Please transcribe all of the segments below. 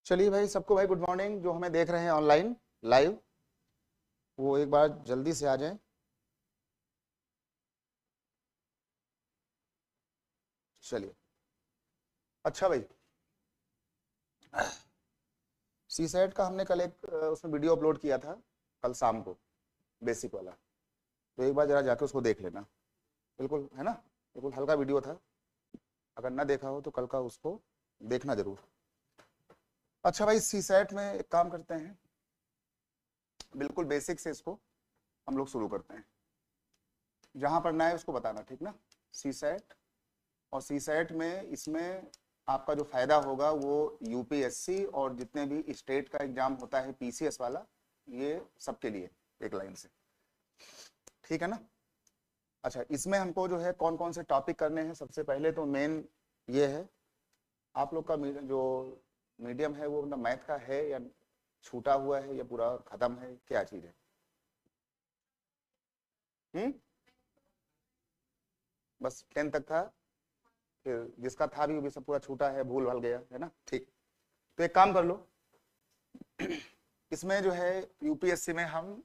चलिए भाई, सबको भाई गुड मॉर्निंग। जो हमें देख रहे हैं ऑनलाइन लाइव, वो एक बार जल्दी से आ जाएं। चलिए, अच्छा भाई, सी सेट का हमने कल एक उसमें वीडियो अपलोड किया था कल शाम को, बेसिक वाला। तो एक बार जरा जाके उसको देख लेना, बिल्कुल है ना, बिल्कुल हल्का वीडियो था। अगर ना देखा हो तो कल का उसको देखना जरूर। अच्छा भाई, सी सेट में एक काम करते हैं, बिल्कुल बेसिक से इसको हम लोग शुरू करते हैं। जहां पढ़ना है उसको बताना, ठीक ना। सी सेट, और सी सेट में इसमें आपका जो फायदा होगा वो यूपीएससी और जितने भी स्टेट का एग्जाम होता है पीसीएस वाला, ये सबके लिए एक लाइन से, ठीक है ना। अच्छा, इसमें हमको जो है कौन कौन से टॉपिक करने हैं। सबसे पहले तो मेन ये है, आप लोग का जो मीडियम है वो ना मैथ का है या छूटा हुआ है या पूरा खत्म है, क्या चीज है? बस 10 तक था, फिर जिसका था भी वो भी सब पूरा छूटा है, भूल भाल गया है ना। ठीक, तो एक काम कर लो, इसमें जो है यूपीएससी में हम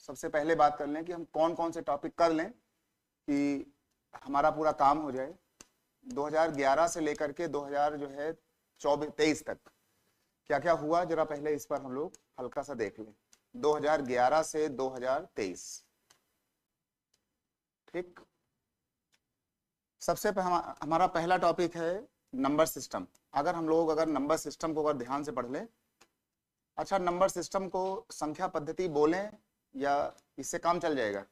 सबसे पहले बात कर लें कि हम कौन कौन से टॉपिक कर लें कि हमारा पूरा काम हो जाए। 2011 से लेकर के 2000 जो है 24-23 तक क्या क्या हुआ, जरा पहले इस पर हम लोग हल्का सा देख लें। 2011 से 2023, ठीक। सबसे हमारा पहला टॉपिक है नंबर सिस्टम। अगर नंबर सिस्टम को अगर ध्यान से पढ़ लें, अच्छा, नंबर सिस्टम को संख्या पद्धति बोलें या इससे काम चल जाएगा?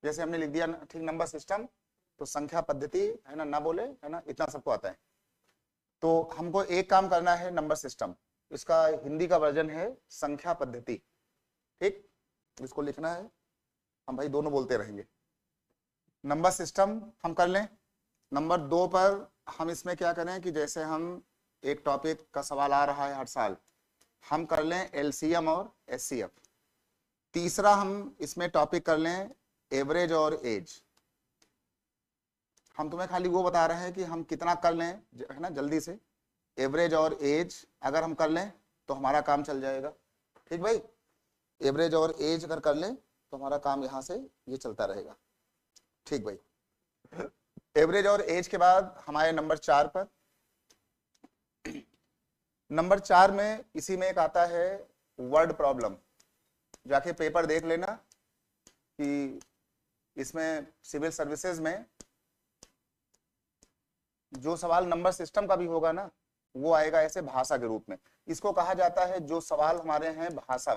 जैसे हमने लिख दिया ठीक, नंबर सिस्टम तो संख्या पद्धति है ना, ना बोले है ना, इतना सबको आता है। तो हमको एक काम करना है, नंबर सिस्टम, इसका हिंदी का वर्जन है संख्या पद्धति, ठीक। इसको लिखना है, हम भाई दोनों बोलते रहेंगे। नंबर सिस्टम हम कर लें। नंबर 2 पर हम इसमें क्या करें कि जैसे हम एक टॉपिक का सवाल आ रहा है हर साल, हम कर लें एलसीएम और एचसीएफ। तीसरा हम इसमें टॉपिक कर लें एवरेज और एज। हम तुम्हें खाली वो बता रहे हैं कि हम कितना कर लें, है ना, जल्दी से। एवरेज और एज अगर हम कर लें तो हमारा काम चल जाएगा, ठीक भाई। एवरेज और एज अगर कर लें तो हमारा काम यहाँ से ये चलता रहेगा, ठीक भाई। एवरेज और एज के बाद हमारे नंबर 4 पर, नंबर 4 में इसी में एक आता है वर्ड प्रॉब्लम। जाके पेपर देख लेना कि इसमें सिविल सर्विसेज में जो सवाल नंबर सिस्टम का भी होगा ना, वो आएगा ऐसे भाषा के रूप में। इसको कहा जाता है, जो सवाल हमारे हैं भाषा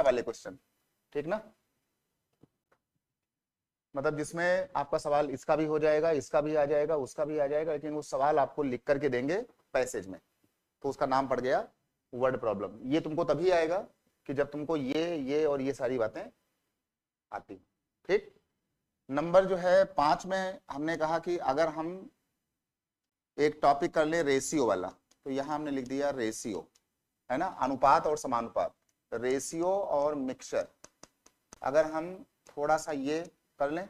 वाले क्वेश्चन, ठीक ना। मतलब जिसमें आपका सवाल इसका भी हो जाएगा, इसका भी आ जाएगा, उसका भी आ जाएगा, लेकिन वो सवाल आपको लिख करके देंगे पैसेज में, तो उसका नाम पड़ गया वर्ड प्रॉब्लम। ये तुमको तभी आएगा कि जब तुमको ये और ये सारी बातें आती, ठीक। नंबर जो है 5 में हमने कहा कि अगर हम एक टॉपिक कर ले रेशियो वाला, तो यहां हमने लिख दिया रेशियो, है ना, अनुपात और समानुपात, रेशियो और मिक्सचर। अगर हम थोड़ा सा ये कर लें।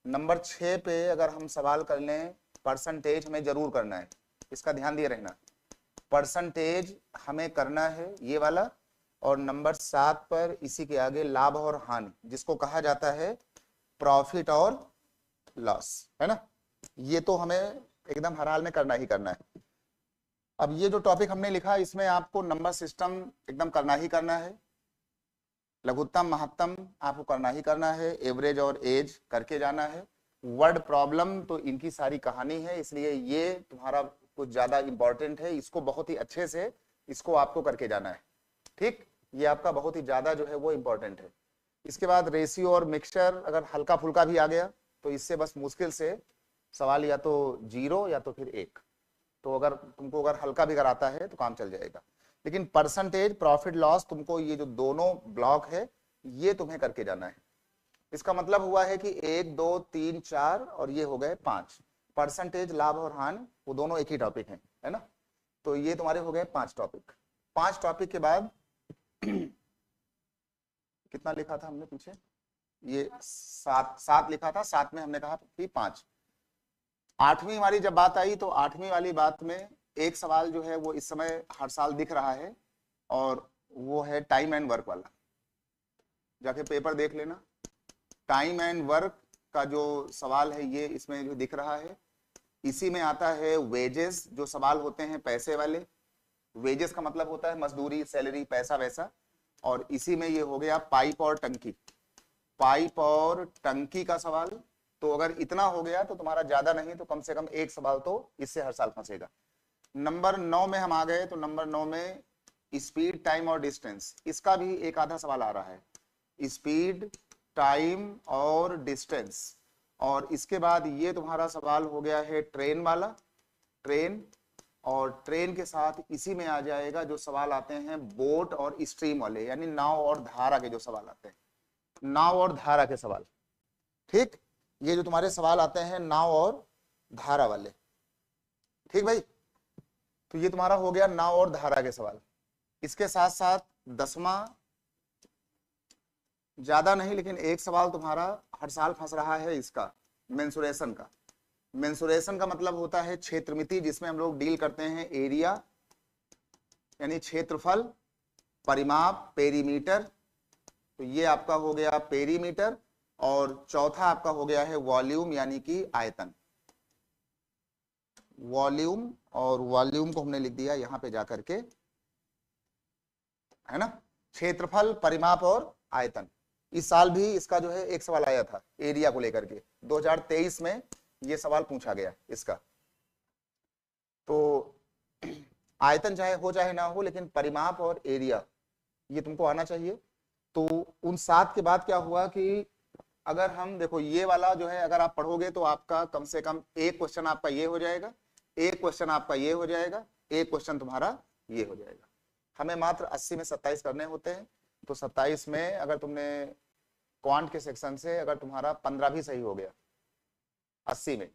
नंबर 6 पे अगर हम सवाल कर लें परसेंटेज, हमें जरूर करना है, इसका ध्यान दिए रहना, परसेंटेज हमें करना है ये वाला। और नंबर 7 पर इसी के आगे लाभ और हानि, जिसको कहा जाता है प्रॉफिट और लॉस, है ना, ये तो हमें एकदम हर हाल में करना ही करना है। अब ये जो टॉपिक हमने लिखा, इसमें आपको नंबर सिस्टम एकदम करना ही करना है, लघुत्तम महत्तम आपको करना ही करना है, एवरेज और एज करके जाना है। वर्ड प्रॉब्लम तो इनकी सारी कहानी है, इसलिए ये तुम्हारा कुछ ज्यादा इंपॉर्टेंट है, इसको बहुत ही अच्छे से इसको आपको करके जाना है, ठीक। ये आपका बहुत ही ज्यादा जो है वो इंपॉर्टेंट है। इसके बाद रेशियो और मिक्सचर अगर हल्का फुल्का भी आ गया तो इससे बस मुश्किल से सवाल या तो 0 या तो फिर 1, तो अगर तुमको अगर हल्का भी कराता है तो काम चल जाएगा। लेकिन परसेंटेज, प्रॉफिट लॉस, तुमको ये जो दोनों ब्लॉक है ये तुम्हें करके जाना है। इसका मतलब हुआ है कि 1 2 3 4 और ये हो गए 5। परसेंटेज, लाभ और हानि वो दोनों एक ही टॉपिक है ना। तो ये तुम्हारे हो गए 5 टॉपिक। 5 टॉपिक के बाद कितना लिखा था हमने पीछे, ये 7 लिखा था, 7 में हमने कहा कि 5। 8वीं हमारी जब बात आई तो 8वीं वाली बात में एक सवाल जो है वो इस समय हर साल दिख रहा है, और वो है टाइम एंड वर्क वाला। जाके पेपर देख लेना। टाइम एंड वर्क का जो सवाल है ये इसमें जो दिख रहा है, इसी में आता है वेजेस, जो सवाल होते हैं पैसे वाले। वेजेस का मतलब होता है मजदूरी, सैलरी, पैसा वैसा। और इसी में ये हो गया पाइप और टंकी। पाइप और टंकी का सवाल, तो अगर इतना हो गया तो तुम्हारा ज्यादा नहीं तो कम से कम एक सवाल तो इससे हर साल फंसेगा। नंबर 9 में हम आ गए, तो नंबर 9 में स्पीड, टाइम और डिस्टेंस, इसका भी एक आधा सवाल आ रहा है। स्पीड, टाइम और डिस्टेंस। और इसके बाद ये तुम्हारा सवाल हो गया है ट्रेन वाला, ट्रेन। और ट्रेन के साथ इसी में आ जाएगा जो सवाल आते हैं बोट और स्ट्रीम वाले, यानी नाव और धारा के जो सवाल आते हैं, नाव और धारा के सवाल। ठीक, ये जो तुम्हारे सवाल आते हैं नाव और धारा वाले। ठीक भाई, तो ये तुम्हारा हो गया नाव और धारा के सवाल। इसके साथ साथ 10वां, ज्यादा नहीं लेकिन एक सवाल तुम्हारा हर साल फंस रहा है इसका, मेंसुरेशन का। मेंसुरेशन का मतलब होता है क्षेत्रमिति, जिसमें हम लोग डील करते हैं एरिया यानी क्षेत्रफल, परिमाप पेरीमीटर, तो ये आपका हो गया पेरीमीटर। और चौथा आपका हो गया है वॉल्यूम यानी कि आयतन, वॉल्यूम। और वॉल्यूम को हमने लिख दिया यहां पे जाकर के, है ना, क्षेत्रफल, परिमाप और आयतन। इस साल भी इसका जो है एक सवाल आया था एरिया को लेकर के, 2023 में ये सवाल पूछा गया इसका। तो आयतन चाहे हो चाहे ना हो, लेकिन परिमाप और एरिया ये तुमको आना चाहिए। तो उन 7 के बाद क्या हुआ कि अगर हम देखो ये वाला जो है अगर आप पढ़ोगे तो आपका कम से कम एक क्वेश्चन आपका ये हो जाएगा, एक क्वेश्चन आपका ये हो जाएगा, एक क्वेश्चन तुम्हारा ये हो जाएगा। हमें मात्र 80 में 27 करने होते हैं, तो 27 में अगर तुमने क्वांट के सेक्शन से अगर तुम्हारा 15 भी सही हो गया 80 में,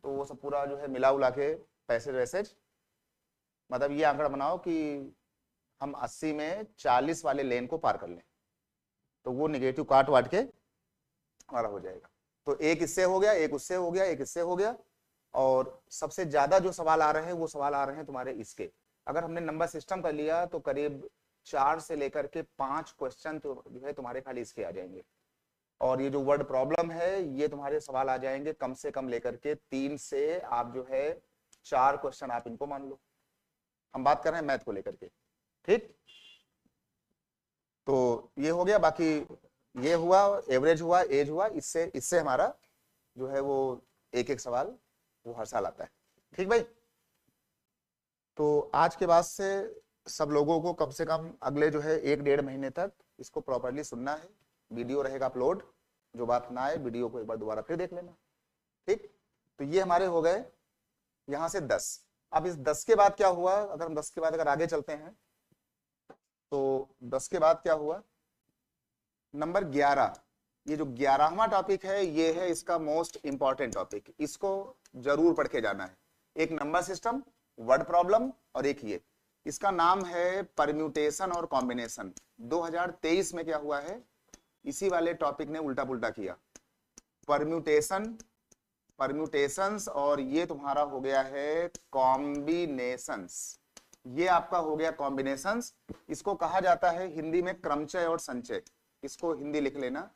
तो वो सब पूरा जो है मिला उला के पैसेज वैसेज, मतलब ये आंकड़ा बनाओ कि हम 80 में 40 वाले लेन को पार कर लें, तो वो निगेटिव काट वाट के हमारा हो जाएगा। तो एक इससे हो गया, एक उससे हो गया, एक इससे हो गया। और सबसे ज्यादा जो सवाल आ रहे हैं वो सवाल आ रहे हैं तुम्हारे इसके। अगर हमने नंबर सिस्टम कर लिया तो करीब 4 से लेकर के 5 क्वेश्चन तो जो है तुम्हारे खाली इसके आ जाएंगे। और ये जो वर्ड प्रॉब्लम है ये तुम्हारे सवाल आ जाएंगे कम से कम लेकर के 3 से आप जो है 4 क्वेश्चन आप इनको मान लो। हम बात कर रहे हैं मैथ को लेकर के, ठीक। तो ये हो गया, बाकी ये हुआ, एवरेज हुआ, एज हुआ, इससे हमारा जो है वो एक एक सवाल वो हर साल आता है, ठीक भाई। तो आज के बाद से सब लोगों को कम से कम अगले जो है 1-1.5 महीने तक इसको प्रॉपरली सुनना है। वीडियो रहेगा अपलोड, जो बात ना आए वीडियो को एक बार दोबारा फिर देख लेना, ठीक। तो ये हमारे हो गए यहां से 10। अब इस 10 के बाद क्या हुआ, अगर हम 10 के बाद अगर आगे चलते हैं तो 10 के बाद क्या हुआ, नंबर 11, ये जो 11वां टॉपिक है ये है इसका मोस्ट इंपॉर्टेंट टॉपिक, इसको जरूर पढ़ के जाना है। एक नंबर सिस्टम, वर्ड प्रॉब्लम, और एक ये, इसका नाम है परम्यूटेशन और कॉम्बिनेशन। 2023 में क्या हुआ है, इसी वाले टॉपिक ने उल्टा पुल्टा किया, परम्यूटेशंस, और ये तुम्हारा हो गया है कॉम्बिनेशंस। ये आपका हो गया कॉम्बिनेशंस। इसको कहा जाता है हिंदी में क्रमचय और संचय, इसको हिंदी लिख लेना,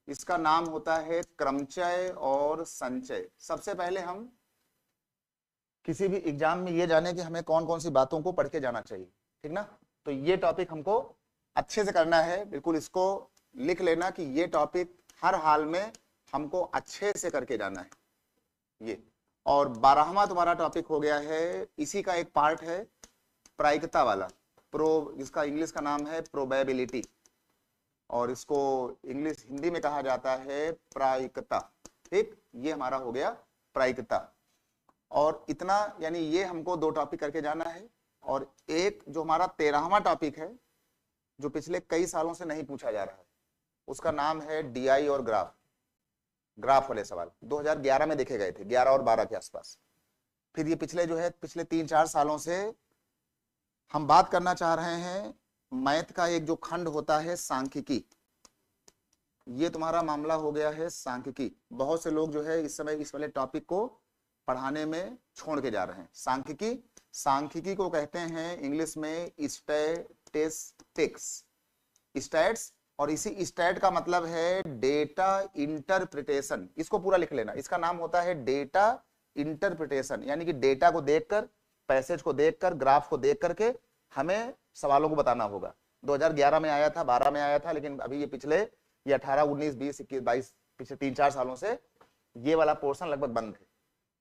इसका नाम होता है क्रमचय और संचय। सबसे पहले हम किसी भी एग्जाम में ये जाने कि हमें कौन कौन सी बातों को पढ़ के जाना चाहिए, ठीक ना। तो ये टॉपिक हमको अच्छे से करना है, बिल्कुल इसको लिख लेना कि ये टॉपिक हर हाल में हमको अच्छे से करके जाना है ये। और 12वां तुम्हारा टॉपिक हो गया है, इसी का एक पार्ट है प्रायिकता वाला, इसका इंग्लिश का नाम है प्रोबेबिलिटी, और इसको इंग्लिश हिंदी में कहा जाता है प्रायिकता, ठीक। ये हमारा हो गया प्रायिकता। और इतना, यानी ये हमको 2 टॉपिक करके जाना है। और एक जो हमारा 13वां टॉपिक है जो पिछले कई सालों से नहीं पूछा जा रहा है, उसका नाम है डीआई और ग्राफ, ग्राफ वाले सवाल 2011 में देखे गए थे, 11 और 12 के आसपास। फिर ये पिछले जो है पिछले 3-4 सालों से हम बात करना चाह रहे हैं मैथ का एक जो खंड होता है सांख्यिकी, ये तुम्हारा मामला हो गया है सांख्यिकी। बहुत से लोग जो है इस समय इस वाले टॉपिक को पढ़ाने में छोड़ के जा रहे हैं। सांख्यिकी, सांख्यिकी को कहते हैं इंग्लिश में स्टैटिस्टिक्स, स्टैट्स, और इसी स्टैट का मतलब है डेटा इंटरप्रिटेशन। इसको पूरा लिख लेना, इसका नाम होता है डेटा इंटरप्रिटेशन, यानी कि डेटा को देखकर, पैसेज को देखकर, ग्राफ को देख करके हमें सवालों को बताना होगा। 2011 में आया था, 12 में आया था, लेकिन अभी ये पिछले ये 18, 19, 20, 21, 22 पिछले 3-4 सालों से ये वाला पोर्शन लगभग बंद है।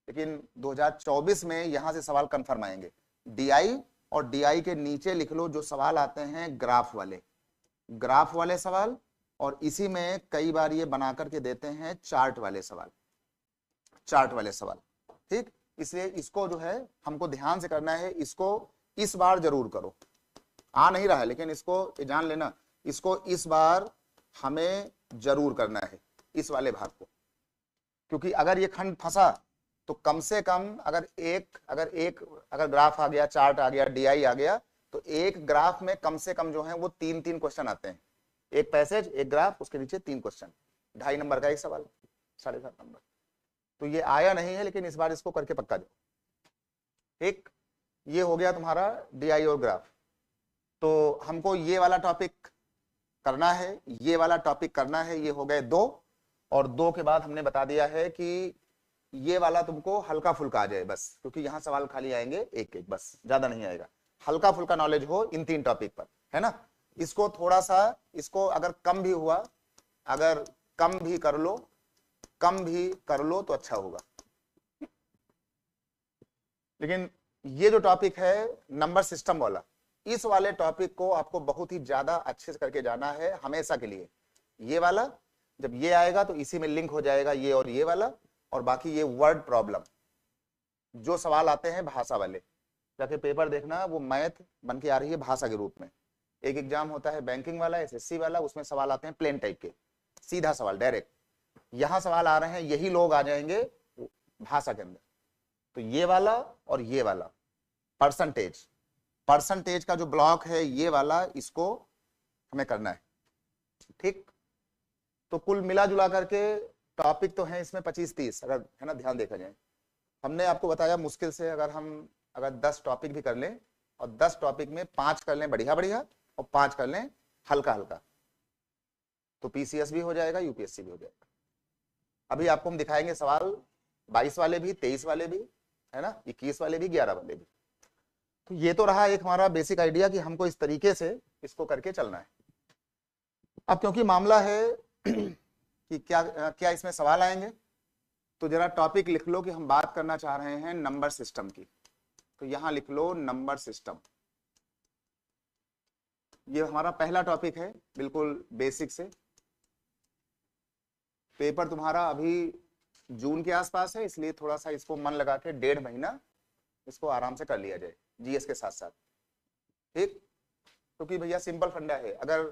लेकिन 2024 में यहां से सवाल कंफर्म आएंगे। डीआई और डीआई के नीचे लिख लो जो सवाल आते हैं ग्राफ वाले, ग्राफ वाले सवाल, और इसी में कई बार ये बना करके देते हैं चार्ट वाले सवाल, चार्ट वाले सवाल। ठीक, इसलिए इसको जो है हमको ध्यान से करना है, इसको इस बार जरूर करो। आ नहीं रहा है लेकिन इसको जान लेना, इसको इस बार हमें जरूर करना है, इस वाले भाग को, क्योंकि अगर ये खंड फंसा तो कम से कम अगर ग्राफ आ गया, चार्ट आ गया, डीआई आ गया, तो एक ग्राफ में कम से कम जो है वो 3-3 क्वेश्चन आते हैं। एक पैसेज, एक ग्राफ, उसके नीचे 3 क्वेश्चन, 2.5 नंबर का एक सवाल, 7.5 नंबर। तो ये आया नहीं है, लेकिन इस बार इसको करके पक्का जाओ। ठीक, ये हो गया तुम्हारा डीआई और ग्राफ। तो हमको ये वाला टॉपिक करना है, ये वाला टॉपिक करना है, ये हो गए 2, और 2 के बाद हमने बता दिया है कि ये वाला तुमको हल्का फुल्का आ जाए बस, क्योंकि यहाँ सवाल खाली आएंगे एक एक, बस ज्यादा नहीं आएगा। हल्का फुल्का नॉलेज हो इन 3 टॉपिक पर, है ना। इसको थोड़ा सा, इसको अगर कम भी हुआ, अगर कम भी कर लो, कम भी कर लो तो अच्छा होगा। लेकिन ये जो टॉपिक है नंबर सिस्टम वाला, इस वाले टॉपिक को आपको बहुत ही ज्यादा अच्छे से करके जाना है हमेशा के लिए। ये वाला जब ये आएगा तो इसी में लिंक हो जाएगा ये और ये वाला, और बाकी ये वर्ड प्रॉब्लम जो सवाल आते हैं भाषा वाले, जाके पेपर देखना, वो मैथ बन के आ रही है भाषा के रूप में। एक एग्जाम होता है बैंकिंग वाला, एसएससी वाला, उसमें सवाल आते हैं प्लेन टाइप के, सीधा सवाल डायरेक्ट। यहां सवाल आ रहे हैं, यही लोग आ जाएंगे भाषा के अंदर। तो ये वाला और ये वाला परसेंटेज, परसेंटेज का जो ब्लॉक है ये वाला, इसको हमें करना है। ठीक, तो कुल मिला जुला करके टॉपिक तो है इसमें 25-30, अगर है ना ध्यान देखा जाए। हमने आपको बताया मुश्किल से अगर 10 टॉपिक भी कर लें, और 10 टॉपिक में 5 कर लें बढ़िया बढ़िया, और 5 कर लें हल्का हल्का, तो पीसीएस भी हो जाएगा, यूपीएससी भी हो जाएगा। अभी आपको हम दिखाएंगे सवाल 22 वाले भी, 23 वाले भी, है ना, 21 वाले भी, 11 वाले भी। तो ये तो रहा एक हमारा बेसिक आइडिया कि हमको इस तरीके से इसको करके चलना है। अब क्योंकि मामला है कि क्या इसमें सवाल आएंगे, तो जरा टॉपिक लिख लो कि हम बात करना चाह रहे हैं नंबर सिस्टम की। तो यहां लिख लो नंबर सिस्टम। ये हमारा पहला टॉपिक है, बिल्कुल बेसिक से। पेपर तुम्हारा अभी जून के आसपास है, इसलिए थोड़ा सा इसको मन लगा के 1.5 महीना इसको आराम से कर लिया जाए जीएस के साथ साथ। ठीक, क्योंकि भैया सिंपल फंडा है, अगर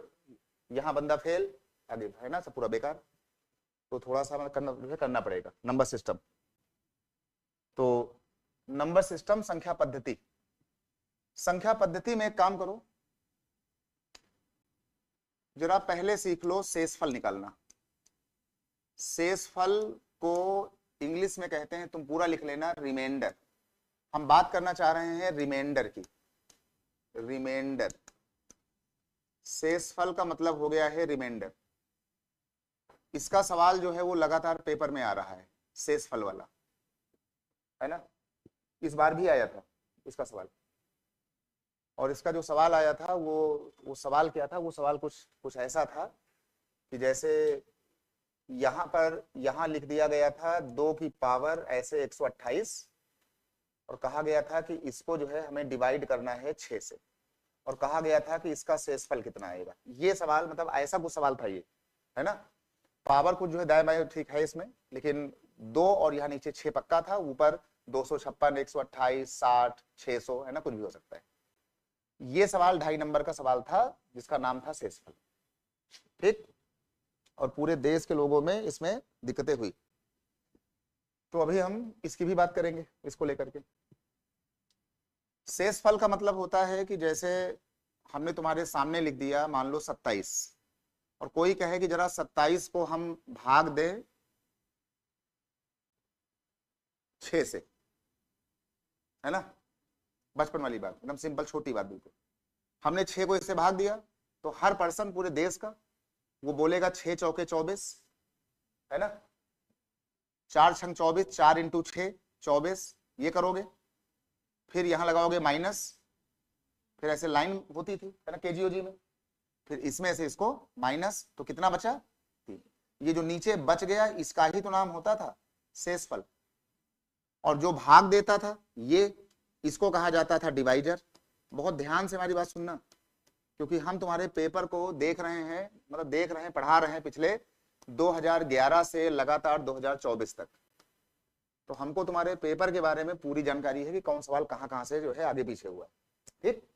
यहाँ बंदा फेल, आगे है ना सब पूरा बेकार, तो थोड़ा सा करना पड़ेगा नंबर सिस्टम। तो नंबर सिस्टम, संख्या पद्धति, संख्या पद्धति में एक काम करो, जरा पहले सीख लो शेषफल निकालना। शेषफल को इंग्लिश में कहते हैं, तुम पूरा लिख लेना, रिमाइंडर। हम बात करना चाह रहे हैं रिमाइंडर की, रिमाइंडर। शेषफल का मतलब हो गया है रिमाइंडर। इसका सवाल जो है वो लगातार पेपर में आ रहा है, शेषफल वाला, है ना। इस बार भी आया था इसका सवाल, और इसका जो सवाल आया था वो सवाल क्या था, वो सवाल कुछ ऐसा था कि जैसे यहाँ लिख दिया गया था 2 की पावर ऐसे 128, और कहा गया था कि इसको जो है हमें डिवाइड करना है 6 से, और कहा गया था कि इसका शेषफल कितना आएगा। ये सवाल मतलब ऐसा कुछ सवाल था ये, है ना। पावर कुछ जो है दाएं बाएं ठीक है इसमें, लेकिन 2 और यहाँ नीचे 6 पक्का था, ऊपर 256, 128, 60, 600, है ना, कुछ भी हो सकता है। ये सवाल 2.5 नंबर का सवाल था जिसका नाम था शेषफल। ठीक, और पूरे देश के लोगों में इसमें दिक्कतें हुई। तो अभी हम इसकी भी बात करेंगे, इसको लेकर के। शेषफल का मतलब होता है कि जैसे हमने तुम्हारे सामने लिख दिया, मान लो 27, और कोई कहे कि जरा 27 को हम भाग दें 6 से, है ना, बचपन वाली बात, एकदम सिंपल छोटी बात बिल्कुल। हमने 6 को इससे भाग दिया तो हर पर्सन पूरे देश का वो बोलेगा 6 चौके 24, है ना, 4 छंग 24, 4 इंटू 6 24, ये करोगे, फिर यहां लगाओगे माइनस, फिर ऐसे लाइन होती थी, है ना, केजीओजी में, फिर इसमें से इसको माइनस, तो कितना बचा 3। ये जो नीचे बच गया इसका ही तो नाम होता था शेषफल, और जो भाग देता था ये, इसको कहा जाता था डिवाइजर। बहुत ध्यान से हमारी बात सुनना, क्योंकि हम तुम्हारे पेपर को देख रहे हैं, मतलब देख रहे हैं, पढ़ा रहे हैं पिछले 2011 से लगातार 2024 तक, तो हमको तुम्हारे पेपर के बारे में पूरी जानकारी है कि कौन सवाल कहां से जो है आगे पीछे हुआ। ठीक,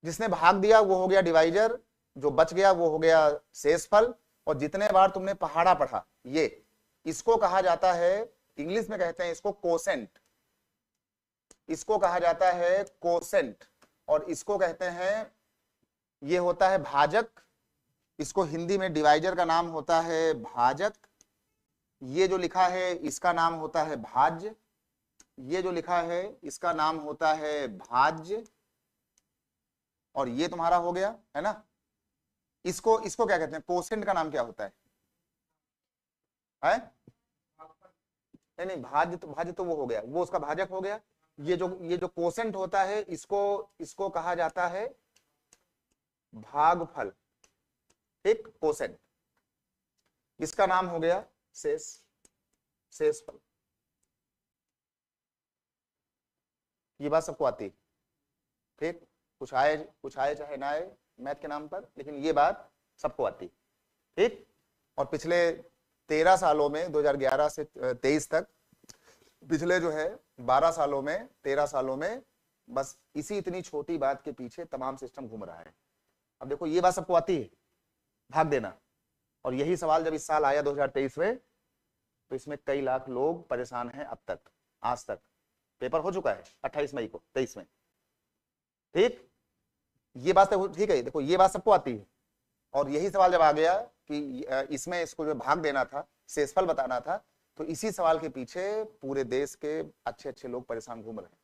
जिसने भाग दिया वो हो गया डिवाइजर, जो बच गया वो हो गया शेषफल, और जितने बार तुमने पहाड़ा पढ़ा ये, इसको कहा जाता है, इंग्लिश में कहते हैं इसको कोसेंट, इसको कहा जाता है कोसेंट, और इसको कहते हैं, ये होता है भाजक, इसको हिंदी में डिवाइजर का नाम होता है भाजक, ये जो लिखा है इसका नाम होता है भाज्य, ये जो लिखा है इसका नाम होता है भाज्य, और ये तुम्हारा हो गया, है ना। इसको क्या कहते हैं, कोसेंट का नाम क्या होता है? नहीं, भाज्य तो वो हो गया, वो उसका भाजक हो गया। ये जो कोसेंट होता है इसको कहा जाता है भागफल। ठीक, कोसेंट, इसका नाम हो गया शेषफल। ये बात सबको आती है, ठीक, कुछ आए चाहे ना आए मैथ के नाम पर, लेकिन ये बात सबको आती। ठीक, और पिछले 13 सालों में 2011 से 23 तक, पिछले जो है 12 सालों में 13 सालों में बस इसी इतनी छोटी बात के पीछे तमाम सिस्टम घूम रहा है। अब देखो ये बात सबको आती है, भाग देना, और यही सवाल जब इस साल आया 2023 में, तो इसमें कई लाख लोग परेशान हैं अब तक, आज तक। पेपर हो चुका है 28 मई को 23 में। ठीक, ये बात तो ठीक है, देखो ये बात सबको आती है, और यही सवाल जब आ गया कि इसमें इसको जो भाग देना था, शेषफल बताना था, तो इसी सवाल के पीछे पूरे देश के अच्छे लोग परेशान घूम रहे हैं।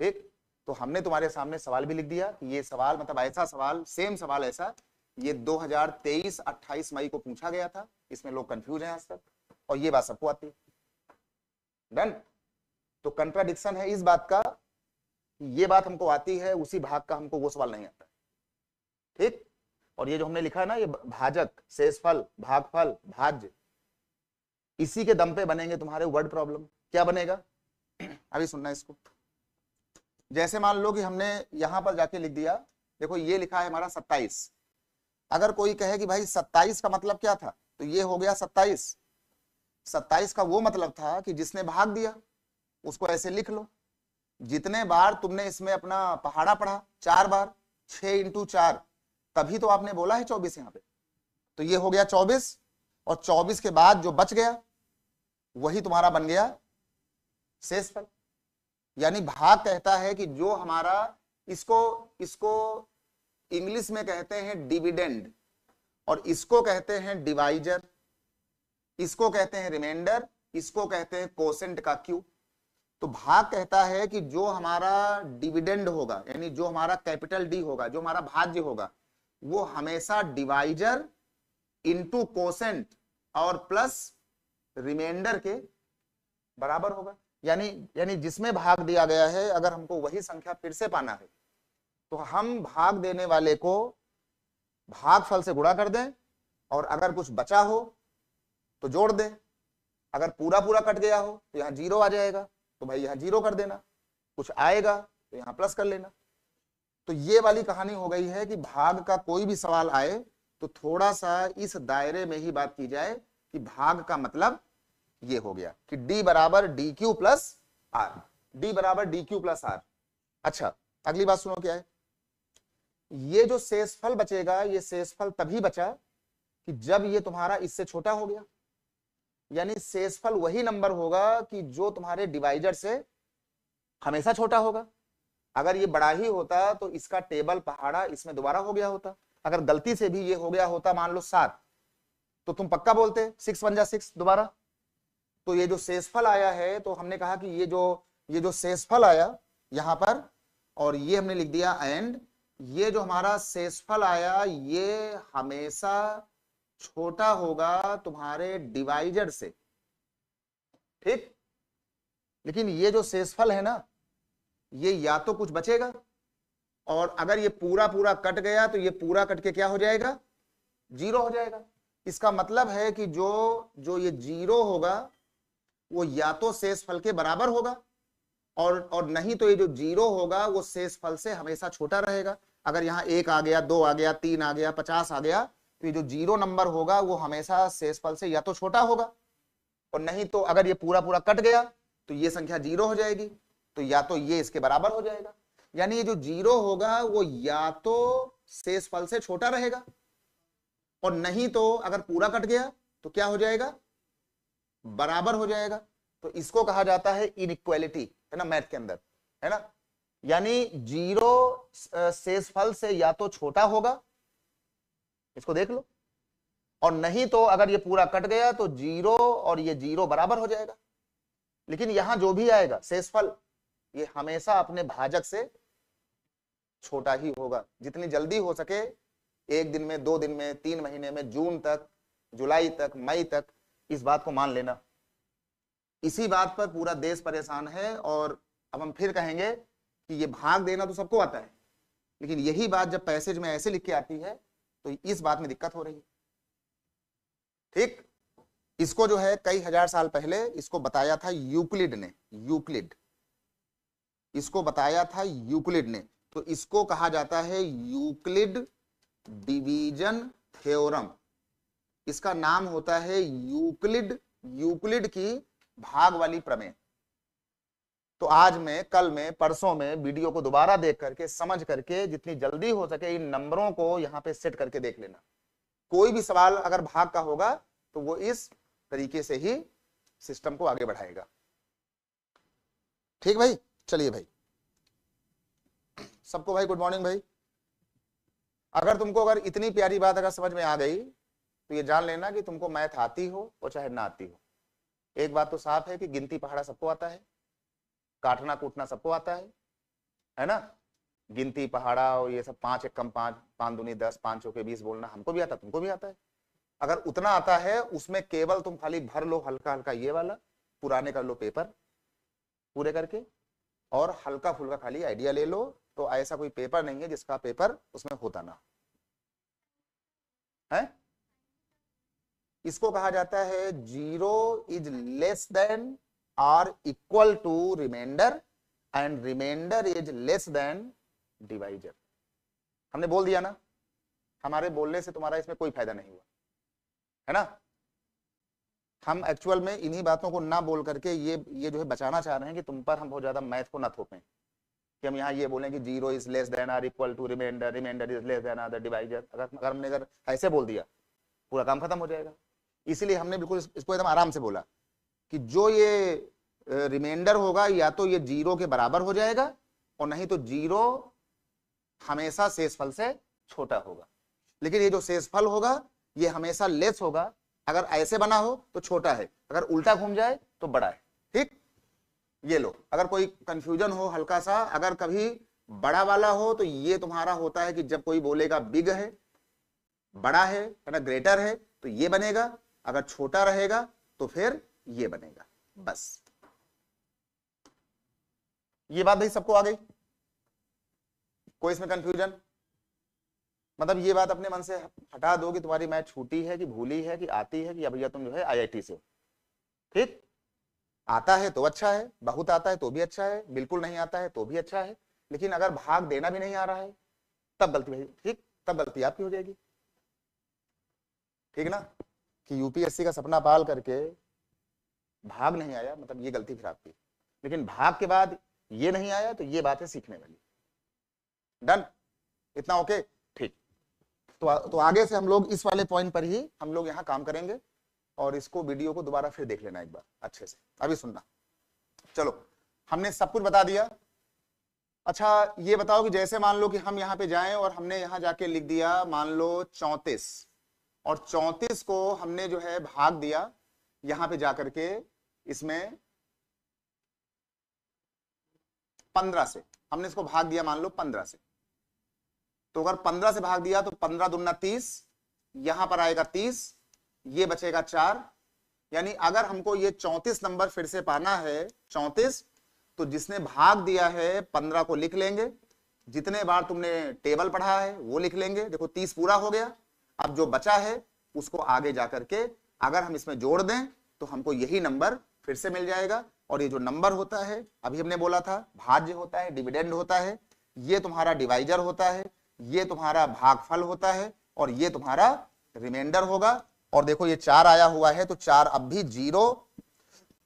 ठीक, तो हमने तुम्हारे सामने सवाल भी लिख दिया कि ये सवाल, मतलब ऐसा सवाल, सेम सवाल ऐसा, ये 2023 28 मई को पूछा गया था, इसमें लोग कंफ्यूज हैं आज तक, और ये बात सबको आती है। डन। तो कंट्राडिक्शन है इस बात का, ये बात हमको आती है, उसी भाग का हमको वो सवाल नहीं आता। ठीक, और ये जो हमने लिखा है ना, ये भाजक, शेषफल, भागफल, भाज्य, इसी के दम पे बनेंगे तुम्हारे वर्ड प्रॉब्लम। क्या बनेगा अभी सुनना इसको। जैसे मान लो कि हमने यहां पर जाके लिख दिया, देखो ये लिखा है हमारा 27, अगर कोई कहे कि भाई 27 का मतलब क्या था, तो ये हो गया 27। 27 का वो मतलब था कि जिसने भाग दिया उसको ऐसे लिख लो, जितने बार तुमने इसमें अपना पहाड़ा पढ़ा, 4 बार, 6 इंटू 4, तभी तो आपने बोला है 24 यहाँ पे, तो ये हो गया 24, और 24 के बाद जो बच गया वही तुम्हारा बन गया शेषफल। यानी भाग कहता है कि जो हमारा, इसको इंग्लिश में कहते हैं डिविडेंड, और इसको कहते हैं डिवाइजर, इसको कहते हैं रिमाइंडर, इसको कहते हैं कोसेंट का क्यू। तो भाग कहता है कि जो हमारा डिविडेंड होगा, यानी जो हमारा कैपिटल डी होगा, जो हमारा भाज्य होगा, वो हमेशा डिवाइजर इंटू कोसेंट और प्लस रिमाइंडर के बराबर होगा। यानी जिसमें भाग दिया गया है, अगर हमको वही संख्या फिर से पाना है, तो हम भाग देने वाले को भागफल से गुणा कर दें, और अगर कुछ बचा हो तो जोड़ दें, अगर पूरा कट गया हो तो यहाँ 0 आ जाएगा, तो भाई यहाँ 0 कर देना, कुछ आएगा तो यहाँ प्लस कर लेना। तो ये वाली कहानी हो गई है कि भाग का कोई भी सवाल आए तो थोड़ा सा इस दायरे में ही बात की जाए कि भाग का मतलब ये हो गया कि D बराबर DQ प्लस R, D बराबर DQ प्लस R। अच्छा, अगली बात सुनो क्या है, ये जो शेषफल बचेगा, ये शेषफल तभी बचा कि जब ये तुम्हारा इससे छोटा हो गया, यानी शेषफल वही नंबर होगा कि जो तुम्हारे डिवाइजर से हमेशा छोटा होगा। अगर ये बड़ा ही होता तो इसका टेबल पहाड़ा इसमें दोबारा हो गया होता, अगर गलती से भी ये हो गया होता मान लो 7, तो तुम पक्का बोलते 6 बन जा 6 दोबारा, तो ये जो शेषफल आया है, तो हमने कहा कि ये जो शेषफल आया यहां पर, और ये हमने लिख दिया एंड, ये जो हमारा शेषफल आया ये हमेशा छोटा होगा तुम्हारे डिवाइजर से, ठीक। लेकिन ये जो शेषफल है ना, ये या तो कुछ बचेगा, और अगर ये पूरा पूरा कट गया तो ये पूरा कट के क्या हो जाएगा, जीरो हो जाएगा। इसका मतलब है कि जो ये जीरो होगा वो या तो शेषफल के बराबर होगा, और नहीं तो ये जो जीरो होगा वो शेषफल से हमेशा छोटा रहेगा। अगर यहाँ 1 आ गया, 2 आ गया, 3 आ गया, 50 आ गया, तो ये जो जीरो नंबर होगा वो हमेशा शेषफल से या तो छोटा होगा, और नहीं तो अगर ये पूरा पूरा कट गया तो ये संख्या जीरो हो जाएगी, तो या तो ये इसके बराबर हो जाएगा। यानी ये जो जीरो होगा वो या तो शेषफल से छोटा रहेगा, और नहीं तो अगर पूरा कट गया तो क्या हो जाएगा, बराबर हो जाएगा। तो इसको कहा जाता है इनइक्वालिटी, है ना, मैथ के अंदर, है ना। यानी जीरो शेषफल से या तो छोटा होगा, इसको देख लो, और नहीं तो अगर ये पूरा कट गया तो जीरो और ये जीरो बराबर हो जाएगा। लेकिन यहां जो भी आएगा शेषफल, ये हमेशा अपने भाजक से छोटा ही होगा। जितनी जल्दी हो सके, 1 दिन में, 2 दिन में, 3 महीने में, जून तक, जुलाई तक, मई तक, इस बात को मान लेना। इसी बात पर पूरा देश परेशान है। और अब हम फिर कहेंगे कि ये भाग देना तो सबको आता है, लेकिन यही बात जब पैसेज में ऐसे लिख के आती है तो इस बात में दिक्कत हो रही है, ठीक। इसको जो है कई हजार साल पहले इसको बताया था यूक्लिड ने, यूक्लिड इसको बताया था यूक्लिड ने। तो इसको कहा जाता है यूक्लिड डिवीजन थ्योरम। इसका नाम होता है यूक्लिड की भाग वाली प्रमेय। तो आज में, कल में, परसों में वीडियो को दोबारा देख करके, समझ करके, जितनी जल्दी हो सके इन नंबरों को यहां पे सेट करके देख लेना। कोई भी सवाल अगर भाग का होगा तो वो इस तरीके से ही सिस्टम को आगे बढ़ाएगा, ठीक भाई। चलिए भाई, सबको भाई गुड मॉर्निंग भाई। अगर इतनी प्यारी बात अगर समझ में आ गई तो ये जान लेना कि तुमको मैथ आती हो और चाहे ना आती हो। एक बात तो साफ है कि गिनती पहाड़ा सबको आता है, काटना कूटना सबको आता है ना। गिनती पहाड़ा और ये सब 5 एकम 5, 5 दूनी 10, 5 चौके 20 बोलना हमको भी आता, तुमको भी आता है। अगर उतना आता है उसमें केवल तुम खाली भर लो हल्का हल्का ये वाला, पुराने कर लो पेपर पूरे करके, और हल्का फुल्का खाली आइडिया ले लो। तो ऐसा कोई पेपर नहीं है जिसका पेपर उसमें होता ना है। इसको कहा जाता है zero is less than or equal to remainder and remainder is less than divisor. हमने बोल दिया ना, हमारे बोलने से तुम्हारा इसमें कोई फायदा नहीं हुआ, है ना। हम एक्चुअल में इन्हीं बातों को ना बोल करके ये जो है बचाना चाह रहे हैं कि तुम पर हम बहुत ज्यादा मैथ को ना थोपें, कि हम यहाँ ये बोलें कि zero is less than or equal to remainder, remainder is less than other divisor. अगर ऐसे बोल दिया पूरा काम खत्म हो जाएगा। इसलिए हमने बिल्कुल इसको एकदम आराम से बोला कि जो ये रिमाइंडर होगा या तो ये जीरो के बराबर हो जाएगा, और नहीं तो जीरो हमेशा शेषफल से छोटा होगा। लेकिन ये जो शेषफल होगा ये हमेशा लेस होगा। अगर ऐसे बना हो तो छोटा है, अगर उल्टा घूम जाए तो बड़ा है, ठीक। ये लो, अगर कोई कंफ्यूजन हो हल्का सा, अगर कभी बड़ा वाला हो तो ये तुम्हारा होता है कि जब कोई बोलेगा बिग है, बड़ा है ना, ग्रेटर है, तो ये बनेगा। अगर छोटा रहेगा तो फिर ये बनेगा। बस ये बात भाई सबको आ गई? कोई इसमें कंफ्यूजन? मतलब ये बात अपने मन से हटा दो कि तुम्हारी मैथ छूटी है कि भूली है कि आती है कि भैया तुम जो है आईआईटी से हो, ठीक। आता है तो अच्छा है, बहुत आता है तो भी अच्छा है, बिल्कुल नहीं आता है तो भी अच्छा है। लेकिन अगर भाग देना भी नहीं आ रहा है तब गलती भाई, ठीक, तब गलती आपकी हो जाएगी, ठीक ना। कि यूपीएससी का सपना पाल करके भाग नहीं आया, मतलब ये गलती फिर आपकी। लेकिन भाग के बाद ये नहीं आया तो ये बात है सीखने वाली। डन, इतना ओके, ठीक। तो आगे से हम लोग इस वाले पॉइंट पर ही हम लोग यहाँ काम करेंगे, और इसको वीडियो को दोबारा फिर देख लेना एक बार अच्छे से, अभी सुनना। चलो, हमने सब कुछ बता दिया। अच्छा ये बताओ कि जैसे मान लो कि हम यहाँ पे जाएं और हमने यहाँ जाके लिख दिया मान लो 34, और 34 को हमने जो है भाग दिया यहाँ पे जाकर के इसमें 15 से हमने इसको भाग दिया, मान लो 15 से, तो अगर 15 से भाग दिया तो 15 दूना 30, यहां पर आएगा 30, ये बचेगा 4। यानी अगर हमको ये 34 नंबर फिर से पाना है 34, तो जिसने भाग दिया है 15 को लिख लेंगे, जितने बार तुमने टेबल पढ़ा है वो लिख लेंगे। देखो 30 पूरा हो गया, अब जो बचा है उसको आगे जाकर के अगर हम इसमें जोड़ दें तो हमको यही नंबर फिर से मिल जाएगा। और ये जो नंबर होता है, अभी हमने बोला था भाज्य होता है, डिविडेंड होता है, ये तुम्हारा डिवाइजर होता है, ये तुम्हारा भागफल होता है, और ये तुम्हारा रिमाइंडर होगा। और देखो ये 4 आया हुआ है, तो 4 अब भी 0,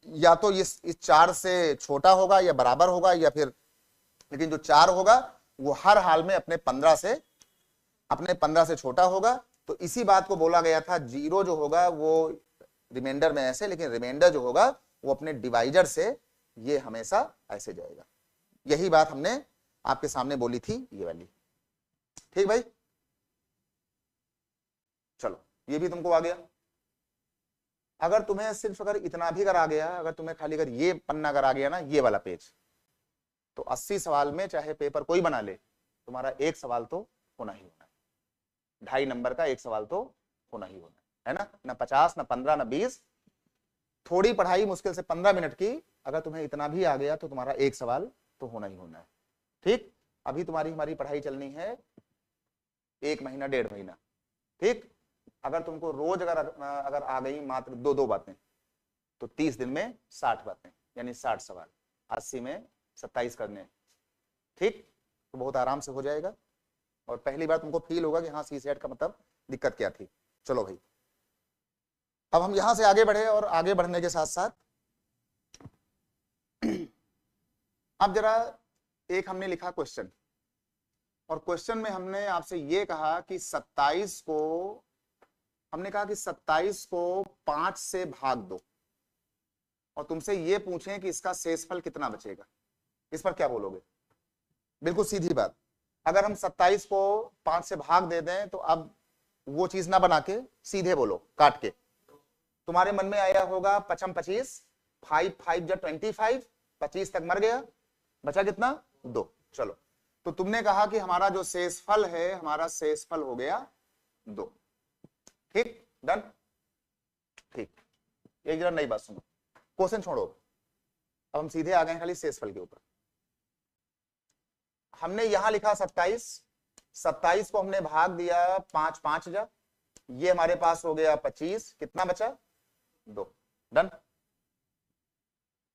या तो इस 4 से छोटा होगा या बराबर होगा, या फिर, लेकिन जो 4 होगा वो हर हाल में अपने 15 से छोटा होगा। तो इसी बात को बोला गया था, 0 जो होगा वो रिमाइंडर में ऐसे, लेकिन रिमाइंडर जो होगा वो अपने डिवाइजर से ये हमेशा ऐसे जाएगा। यही बात हमने आपके सामने बोली थी, ये वाली। ठीक भाई, चलो ये भी तुमको आ गया। अगर तुम्हें सिर्फ अगर इतना भी अगर आ गया, अगर तुम्हें खाली अगर ये पन्ना अगर आ गया ना, ये वाला पेज, तो 80 सवाल में चाहे पेपर कोई बना ले, तुम्हारा एक सवाल तो होना ही होना है, 2.5 नंबर का एक सवाल तो होना ही होना है ना। ना 50, ना 15, ना 20, थोड़ी पढ़ाई मुश्किल से 15 मिनट की, अगर तुम्हें इतना भी आ गया तो तुम्हारा एक सवाल तो होना ही होना है। ठीक, अभी तुम्हारी हमारी पढ़ाई चलनी है 1 महीना 1.5 महीना। ठीक, अगर तुमको रोज अगर आ गई मात्र 2 बातें, तो 30 दिन में 60 बातें, यानी 60 सवाल, 80 में 27 करने। ठीक, तो बहुत आराम से हो जाएगा, और पहली बार तुमको फील होगा कि हाँ CSAT का मतलब दिक्कत क्या थी। चलो भाई, अब हम यहां से आगे बढ़े, और आगे बढ़ने के साथ साथ अब जरा एक हमने लिखा क्वेश्चन, और क्वेश्चन में हमने आपसे ये कहा कि 27 को, हमने कहा कि 27 को 5 से भाग दो, और तुमसे ये पूछें कि इसका शेषफल कितना बचेगा, इस पर क्या बोलोगे? बिल्कुल सीधी बात, अगर हम 27 को 5 से भाग दे दें तो अब वो चीज ना बना के सीधे बोलो, काट के। तुम्हारे मन में आया होगा 5 25, 5 5 जा 25, 25 तक मर गया, बचा कितना? 2। चलो, तो तुमने कहा कि हमारा जो शेषफल है, हमारा शेषफल हो गया 2। ठीक, डन। ठीक, एक जरा नई बात सुनो, क्वेश्चन छोड़ो, अब हम सीधे आ गए खाली शेषफल के ऊपर। हमने यहां लिखा 27 को हमने भाग दिया 5 5 जा, ये हमारे पास हो गया 25, कितना बचा? 2। डन।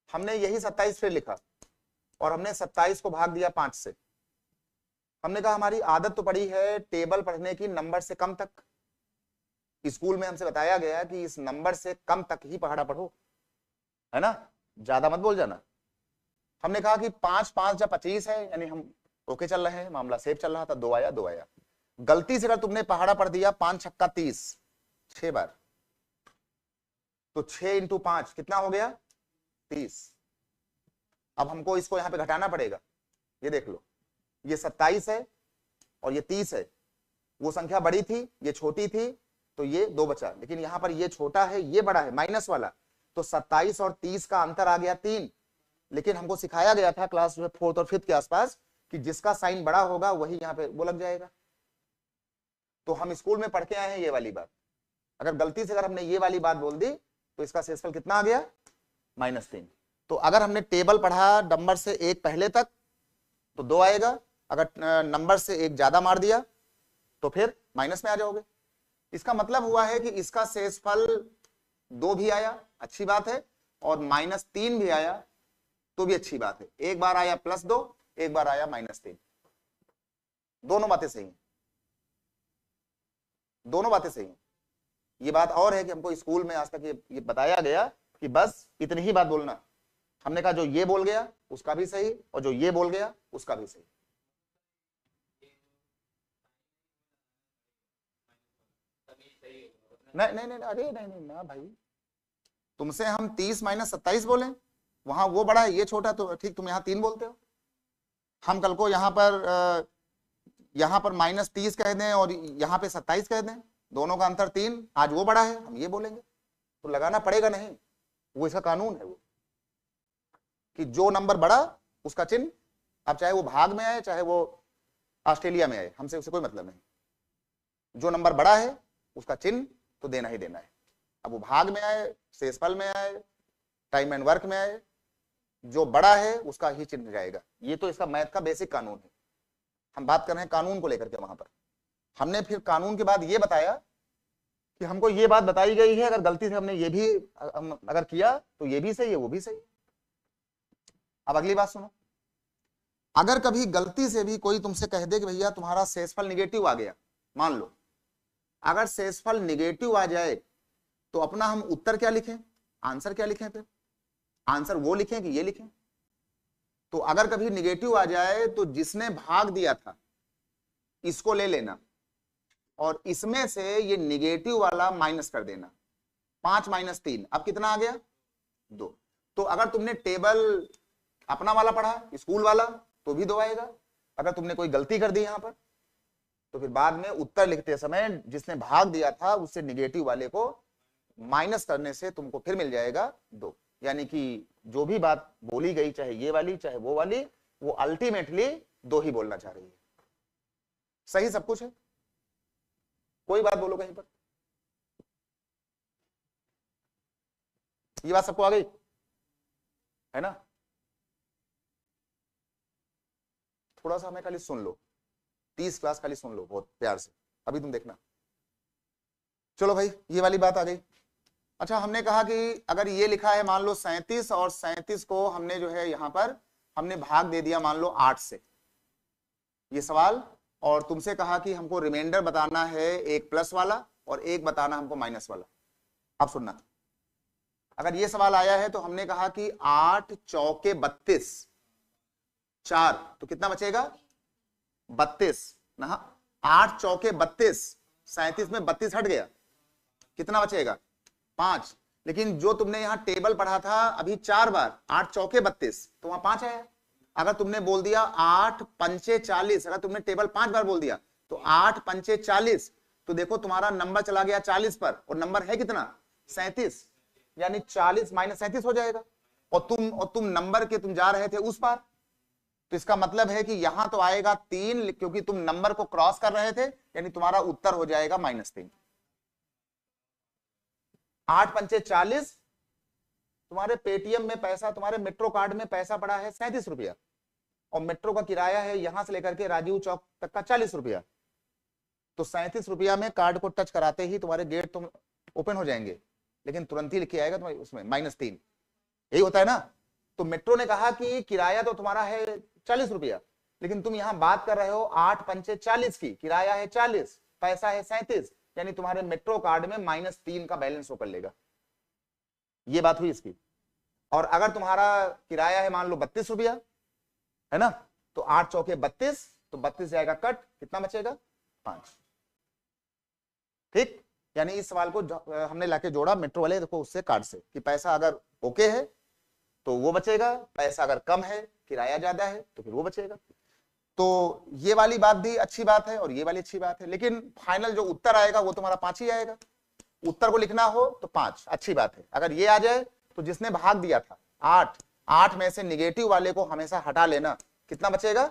हमने यही 27 फिर लिखा, और हमने 27 को भाग दिया 5 से। हमने कहा हमारी आदत तो पड़ी है टेबल पढ़ने की नंबर से कम तक, स्कूल में हमसे बताया गया कि इस नंबर से कम तक ही पढ़ा पढ़ो, है ना, ज्यादा मत बोल जाना। हमने कहा कि 5 5 जा 25 है, यानी हम ओके चल रहे हैं, मामला सेफ चल रहा था। 2 आया 2 आया, गलती से अगर तुमने पहाड़ा पढ़ दिया 5 छक्का 30, 6 बार, तो 6 × 5 कितना हो गया? 30। अब हमको इसको यहां पे घटाना पड़ेगा, ये देख लो, ये 27 है और ये 30 है, वो संख्या बड़ी थी, ये छोटी थी, तो ये 2 बचा, लेकिन यहां पर ये छोटा है, ये बड़ा है, माइनस वाला, तो 27 और 30 का अंतर आ गया 3। लेकिन हमको सिखाया गया था क्लास 4th और 5th के आसपास कि जिसका साइन बड़ा होगा वही यहाँ पे वो लग जाएगा। तो हम स्कूल में पढ़ के आए हैं ये वाली बात, अगर गलती से अगर हमने ये वाली बात बोल दी तो इसका शेषफल कितना आ गया? -3। तो अगर हमने टेबल पढ़ा नंबर से 1 पहले तक तो 2 आएगा, अगर नंबर से 1 ज्यादा मार दिया तो फिर माइनस में आ जाओगे। इसका मतलब हुआ है कि इसका शेषफल 2 भी आया, अच्छी बात है, और -3 भी आया तो भी अच्छी बात है। एक बार आया +2, एक बार आया -3, दोनों बातें सही हैं, दोनों बातें सही हैं। ये बात और है कि हमको स्कूल में आज तक ये बताया गया कि बस इतनी ही बात बोलना। हमने कहा जो ये बोल गया उसका भी सही, और जो ये बोल गया उसका भी सही। नहीं नहीं नहीं, अरे नहीं नहीं ना भाई, तुमसे हम 30 - 27 बोले, वहां वो बड़ा है ये छोटा, तो ठीक तुम यहाँ 3 बोलते हो। हम कल को यहाँ पर -30 कह दें और यहाँ पे 27 कह दें, दोनों का अंतर 3, आज वो बड़ा है हम ये बोलेंगे, तो लगाना पड़ेगा नहीं। वो इसका कानून है वो, कि जो नंबर बड़ा उसका चिन्ह, अब चाहे वो भाग में आए चाहे वो ऑस्ट्रेलिया में आए, हमसे उससे कोई मतलब नहीं, जो नंबर बड़ा है उसका चिन्ह तो देना ही देना है। अब वो भाग में आए, शेषफल में आए, टाइम एंड वर्क में आए, जो बड़ा है उसका ही चिन्ह जाएगा। ये तो इसका मैथ का बेसिक कानून है। हम बात कर रहे हैं कानून को लेकर के। वहां पर हमने फिर कानून के बाद ये बताया कि हमको ये बात बताई गई है, अगर गलती से हमने ये भी अगर किया तो ये भी सही है वो भी सही है। अब अगली बात सुनो, अगर कभी गलती से भी कोई तुमसे कह दे कि भैया तुम्हारा शेषफल निगेटिव आ गया, मान लो अगर शेषफल निगेटिव आ जाए तो अपना हम उत्तर क्या लिखें, आंसर क्या लिखें, फिर आंसर वो लिखें कि ये लिखें। तो अगर कभी निगेटिव आ जाए तो जिसने भाग दिया था इसको ले लेना और इसमें से ये निगेटिव वाला माइनस कर देना, 5 - 3, अब कितना आ गया 2। तो अगर तुमने टेबल अपना वाला पढ़ा स्कूल वाला तो भी 2 आएगा। अगर तुमने कोई गलती कर दी यहां पर तो फिर बाद में उत्तर लिखते समय जिसने भाग दिया था उससे निगेटिव वाले को माइनस करने से तुमको फिर मिल जाएगा 2। यानी कि जो भी बात बोली गई, चाहे ये वाली चाहे वो वाली, वो अल्टीमेटली 2 ही बोलना चाह रही है। सही सब कुछ है, कोई बात बोलो कहीं पर, ये बात सबको आ गई है ना? थोड़ा सा हमें खाली सुन लो, 30 क्लास खाली सुन लो बहुत प्यार से, अभी तुम देखना। चलो भाई ये वाली बात आ गई। अच्छा, हमने कहा कि अगर ये लिखा है मान लो 37 और 37 को हमने जो है यहां पर हमने भाग दे दिया मान लो 8 से, ये सवाल, और तुमसे कहा कि हमको रिमाइंडर बताना है एक प्लस वाला और एक बताना हमको माइनस वाला। अब सुनना, अगर ये सवाल आया है तो हमने कहा कि 8 चौके 32, 4 तो कितना बचेगा 32 ना, 8 चौके 32, 37 में 32 हट गया, कितना बचेगा 5। लेकिन जो तुमने यहां टेबल पढ़ा था अभी 4 बार, 8 चौके 32 तो वहां 5 आया। अगर तुमने बोल दिया 8 पंचे 40, अगर तुमने टेबल 5 बार बोल दिया तो 8 पंचे 40, तो देखो तुम्हारा नंबर चला गया 40 पर और नंबर है कितना 37, यानी 40 - 37 हो जाएगा। और तुम नंबर के तुम जा रहे थे उस पार, तो इसका मतलब है कि यहां तो आएगा 3 क्योंकि तुम नंबर को क्रॉस कर रहे थे, यानी तुम्हारा उत्तर हो जाएगा -3। 8 पंचे 40, तुम्हारे पेटीएम में पैसा, तुम्हारे मेट्रो कार्ड में पैसा पड़ा है 37 रुपया और मेट्रो का किराया है यहां से लेकर के राजीव चौक तक का 40 रुपया। तो 37 रुपया में कार्ड को टच कराते ही तुम्हारे गेट तुम ओपन हो जाएंगे, लेकिन तुरंत ही लिखे आएगा तुम्हारे उसमें -3, यही होता है ना। तो मेट्रो ने कहा कि किराया तो तुम्हारा है 40 रुपया, लेकिन तुम यहां बात कर रहे हो 8 पंचे 40 की, किराया है 40, पैसा है 37, यानी तुम्हारे मेट्रो कार्ड में -3 का बैलेंस शो कर लेगा। ये बात हुई इसकी। और अगर तुम्हारा किराया है मान लो 32 रुपया है ना, तो 8 चौके 32, तो 32 जाएगा कट, कितना बचेगा 5। ठीक, यानी इस सवाल को हमने लाके जोड़ा मेट्रो वाले देखो उससे कार्ड से कि पैसा अगर ओके है तो वो बचेगा, पैसा अगर कम है किराया ज्यादा है तो फिर वो बचेगा। तो ये वाली बात भी अच्छी बात है और ये वाली अच्छी बात है, लेकिन फाइनल जो उत्तर आएगा वो तुम्हारा 5 ही आएगा। उत्तर को लिखना हो तो 5 अच्छी बात है। अगर ये आ जाए तो जिसने भाग दिया था 8 में से निगेटिव वाले को हमेशा हटा लेना, कितना बचेगा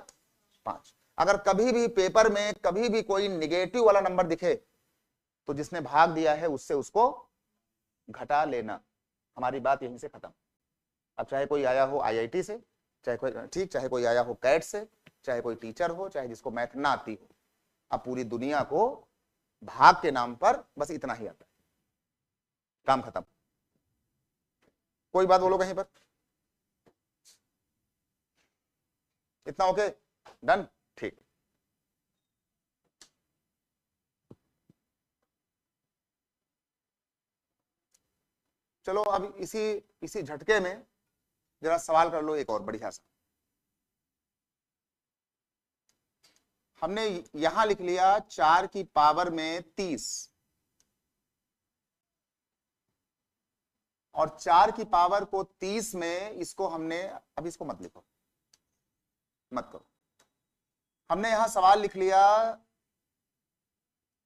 5। अगर कभी भी पेपर में कभी भी कोई निगेटिव वाला नंबर दिखे तो जिसने भाग दिया है उससे उसको घटा लेना। हमारी बात यहीं से खत्म। अब चाहे कोई आया हो IIT से, चाहे कोई ठीक, चाहे कोई आया हो कैट से, चाहे कोई टीचर हो, चाहे जिसको मैथ ना आती हो, अब पूरी दुनिया को भाग के नाम पर बस इतना ही आता है, काम खत्म। कोई बात बोलो कहीं पर, इतना ओके डन ठीक। चलो अब इसी झटके में जरा सवाल कर लो एक और बढ़िया सा। हमने यहां लिख लिया 4 की पावर में 30 और 4 की पावर को 30 में इसको हमने, अब इसको मत लिखो, मत करो। हमने यहां सवाल लिख लिया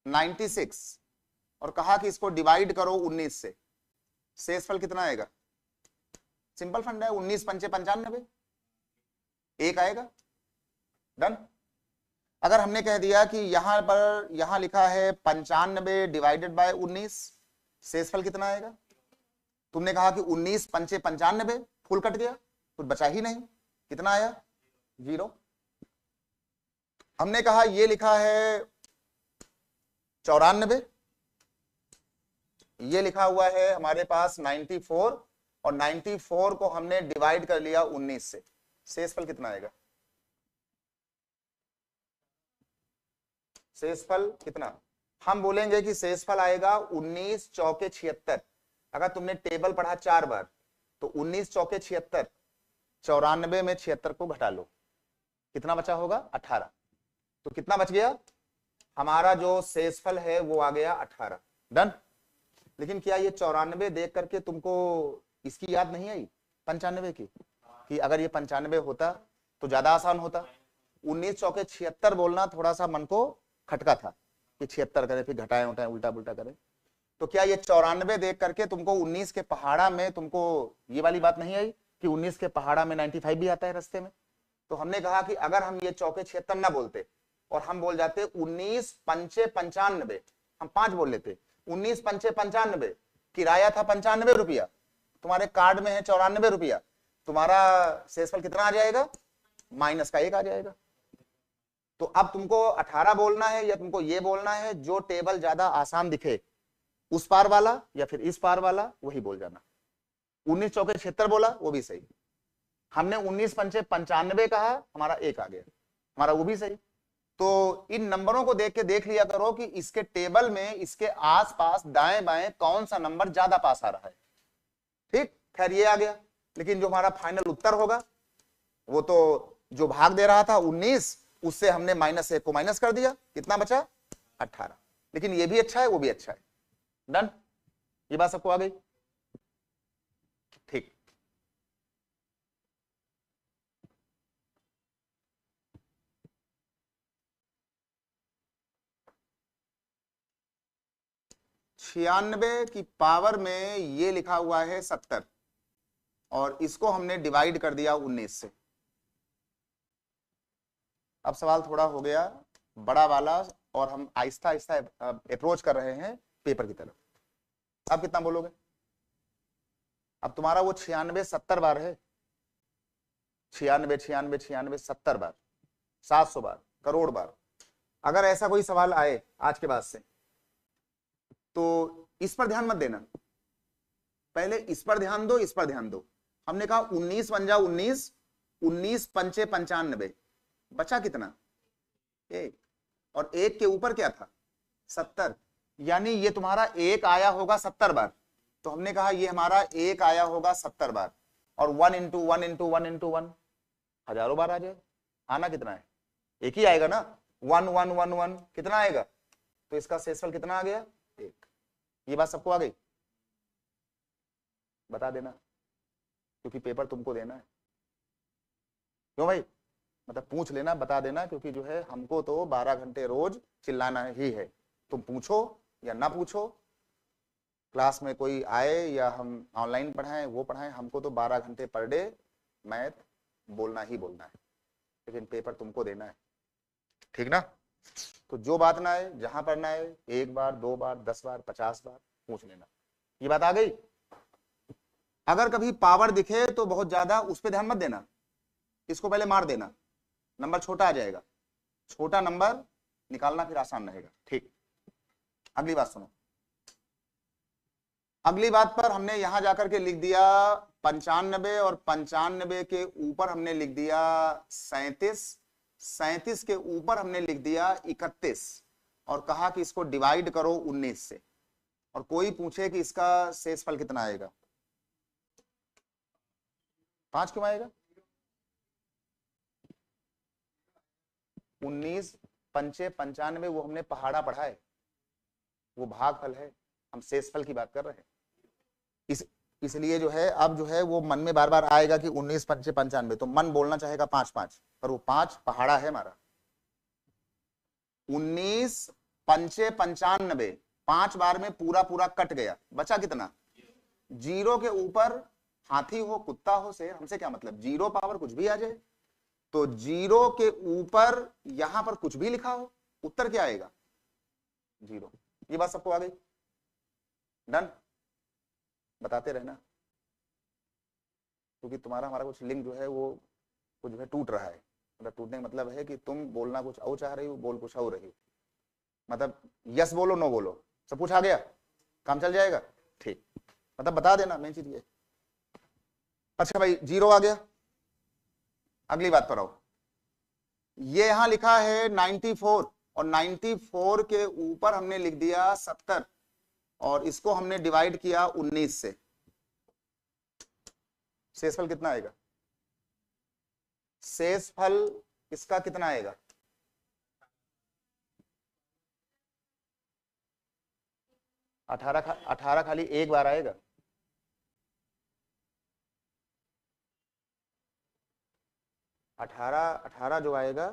96 और कहा कि इसको डिवाइड करो 19 से, शेषफल कितना आएगा सिंपल फंड है, 19 पंचे 95, एक आएगा। डन। अगर हमने कह दिया कि यहां पर यहां लिखा है 95 डिवाइडेड बाय 19, शेषफल कितना आएगा? तुमने कहा कि 19 पंचे 95, फुल कट गया, कुछ बचा ही नहीं, कितना आया? 0। हमने कहा ये लिखा है 94, ये लिखा हुआ है हमारे पास 94, और 94 को हमने डिवाइड कर लिया 19 से, शेषफल कितना आएगा? शेषफल कितना? हम बोलेंगे कि शेषफल आएगा 19 चौके 76। अगर तुमने टेबल पढ़ा 4 बार तो 19 चौके 76, 94 में 76 को घटा लो, कितना बचा होगा? 18। तो कितना बच गया? हमारा जो शेषफल है वो आ गया 18। डन। लेकिन क्या ये 94 देख करके तुमको इसकी याद नहीं आई 95 की, कि अगर ये 95 होता तो ज्यादा आसान होता? 19 चौके 76 बोलना थोड़ा सा मन को खटका था कि 76 करें, फिर घटाएं उठाएं उल्टा पुल्टा करें। तो क्या ये 94 देख करके तुमको 19 के पहाड़ा में तुमको ये वाली बात नहीं आई कि 19 के पहाड़ा में 95 भी आता है रास्ते में? तो हमने कहा कि अगर हम ये चौके 76 ना बोलते और हम बोल जाते 19 पंचे 95, हम 5 बोल लेते, 19 पंचे 95, किराया था 95 रुपया, तुम्हारे कार्ड में है 94 रुपया, तुम्हारा शेषफल कितना आ जाएगा? माइनस का 1 आ जाएगा। तो अब तुमको 18 बोलना है या तुमको ये बोलना है, जो टेबल ज्यादा आसान दिखे उस पार वाला या फिर इस पार वाला वही बोल जाना। 19 चौके 76 बोला वो भी सही, हमने 19 पंचे 95 कहा, हमारा 1 आ गया, हमारा वो भी सही। तो इन नंबरों को देख के देख लिया करो कि इसके टेबल में इसके आसपास दाएं बाएं कौन सा नंबर ज्यादा पास आ रहा है। ठीक, खैर ये आ गया। लेकिन जो हमारा फाइनल उत्तर होगा वो तो जो भाग दे रहा था 19, उससे हमने -1 को माइनस कर दिया, कितना बचा? 18। लेकिन ये भी अच्छा है, वो भी अच्छा है। डन। ये बात सबको आ गई? ठीक। छियानवे की पावर में ये लिखा हुआ है 70, और इसको हमने डिवाइड कर दिया 19 से। अब सवाल थोड़ा हो गया बड़ा वाला, और हम आहिस्ता आहिस्ता अप्रोच कर रहे हैं पेपर की तरफ। अब कितना बोलोगे? अब तुम्हारा वो 96 70 बार है, 96 96 96 70 बार, 700 बार, करोड़ बार। अगर ऐसा कोई सवाल आए आज के बाद से तो इस पर ध्यान मत देना, पहले इस पर ध्यान दो, इस पर ध्यान दो। हमने कहा 19 बन जा 19, 19 पंचे 95, बचा कितना? 1, और 1 के ऊपर क्या था? 70, यानी ये तुम्हारा 1 आया होगा 70 बार। तो हमने कहा ये हमारा 1 आया होगा 70 बार, और 1 इंटू 1 इंटू 1 इंटू 1 हजारों बार आ जाए। आना कितना है? 1 ही आएगा ना, 1 1 1 1 कितना आएगा? तो इसका शेषफल कितना आ गया? 1। ये बात सबको आ गई? बता देना, क्योंकि पेपर तुमको देना है। क्यों भाई? मतलब पूछ लेना, बता देना, क्योंकि जो है हमको तो 12 घंटे रोज चिल्लाना ही है। तुम पूछो या ना पूछो, क्लास में कोई आए या हम ऑनलाइन पढ़ाएं वो पढ़ाएं, हमको तो 12 घंटे पर डे मैथ बोलना ही बोलना है। लेकिन पेपर तुमको देना है, ठीक ना? तो जो बात ना आए, जहां पर ना आए, 1 बार 2 बार 10 बार 50 बार पूछ लेना। ये बात आ गई? अगर कभी पावर दिखे तो बहुत ज्यादा उस पर ध्यान मत देना, इसको पहले मार देना, नंबर छोटा आ जाएगा। छोटा नंबर निकालना फिर आसान रहेगा। ठीक, अगली बात सुनो। अगली बात पर हमने यहां जाकर के लिख दिया 95, और 95 के ऊपर हमने लिख दिया 37, 37 के ऊपर हमने लिख दिया 31, और कहा कि इसको डिवाइड करो 19 से। और कोई पूछे कि इसका शेषफल कितना आएगा? 5 क्यों आएगा? 19 पंचे 95 वो हमने पहाड़ा पढ़ा है, वो भागफल है, हम शेषफल की बात कर रहे हैं। इसलिए जो है अब जो है वो मन में बार बार आएगा कि 19 पंचे 95, तो मन बोलना चाहेगा 5 5, पर वो 5 पहाड़ा है हमारा। 19 पंचे 95 5 बार में पूरा पूरा कट गया, बचा कितना? 0 के ऊपर हाथी हो कुत्ता हो शेर, हमसे क्या मतलब, जीरो पावर कुछ भी आ जाए। तो जीरो के ऊपर यहां पर कुछ भी लिखा हो, उत्तर क्या आएगा, जीरो। ये बात सबको आ गई, डन। बताते रहना, क्योंकि तुम्हारा हमारा कुछ लिंक जो है वो कुछ जो है टूट रहा है। मतलब टूटने का मतलब है कि तुम बोलना कुछ और चाह रही हो, बोल कुछ और रही हो। मतलब यस बोलो नो बोलो, सब कुछ आ गया, काम चल जाएगा, ठीक। मतलब बता देना, मेन चीज ये। अच्छा भाई, जीरो आ गया, अगली बात पर आओ। ये यहां लिखा है 94, और 94 के ऊपर हमने लिख दिया 70, और इसको हमने डिवाइड किया 19 से। शेषफल कितना आएगा, शेषफल इसका कितना आएगा, 18 खाली एक बार आएगा। अठारह जो आएगा,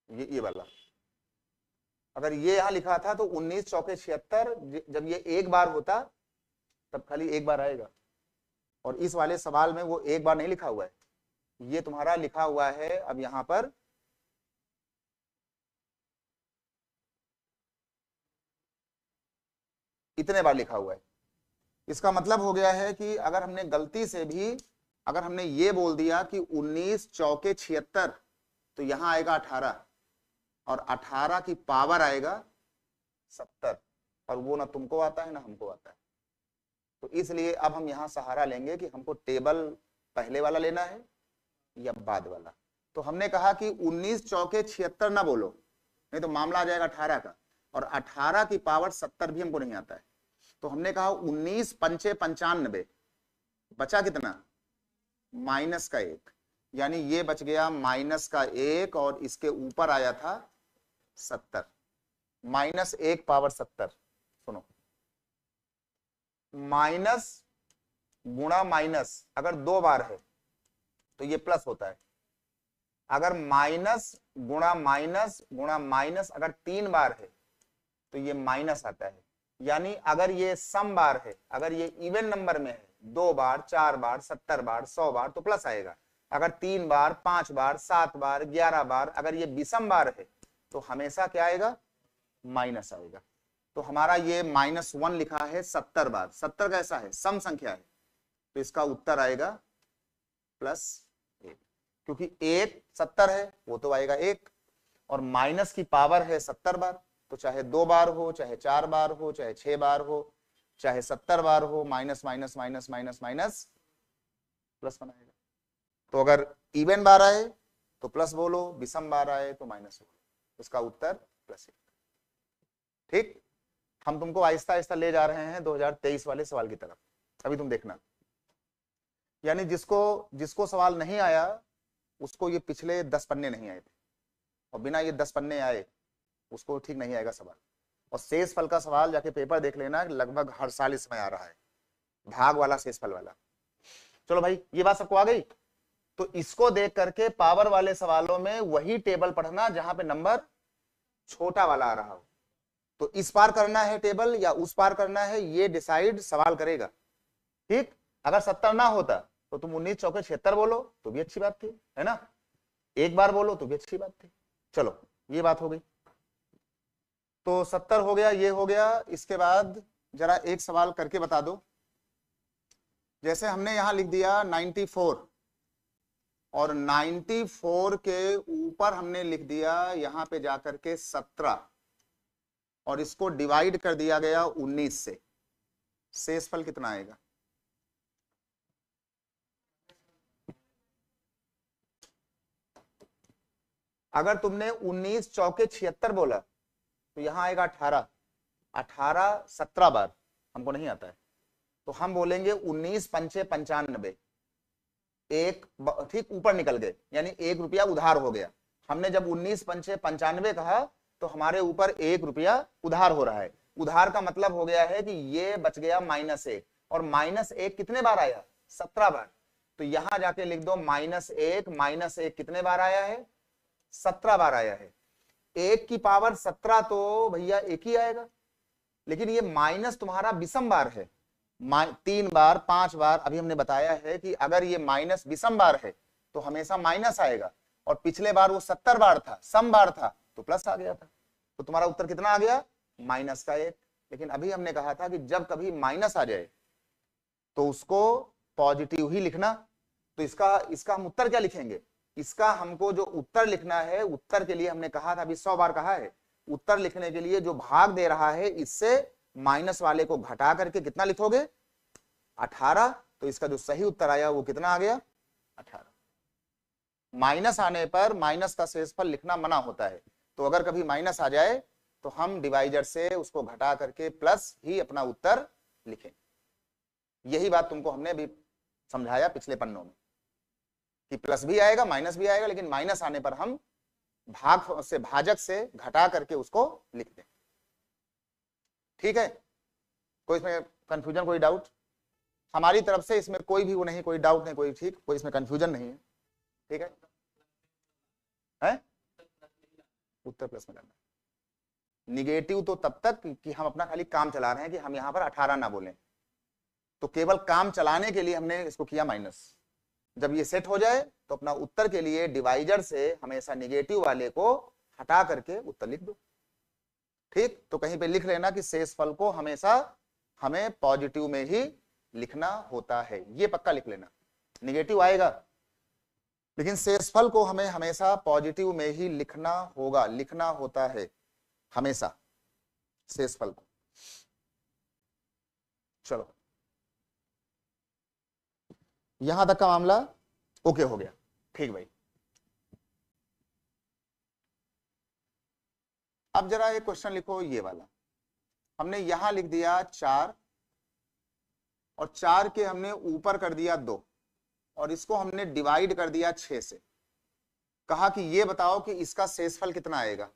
ये वाला। अगर ये यहां लिखा था तो 19 चौके 76, जब ये एक बार होता तब खाली एक बार आएगा। और इस वाले सवाल में वो एक बार नहीं लिखा हुआ है, ये तुम्हारा लिखा हुआ है अब यहां पर इतने बार लिखा हुआ है। इसका मतलब हो गया है कि अगर हमने गलती से भी, अगर हमने ये बोल दिया कि 19 चौके 76, तो यहां आएगा 18, और 18 की पावर आएगा 70, और वो ना तुमको आता है ना हमको आता है। तो इसलिए अब हम यहां सहारा लेंगे कि हमको टेबल पहले वाला लेना है या बाद वाला। तो हमने कहा कि 19 चौके 76 ना बोलो, नहीं तो मामला आ जाएगा 18 का, और 18 की पावर 70 भी हमको नहीं आता है। तो हमने कहा 19 पंचे 95, बचा कितना, माइनस का एक, यानी ये बच गया माइनस का एक, और इसके ऊपर आया था 70, माइनस एक पावर 70। सुनो, माइनस गुणा माइनस अगर दो बार है तो ये प्लस होता है, अगर माइनस गुणा माइनस गुणा माइनस अगर 3 बार है तो ये माइनस आता है। यानी अगर ये सम बार है, अगर ये इवन नंबर में है, 2 बार 4 बार 70 बार 100 बार तो प्लस आएगा, अगर 3 बार 5 बार 7 बार 11 बार अगर ये विषम बार है तो हमेशा क्या आएगा, माइनस आएगा। तो हमारा ये -1 लिखा है 70 बार, 70 कैसा है, सम संख्या है, तो इसका उत्तर आएगा +1, क्योंकि 1 70 है वो तो आएगा 1, और माइनस की पावर है 70 बार, तो चाहे 2 बार हो, चाहे 4 बार हो, चाहे 6 बार हो, चाहे 70 बार हो, minus minus minus minus minus +1 आएगा। तो अगर इवन बार आए तो प्लस बोलो, विषम बार आए तो माइनस बोलो, उसका उत्तर +1। ठीक, हम तुमको आहिस्ता आहिस्ता ले जा रहे हैं 2023 वाले सवाल की तरफ, अभी तुम देखना। यानी जिसको सवाल नहीं आया उसको ये पिछले 10 पन्ने नहीं आए थे, और बिना ये 10 पन्ने आए उसको ठीक नहीं आएगा सवाल। और शेषफल का सवाल जाके पेपर देख लेना, लगभग हर साल इसमें आ रहा है, भाग वाला शेषफल वाला। चलो भाई, ये बात सबको आ गई। तो इसको देख करके पावर वाले सवालों में वही टेबल पढ़ना जहां पे नंबर छोटा वाला आ रहा हो। तो इस पार करना है टेबल या उस पार करना है, ये डिसाइड सवाल करेगा। ठीक, अगर 70 ना होता तो तुम 19 चौके 76 बोलो तो भी अच्छी बात थी, है ना, एक बार बोलो तो भी अच्छी बात थी। चलो, ये बात हो गई। तो 70 हो गया, ये हो गया। इसके बाद जरा एक सवाल करके बता दो। जैसे हमने यहां लिख दिया 94, और 94 के ऊपर हमने लिख दिया यहां पे जाकर के 17, और इसको डिवाइड कर दिया गया 19 से। शेषफल कितना आएगा, अगर तुमने 19 चौके 76 बोला तो यहां आएगा 18, 18 17 बार हमको नहीं आता है, तो हम बोलेंगे 19 पंचे 95, एक ठीक ऊपर निकल गए, यानी 1 रुपया उधार हो गया। हमने जब 19 पंचे 95 कहा तो हमारे ऊपर 1 रुपया उधार हो रहा है। उधार का मतलब हो गया है कि ये बच गया -1, और -1 कितने बार आया, 17 बार। तो यहां जाके लिख दो -1, -1 कितने बार आया है? 17 बार आया है। 1 की पावर 17 तो भैया 1 ही आएगा, लेकिन ये माइनस तुम्हारा विषम बार है, 3 बार 5 बार। अभी हमने बताया है कि अगर ये माइनस विषम बार है तो हमेशा माइनस आएगा, और पिछले बार वो 70 बार था, सम बार था, तो प्लस आ गया था। तो तुम्हारा उत्तर कितना आ गया? -1। लेकिन अभी हमने कहा था कि जब कभी माइनस आ जाए तो उसको पॉजिटिव ही लिखना। तो इसका हम उत्तर क्या लिखेंगे? इसका हमको जो उत्तर लिखना है, उत्तर के लिए हमने कहा था, अभी 100 बार कहा है, उत्तर लिखने के लिए जो भाग दे रहा है इससे माइनस वाले को घटा करके कितना लिखोगे? 18। तो इसका जो सही उत्तर आया वो कितना आ गया? 18। माइनस आने पर माइनस का शेषफल लिखना मना होता है, तो अगर कभी माइनस आ जाए तो हम डिवाइजर से उसको घटा करके प्लस ही अपना उत्तर लिखें। यही बात तुमको हमने भी समझाया पिछले पन्नों में कि प्लस भी आएगा माइनस भी आएगा, लेकिन माइनस आने पर हम भाजक से घटा करके उसको लिख दें। ठीक है? कोई इसमें कंफ्यूजन, कोई डाउट? हमारी तरफ से इसमें कोई भी वो नहीं, कोई डाउट नहीं, कोई ठीक, कोई इसमें कंफ्यूजन नहीं है। ठीक है? उत्तर प्लस में करना। निगेटिव तो तब तक कि हम अपना खाली काम चला रहे हैं, कि हम यहां पर 18 ना बोलें, तो केवल काम चलाने के लिए हमने इसको किया माइनस। जब ये सेट हो जाए तो अपना उत्तर के लिए डिवाइजर से हमेशा निगेटिव वाले को हटा करके उत्तर लिख दो। ठीक? तो कहीं पे लिख लेना कि शेषफल को हमेशा हमें पॉजिटिव में ही लिखना होता है, ये पक्का लिख लेना। निगेटिव आएगा लेकिन शेषफल को हमें हमेशा पॉजिटिव में ही लिखना होगा, लिखना होता है हमेशा शेषफल को। चलो, यहां तक का मामला ओके हो गया। ठीक भाई, अब जरा एक क्वेश्चन लिखो, ये वाला हमने यहां लिख दिया 4, और 4 के हमने ऊपर कर दिया 2, और इसको हमने डिवाइड कर दिया 6 से। कहा कि ये बताओ कि इसका शेषफल कितना आएगा।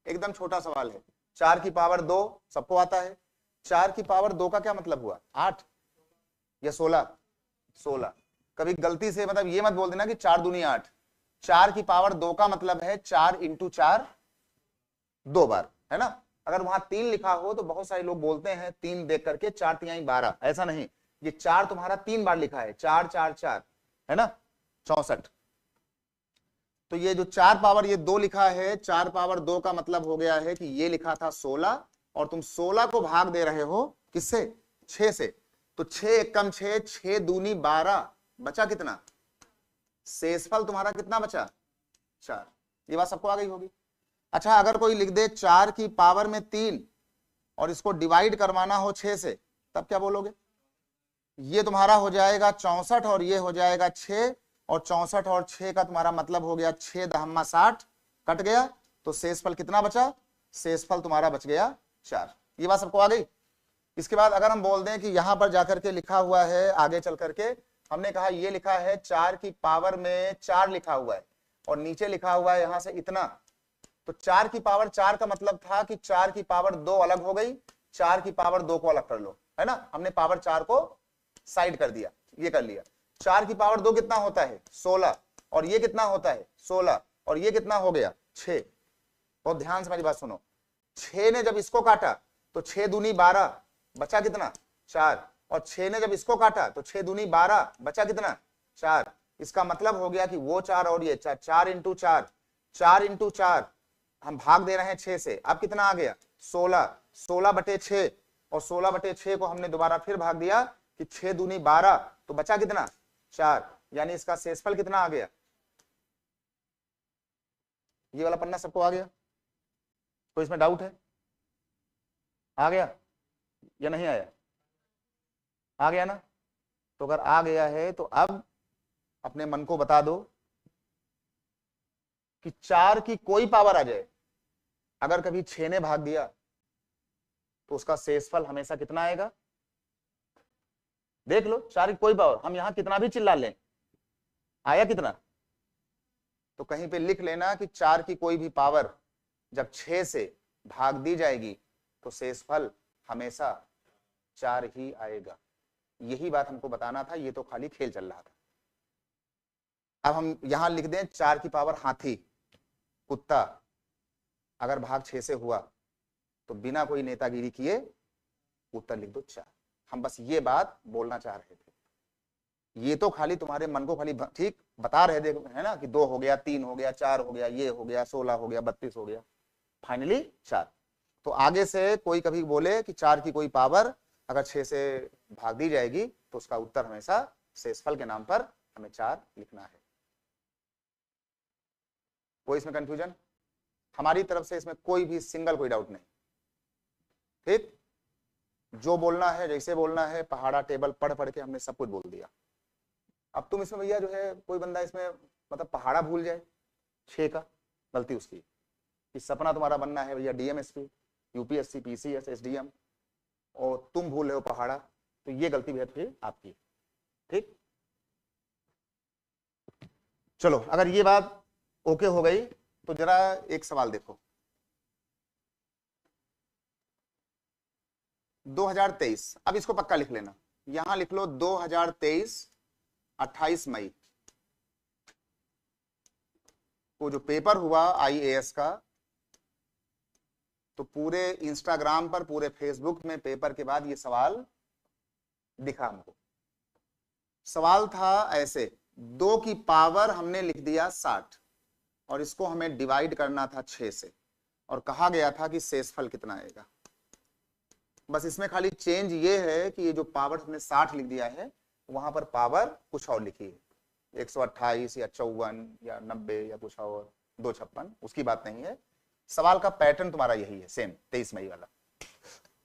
एकदम छोटा सवाल है। 4 की पावर 2 सबको आता है। 4 की पावर 2 का क्या मतलब हुआ? 8 या 16? 16। कभी गलती से मतलब ये मत बोल देना कि 4 दूनी 8। 4 की पावर 2 का मतलब है 4 × 4 2 बार, है ना? अगर वहां 3 लिखा हो तो बहुत सारे लोग बोलते हैं 3 देख करके 4 × 12, ऐसा नहीं, ये 4 तुम्हारा 3 बार लिखा है, 4 4 4, है ना? 64। तो ये जो 4 पावर ये 2 लिखा है, 4 पावर 2 का मतलब हो गया है कि ये लिखा था 16, और तुम 16 को भाग दे रहे हो किससे? 6 से। तो 6 एकम 6, 6 दूनी 12, बचा कितना? शेषफल तुम्हारा कितना बचा? 4। ये बात सबको आ गई होगी। अच्छा, अगर कोई लिख दे 4 की पावर में 3 और इसको डिवाइड करवाना हो 6 से, तब क्या बोलोगे? ये तुम्हारा हो जाएगा 64 और ये हो जाएगा 6, और 64 और 6 का तुम्हारा मतलब हो गया 6 दहम्मा 60, कट गया, तो शेषफल कितना बचा? शेषफल तुम्हारा बच गया 4। ये बात सबको आ गई। इसके बाद अगर हम बोल दें कि यहां पर जाकर के लिखा हुआ है, आगे चल करके हमने कहा ये लिखा है 4 की पावर में 4 लिखा हुआ है, और नीचे लिखा हुआ है यहां से इतना, तो 4 की पावर 4 का मतलब था कि 4 की पावर 2 अलग हो गई, 4 की पावर 2 को अलग कर लो, है ना? हमने पावर 4 को साइड कर दिया, ये कर लिया। 4 की पावर 2 कितना होता है? 16, और ये कितना होता है? 16, और ये कितना हो गया? 6। बहुत ध्यान से मेरी बात सुनो। 6 ने जब इसको काटा तो 6 दूनी 12, बचा कितना? 4, और 6 ने जब इसको काटा तो 6 दूनी 12, बचा कितना? 4। इसका मतलब हो गया कि वो 4 और ये 4, 4 × 4, 4 × 4, हम भाग दे रहे हैं 6 से। अब कितना आ गया? 16, 16/6, और 16/6 को हमने दोबारा फिर भाग दिया कि 6 दूनी 12, तो बचा कितना? 4। यानी इसका शेषफल कितना आ गया? ये वाला पन्ना सबको आ गया? कोई इसमें डाउट है? आ गया या नहीं आया? आ गया ना? तो अगर आ गया है तो अब अपने मन को बता दो कि 4 की कोई पावर आ जाए, अगर कभी 6 ने भाग दिया तो उसका शेषफल हमेशा कितना आएगा? देख लो, 4 की कोई पावर, हम यहां कितना भी चिल्ला लें, आया कितना? तो कहीं पे लिख लेना कि 4 की कोई भी पावर जब 6 से भाग दी जाएगी तो शेषफल हमेशा 4 ही आएगा। यही बात हमको बताना था, ये तो खाली खेल चल रहा था। अब हम यहां लिख दें 4 की पावर हाथी कुत्ता, अगर भाग 6 से हुआ तो बिना कोई नेतागिरी किए उत्तर लिख दो 4। हम बस ये बात बोलना चाह रहे थे, ये तो खाली तुम्हारे मन को खाली ठीक बता रहे थे, है ना, कि 2 हो गया, 3 हो गया, 4 हो गया, ये हो गया, 16 हो गया, 32 हो गया, फाइनली 4। तो आगे से कोई कभी बोले कि 4 की कोई पावर अगर 6 से भाग दी जाएगी तो उसका उत्तर हमेशा शेषफल के नाम पर हमें 4 लिखना है। कोई इसमें कंफ्यूजन? हमारी तरफ से इसमें कोई भी सिंगल कोई डाउट नहीं, ठीक? जो बोलना है जैसे बोलना है, पहाड़ा टेबल पढ़ पढ़ के हमने सब कुछ बोल दिया। अब तुम इसमें भैया जो है कोई बंदा इसमें मतलब पहाड़ा भूल जाए 6 का, गलती उसकी। कि सपना तुम्हारा बनना है भैया डीएमएसपी, यूपीएससी, पीसीएस, एसडीएम, और तुम भूल रहे हो पहाड़ा, तो ये गलती भैया फिर आपकी, ठीक? चलो, अगर ये बात ओके हो गई तो जरा एक सवाल देखो। 2023, अब इसको पक्का लिख लेना, यहां लिख लो 2023 28 मई को जो पेपर हुआ आईएएस का, तो पूरे इंस्टाग्राम पर, पूरे फेसबुक में पेपर के बाद ये सवाल दिखा हमको। सवाल था ऐसे, 2 की पावर हमने लिख दिया 60 और इसको हमें डिवाइड करना था 6 से, और कहा गया था कि शेषफल कितना आएगा। बस इसमें खाली चेंज ये है कि ये जो पावर हमने 60 लिख दिया है, वहां पर पावर कुछ और लिखी है, 128 या 54 या 90 या कुछ और 256, उसकी बात नहीं है। सवाल का पैटर्न तुम्हारा यही है, सेम 23 मई वाला।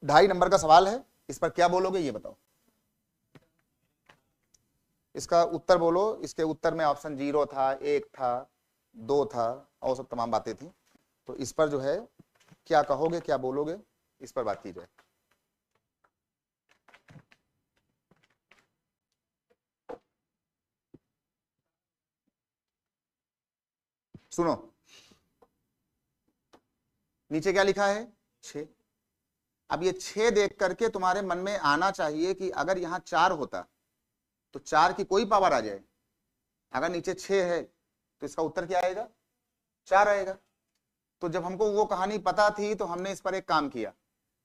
2.5 नंबर का सवाल है, इस पर क्या बोलोगे ये बताओ। इसका उत्तर बोलो। इसके उत्तर में ऑप्शन 0 था, 1 था, 2 था, और सब तमाम बातें थी। तो इस पर जो है क्या कहोगे, क्या बोलोगे, इस पर बात की जाए। सुनो, नीचे क्या लिखा है 6। अब ये 6 देख करके तुम्हारे मन में आना चाहिए कि अगर यहां 4 होता तो 4 की कोई पावर आ जाए। अगर नीचे 6 है तो इसका उत्तर क्या आएगा, 4 आएगा। तो जब हमको वो कहानी पता थी तो हमने इस पर एक काम किया।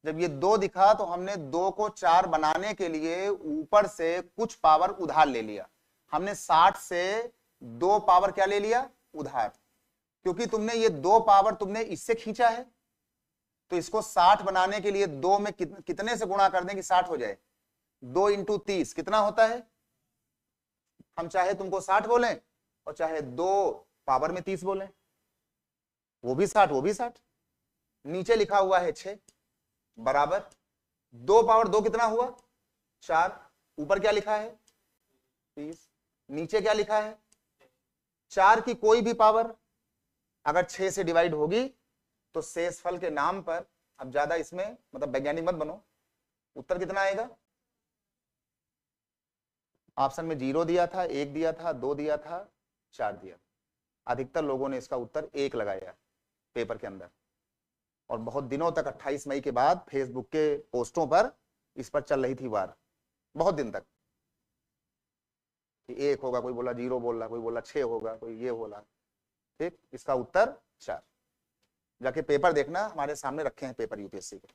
जब ये 2 दिखा तो हमने 2 को 4 बनाने के लिए ऊपर से कुछ पावर उधार ले लिया। हमने 60 से 2 पावर क्या ले लिया, उधार। क्योंकि तुमने ये 2 पावर तुमने इससे खींचा है, तो इसको 60 बनाने के लिए 2 में कितने से गुणा कर दें कि 60 हो जाए। 2 × 30 कितना होता है। हम चाहे तुमको 60 बोलें और चाहे 2 पावर में 30 बोलें, वो भी 60, वो भी 60। नीचे लिखा हुआ है 6 बराबर 2 पावर 2 कितना हुआ, 4। ऊपर क्या लिखा है 30, नीचे क्या लिखा है 4 की कोई भी पावर अगर 6 से डिवाइड होगी तो शेषफल के नाम पर, अब ज्यादा इसमें मतलब वैज्ञानिक मत बनो, उत्तर कितना आएगा। ऑप्शन में 0 दिया था, 1 दिया था, 2 दिया था, 4 दिया। अधिकतर लोगों ने इसका उत्तर 1 लगाया पेपर के अंदर, और बहुत दिनों तक 28 मई के बाद फेसबुक के पोस्टों पर इस पर चल रही थी वार, बहुत दिन तक, कि 1 होगा, कोई बोला 0 बोल रहा, कोई बोला 6 होगा, कोई ये बोला। ठीक, इसका उत्तर 4। जाके पेपर देखना, हमारे सामने रखे हैं पेपर यूपीएससी के,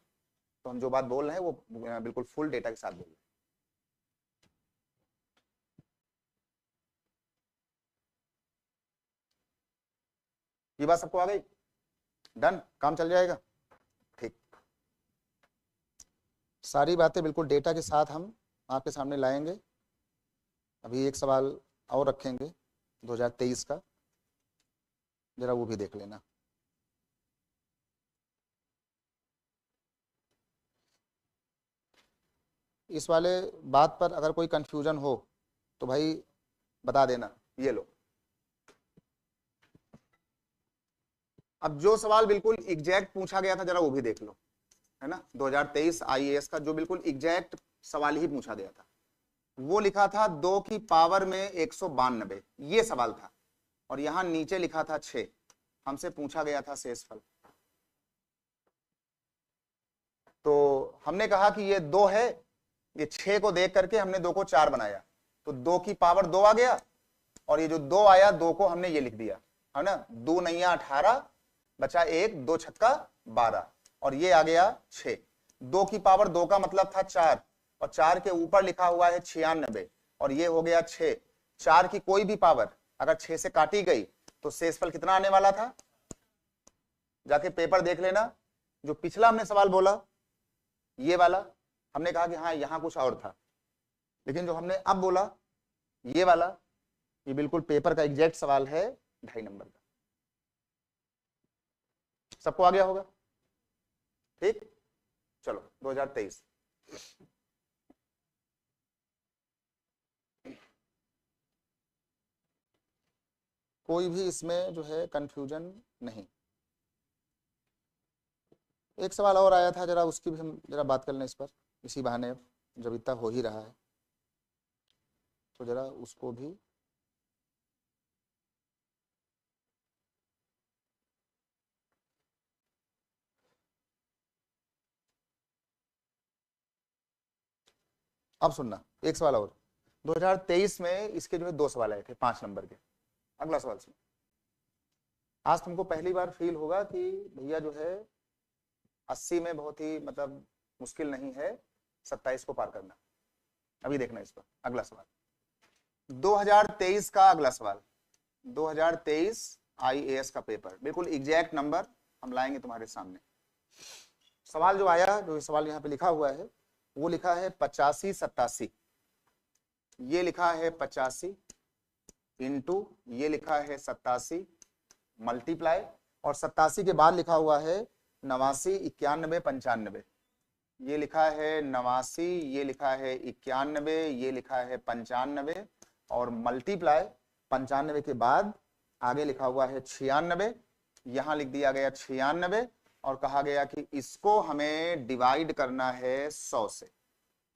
तो हम जो बात बोल रहे हैं वो बिल्कुल फुल डेटा के साथ बोल रहे हैं। ये बात सबको आ गई, डन, काम चल जाएगा। ठीक, सारी बातें बिल्कुल डेटा के साथ हम आपके सामने लाएंगे। अभी एक सवाल और रखेंगे 2023 का, जरा वो भी देख लेना। इस वाले बात पर अगर कोई कंफ्यूजन हो तो भाई बता देना। ये लो, अब जो सवाल बिल्कुल एग्जैक्ट पूछा गया था जरा वो भी देख लो, है ना। 2023 आईएएस का जो बिल्कुल एग्जैक्ट सवाल ही पूछा गया था, वो लिखा था 2 की पावर में 192, ये सवाल था। और यहां नीचे लिखा था 6, हमसे पूछा गया था शेषफल। तो हमने कहा कि ये 2 है, ये 6 को देख करके हमने 2 को 4 बनाया, तो 2 की पावर 2 आ गया, और ये जो 2 आया 2 को हमने ये लिख दिया, है ना, 2 नैया 18 बचा 1, 2 छक्का 12, और ये आ गया 6। 2 की पावर 2 का मतलब था 4, और 4 के ऊपर लिखा हुआ है 96, और ये हो गया 6। 4 की कोई भी पावर अगर 6 से काटी गई तो शेषफल कितना आने वाला था, जाके पेपर देख लेना। जो पिछला हमने सवाल बोला ये वाला, हमने कहा कि हाँ यहां कुछ और था, लेकिन जो हमने अब बोला ये वाला, ये बिल्कुल पेपर का एग्जैक्ट सवाल है 2.5 नंबर का। सबको आ गया होगा, ठीक। चलो 2023 कोई भी इसमें जो है कंफ्यूजन नहीं। एक सवाल और आया था, जरा उसकी भी हम जरा बात कर लें इस पर, इसी बहाने जब इतना हो ही रहा है तो जरा उसको भी। अब सुनना, एक सवाल और 2023 में इसके जो है 2 सवाल आए थे 5 नंबर के। अगला सवाल सुन। आज तुमको पहली बार फील होगा कि भैया जो है 80 में बहुत ही मतलब मुश्किल नहीं है 27 को पार करना। अभी देखना इस पर अगला सवाल 2023 का अगला सवाल 2023 IAS का पेपर, बिल्कुल एग्जैक्ट नंबर हम लाएंगे तुम्हारे सामने। सवाल जो आया, जो सवाल यहाँ पे लिखा हुआ है वो लिखा है 85 87, ये लिखा है 85 इंटू ये लिखा है 87 मल्टीप्लाई, और 87 के बाद लिखा हुआ है 89 91 95, ये लिखा है 89, ये लिखा है 91, ये लिखा है 95, और मल्टीप्लाई 95 के बाद आगे लिखा हुआ है 96, यहां लिख दिया गया 96, और कहा गया कि इसको हमें डिवाइड करना है 100 से।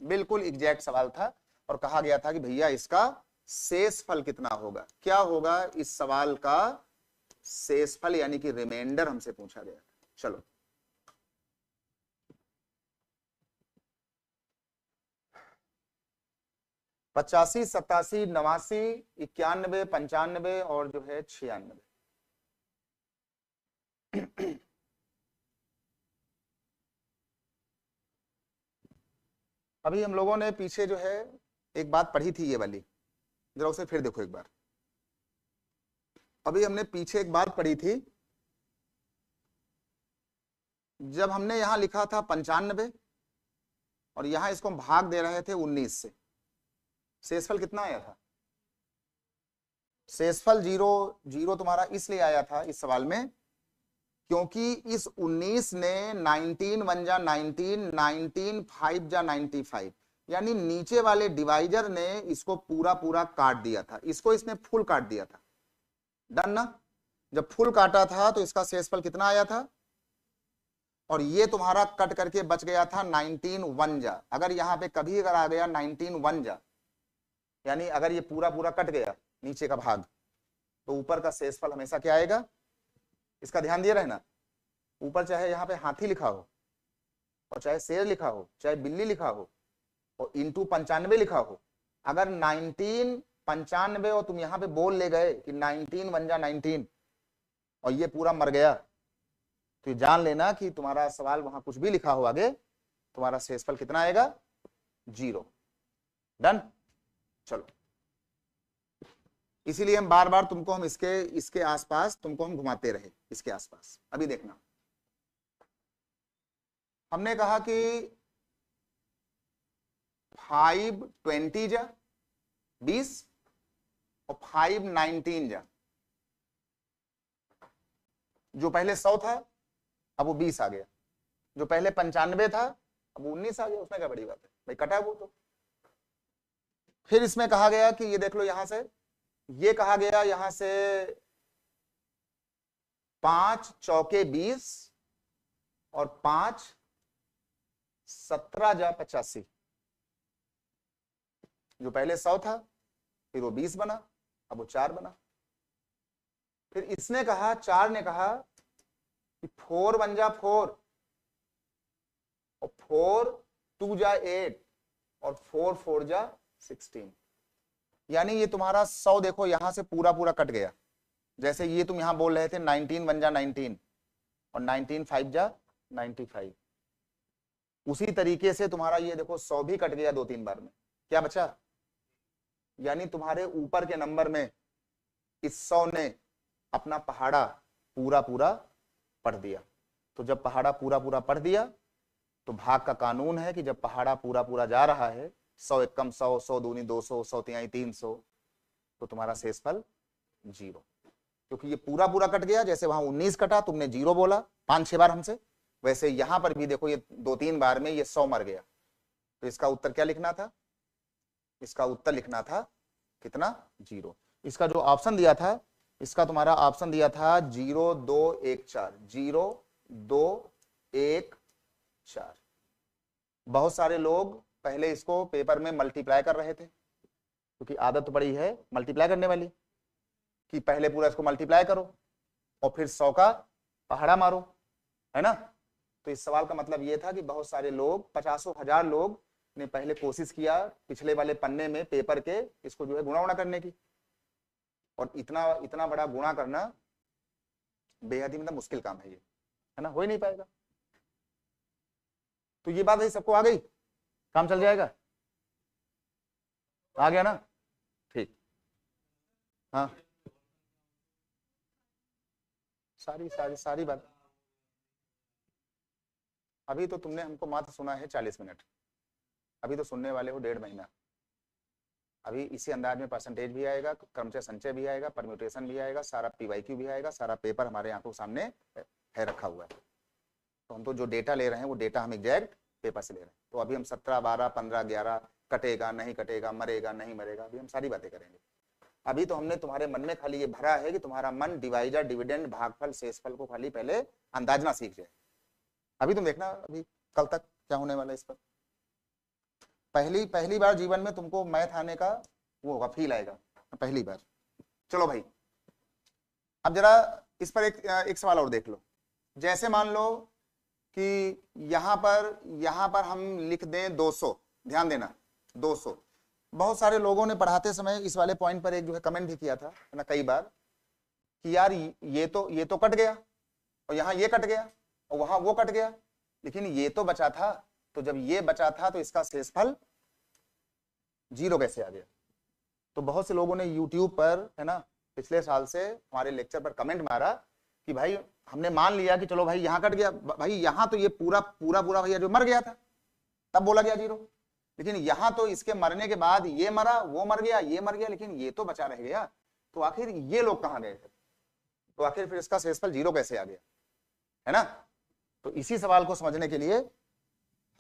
बिल्कुल एग्जैक्ट सवाल था, और कहा गया था कि भैया इसका शेषफल कितना होगा, क्या होगा इस सवाल का शेषफल, यानी कि रिमाइंडर हमसे पूछा गया। चलो पचासी 87 89 91 95 और जो है 96। अभी हम लोगों ने पीछे जो है एक बात पढ़ी थी, ये वाली जरा उसे फिर देखो एक बार। अभी हमने पीछे एक बात पढ़ी थी, जब हमने यहां लिखा था 95 और यहां इसको हम भाग दे रहे थे 19 से, शेषफल कितना आया था? शेषफल 0 0 तुम्हारा इसलिए आया था इस सवाल में क्योंकि इस 19 ने 19 1 जा 19, 19 5 जा 95, यानी नीचे वाले डिवाइजर ने इसको पूरा पूरा काट दिया था, इसको इसने फुल काट दिया था। डन ना? जब फुल काटा था तो इसका शेषफल कितना आया था, और ये तुम्हारा कट करके बच गया था 19 1 जा। अगर यहां पे कभी अगर आ गया 19 1 जा, यानी अगर ये पूरा पूरा कट गया नीचे का भाग, तो ऊपर का शेषफल हमेशा क्या आएगा, इसका ध्यान दिए रहना। ऊपर चाहे यहाँ पे हाथी लिखा हो, और चाहे शेर लिखा हो, चाहे बिल्ली लिखा हो, और इंटू 95 लिखा हो, अगर 19 95 और तुम यहाँ पे बोल ले गए कि 19 1 जा 19 और ये पूरा मर गया, तो जान लेना कि तुम्हारा सवाल वहां कुछ भी लिखा हो आगे, तुम्हारा शेषफल कितना आएगा, 0। डन? चलो, इसीलिए हम बार बार तुमको हम इसके आसपास तुमको हम घुमाते रहे, इसके आसपास। अभी देखना, हमने कहा कि 5 20 जा 20 और 5 19 जा, जो पहले 100 था अब वो 20 आ गया, जो पहले 95 था अब 19 आ गया, उसमें क्या बड़ी बात है भाई, कटा वो तो। फिर इसमें कहा गया कि ये देख लो, यहां से ये कहा गया, यहां से 5 चौके 20 और 5 17 जा 85, जो पहले 100 था फिर वो 20 बना, अब वो 4 बना। फिर इसने कहा, 4 ने कहा कि 4 1 जा 4 और 4 2 जा 8, और 4 4 जा 16, यानी ये तुम्हारा 100 देखो यहां से पूरा पूरा कट गया। जैसे ये तुम यहां बोल रहे थे 19 1 जा 19 और 19 5 जा 95, उसी तरीके से तुम्हारा ये देखो 100 भी कट गया 2-3 बार में, क्या बचा? यानी तुम्हारे ऊपर के नंबर में इस 100 ने अपना पहाड़ा पूरा पूरा पढ़ दिया। तो जब पहाड़ा पूरा पूरा पढ़ दिया तो भाग का कानून है कि जब पहाड़ा पूरा पूरा जा रहा है, 100 एकम 100, 100 दूनी 200, 100 तिहाई 300, तो तुम्हारा शेषफल 0, क्योंकि ये पूरा पूरा कट गया। जैसे वहां 19 कटा, तुमने 0 बोला 5-6 बार हमसे, वैसे यहां पर भी देखो ये 2-3 बार में ये 100 मर गया। तो इसका उत्तर क्या लिखना था? इसका उत्तर लिखना था कितना? 0। इसका जो ऑप्शन दिया था, इसका तुम्हारा ऑप्शन दिया था 0 2 1 4, 0 2 1 4। बहुत सारे लोग पहले इसको पेपर में मल्टीप्लाई कर रहे थे, क्योंकि आदत पड़ी है मल्टीप्लाई करने वाली कि पहले पूरा इसको मल्टीप्लाई करो और फिर 100 का पहाड़ा मारो, है ना। तो इस सवाल का मतलब ये था कि बहुत सारे लोग, 50,000 लोग ने पहले कोशिश किया पिछले वाले पन्ने में पेपर के इसको जो है गुणा उणा करने की, और इतना बड़ा गुणा करना बेहद ही मतलब मुश्किल काम है ये, है ना, हो ही नहीं पाएगा। तो ये बात है, सबको आ गई, काम चल जाएगा, आ गया ना, ठीक। हाँ, सारी बात। अभी तो तुमने हमको मात्र सुना है 40 मिनट, अभी तो सुनने वाले हो 1.5 महीना। अभी इसी अंदाज में परसेंटेज भी आएगा, क्रमचय संचय भी आएगा, परम्यूटेशन भी आएगा, सारा पीवाईक्यू भी आएगा, सारा पेपर हमारे आंखों सामने है रखा हुआ है। तो हम तो जो डेटा ले रहे हैं वो डेटा हम एग्जैक्ट पेपर से ले रहे हैं। तो अभी हम 17 12 15 11 कटेगा नहीं कटेगा, मरेगा नहीं मरेगा, अभी हम सारी बातें करेंगे। अभी तो हमने तुम्हारे मन में खाली ये भरा है कि तुम्हारा मन डिवाइजर, डिविडेंड, भागफल, शेषफल को खाली पहले अंदाजना सीख जाए। अभी तुम देखना अभी कल तक क्या होने वाला है इस पर। पहली बार जीवन में तुमको मैथ आने का वो होगा, फील आएगा पहली बार। चलो भाई, अब जरा इस पर एक सवाल और देख लो। जैसे मान लो कि यहां पर हम लिख दें 200, ध्यान देना 200। बहुत सारे लोगों ने पढ़ाते समय इस वाले पॉइंट पर एक जो है कमेंट भी किया था, है ना, कई बार, कि यार ये तो कट गया और यहाँ ये कट गया और वहां वो कट गया, लेकिन ये तो बचा था। तो जब ये बचा था तो इसका शेषफल 0 कैसे आ गया? तो बहुत से लोगों ने YouTube पर, है ना, पिछले साल से हमारे लेक्चर पर कमेंट मारा कि भाई हमने मान लिया कि चलो भाई यहाँ कट गया, भाई यहाँ तो ये पूरा भैया जो मर गया था तब बोला गया 0, लेकिन यहाँ तो इसके मरने के बाद ये मरा, वो मर गया, ये मर गया, लेकिन ये तो बचा रह गया। तो आखिर ये लोग कहाँ गए थे? तो आखिर फिर इसका शेषफल 0 कैसे आ गया, है ना। तो इसी सवाल को समझने के लिए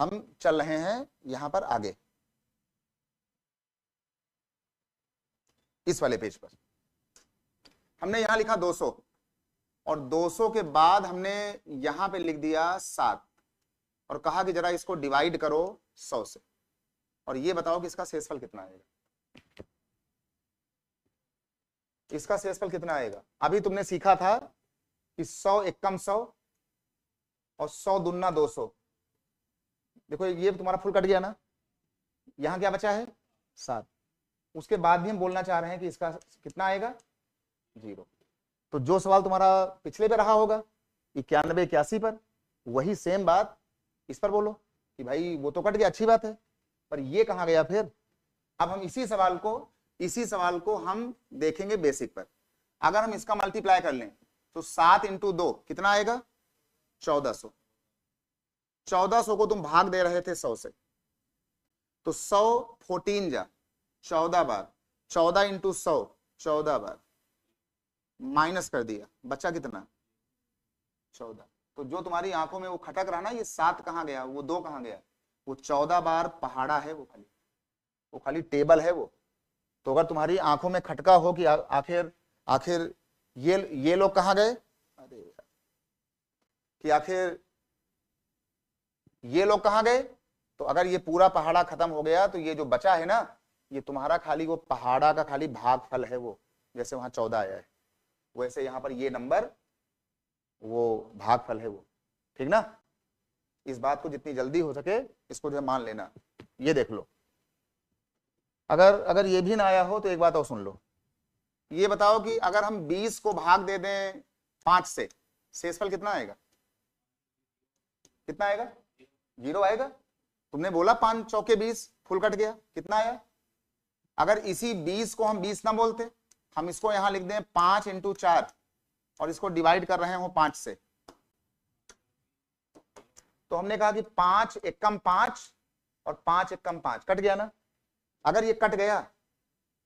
हम चल रहे हैं यहां पर आगे, इस वाले पेज पर। हमने यहां लिखा 200 और 200 के बाद हमने यहां पे लिख दिया 7 और कहा कि जरा इसको डिवाइड करो 100 से और ये बताओ कि इसका शेषफल कितना आएगा। इसका शेषफल कितना आएगा? अभी तुमने सीखा था कि 100 एकम 100 और 100 दूना 200। देखो ये तुम्हारा फुल कट गया ना, यहां क्या बचा है 7। उसके बाद भी हम बोलना चाह रहे हैं कि इसका कितना आएगा 0। तो जो सवाल तुम्हारा पिछले पे रहा होगा 91 81 पर, वही सेम बात इस पर बोलो कि भाई वो तो कट गया, अच्छी बात है, पर ये कहां गया फिर। अब हम इसी सवाल को हम देखेंगे बेसिक पर। अगर हम इसका मल्टीप्लाई कर लें तो 7 × 2 कितना आएगा 1400। 1400 को तुम भाग दे रहे थे 100 से, तो 100 14 जा 14 बार, 14 × 100 14 बार, माइनस कर दिया, बचा कितना 14। तो जो तुम्हारी आंखों में वो खटक रहा ना, ये 7 कहां गया, वो 2 कहां गया, वो 14 बार पहाड़ा है, वो खाली टेबल है वो। तो अगर तुम्हारी आंखों में खटका हो कि आखिर ये लोग कहां गए, अरे यार, कि आखिर ये लोग कहां गए, तो अगर ये पूरा पहाड़ा खत्म हो गया तो ये जो बचा है ना, ये तुम्हारा खाली वो पहाड़ा का खाली भागफल है। वो जैसे वहां 14 आया है, वैसे यहां पर ये नंबर वो भागफल है वो, ठीक ना। इस बात को जितनी जल्दी हो सके इसको जो है मान लेना। ये देख लो, अगर अगर ये भी ना आया हो तो एक बात और सुन लो, ये बताओ कि अगर हम 20 को भाग दे दें 5 से, शेषफल कितना आएगा? कितना आएगा? 0 आएगा। तुमने बोला 5 चौके 20, फुल कट गया, कितना आया? अगर इसी 20 को हम 20 ना बोलते, हम इसको यहां लिख दें 5 × 4 और इसको डिवाइड कर रहे हो 5 से, तो हमने कहा कि 5 एकम 5 और 5 एकम 5, कट गया ना। अगर ये कट गया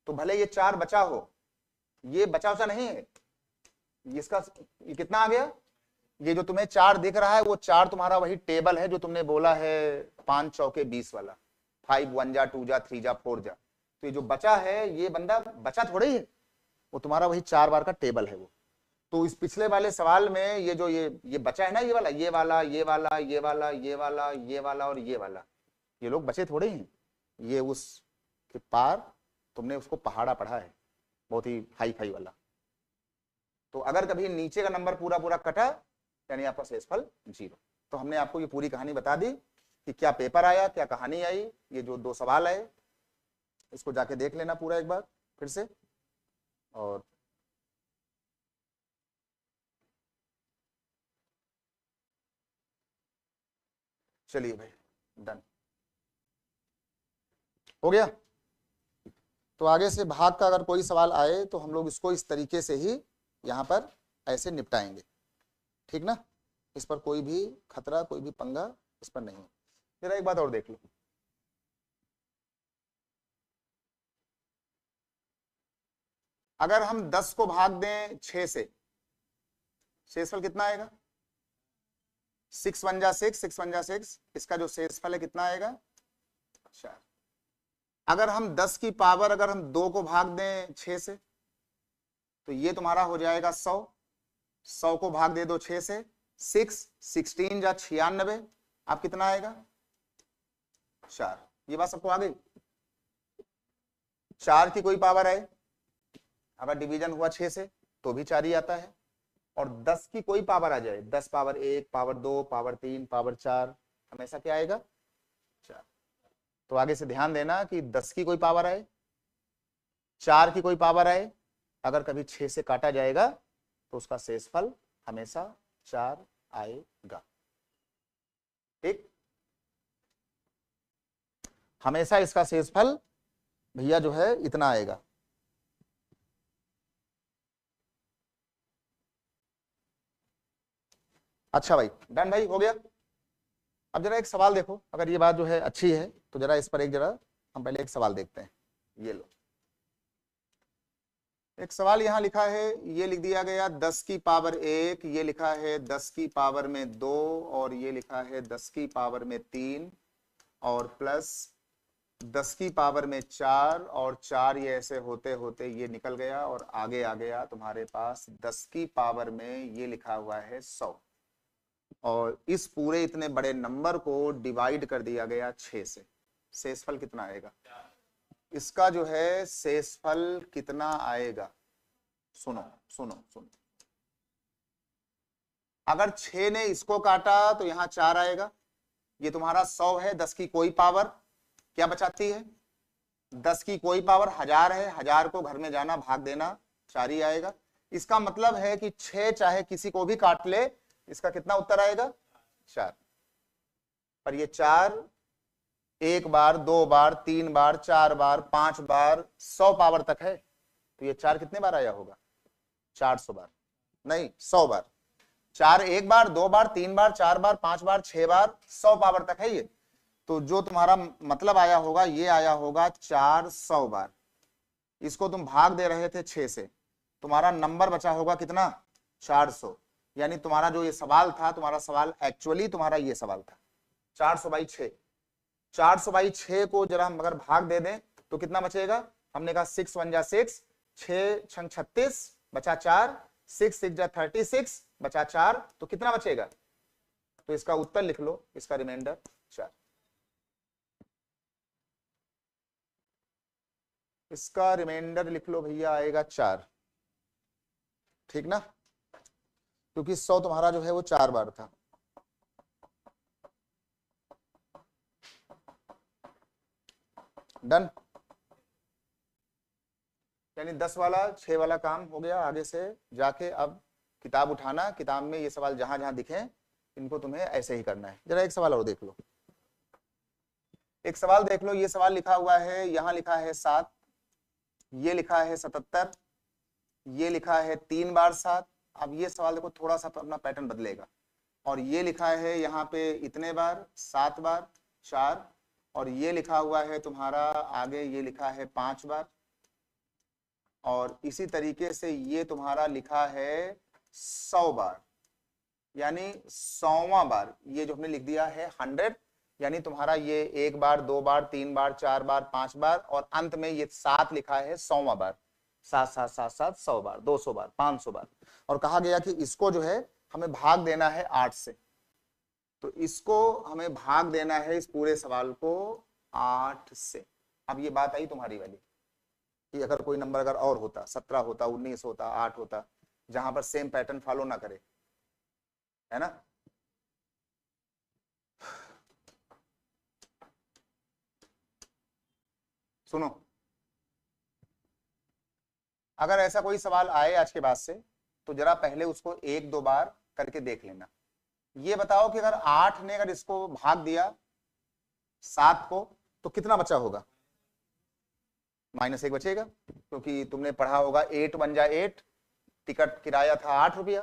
तो भले ये 4 बचा हो, ये बचा उचा नहीं है, इसका ये कितना आ गया? ये जो तुम्हें 4 दिख रहा है वो 4 तुम्हारा वही टेबल है जो तुमने बोला है 5 चौके 20 वाला, 5 1 जा 2 जा 3 जा 4 जा। तो ये जो बचा है ये बंदा बचा थोड़े ही है, वो तुम्हारा वही 4 बार का टेबल है वो। तो इस पिछले वाले सवाल में ये जो ये बचा है ना, ये वाला ये वाला ये वाला ये वाला ये वाला ये वाला और ये वाला, ये लोग बचे थोड़े ही, ये उस के पार तुमने उसको पहाड़ा पढ़ा है, बहुत ही हाई फाई वाला। तो अगर कभी नीचे का नंबर पूरा पूरा कटा यानी आपका शेषफल 0। तो हमने आपको ये पूरी कहानी बता दी कि क्या पेपर आया, क्या कहानी आई। ये जो 2 सवाल आए इसको जाके देख लेना पूरा एक बार फिर से। और चलिए भाई, डन हो गया। तो आगे से भाग का अगर कोई सवाल आए तो हम लोग इसको इस तरीके से ही यहाँ पर ऐसे निपटाएंगे, ठीक ना। इस पर कोई भी खतरा, कोई भी पंगा इस पर नहीं है। जरा एक बात और देख लो, अगर हम 10 को भाग दें 6 से, शेषफल कितना आएगा? 6 1 जा 6, 6 1 जा 6, इसका जो शेषफल है कितना आएगा? 4। अगर हम 10 की पावर अगर हम 2 को भाग दें 6 से तो ये तुम्हारा हो जाएगा 100, 100 को भाग दे दो 6 से, 6 16 जा 96, आप कितना आएगा? 4। ये बात सबको आ गई? 4 की कोई पावर आए, अगर डिवीजन हुआ 6 से तो भी 4 ही आता है, और 10 की कोई पावर आ जाए, 10 पावर 1 पावर 2 पावर 3 पावर 4, हमेशा क्या आएगा? 4। तो आगे से ध्यान देना कि 10 की कोई पावर आए, 4 की कोई पावर आए, अगर कभी 6 से काटा जाएगा तो उसका शेषफल हमेशा 4 आएगा। ठीक, हमेशा इसका शेषफल भैया जो है इतना आएगा। अच्छा भाई, डन भाई, हो गया। अब जरा एक सवाल देखो, अगर ये बात जो है अच्छी है तो जरा इस पर एक जरा हम पहले एक सवाल देखते हैं। ये लो, एक सवाल यहाँ लिखा है, ये लिख दिया गया 10 की पावर 1, ये लिखा है 10 की पावर में 2, और ये लिखा है 10 की पावर में 3, और प्लस 10 की पावर में 4, और 4 ये ऐसे होते होते ये निकल गया और आगे आ गया तुम्हारे पास 10 की पावर में ये लिखा हुआ है 100, और इस पूरे इतने बड़े नंबर को डिवाइड कर दिया गया 6 से। शेषफल कितना आएगा? इसका जो है शेषफल कितना आएगा? सुनो सुनो सुनो, अगर 6 ने इसको काटा तो यहां 4 आएगा, ये तुम्हारा 100 है, 10 की कोई पावर क्या बचाती है? 10 की कोई पावर 1000 है, 1000 को घर में जाना भाग देना, 4 ही आएगा। इसका मतलब है कि 6 चाहे किसी को भी काट ले, इसका कितना उत्तर आएगा? 4। पर ये 4 1 बार 2 बार 3 बार 4 बार 5 बार 100 पावर तक है, तो ये 4 कितने बार आया होगा? 400 बार नहीं, 100 बार। 4 1 बार 2 बार 3 बार 4 बार 5 बार 6 बार 100 पावर तक है ये। तो जो तुम्हारा मतलब आया होगा ये आया होगा 400 बार। इसको तुम भाग दे रहे थे 6 से, तुम्हारा नंबर बचा होगा कितना? 400। यानी तुम्हारा जो ये सवाल था, तुम्हारा सवाल एक्चुअली तुम्हारा ये सवाल था 400/6। 400/6 को जरा हम अगर भाग दे दें तो कितना बचेगा? हमने कहा 6 1 जा 6, 6 6 36 बचा 4, 6 6 जा 36 बचा 4, तो कितना बचेगा? तो इसका उत्तर लिख लो, इसका रिमाइंडर 4। इसका रिमाइंडर लिख लो भैया, आएगा 4। ठीक ना, क्योंकि 100 तुम्हारा जो है वो 4 बार था। डन। यानी 10 वाला 6 वाला काम हो गया। आगे से जाके अब किताब उठाना, किताब में ये सवाल जहां जहां दिखे इनको तुम्हें ऐसे ही करना है। जरा एक सवाल और देख लो, एक सवाल देख लो। ये सवाल लिखा हुआ है, यहाँ लिखा है 7, ये लिखा है 77, ये लिखा है 3 बार 7। अब ये सवाल देखो थोड़ा सा अपना पैटर्न बदलेगा, और ये लिखा है यहाँ पे इतने बार 7 बार 4, और ये लिखा हुआ है तुम्हारा आगे, ये लिखा है 5 बार, और इसी तरीके से ये तुम्हारा लिखा है 100 बार, यानी 100वां बार ये जो हमने लिख दिया है 100, यानी तुम्हारा ये 1 बार 2 बार 3 बार 4 बार 5 बार, और अंत में ये 7 लिखा है 100वां बार। 7 7 7 7 100 बार, 200 बार, 500 बार। और कहा गया कि इसको जो है हमें भाग देना है 8 से, तो इसको हमें भाग देना है इस पूरे सवाल को 8 से। अब ये बात आई तुम्हारी वाली कि अगर कोई नंबर अगर और होता, 17 होता, 19 होता, 8 होता, जहां पर सेम पैटर्न फॉलो ना करे, है ना। सुनो, अगर ऐसा कोई सवाल आए आज के बाद से, तो जरा पहले उसको 1-2 बार करके देख लेना। ये बताओ कि अगर 8 ने अगर इसको भाग दिया 7 को, तो कितना बचा होगा? -1 बचेगा, क्योंकि तुमने पढ़ा होगा 8 बन जा 8, टिकट किराया था 8 रुपया,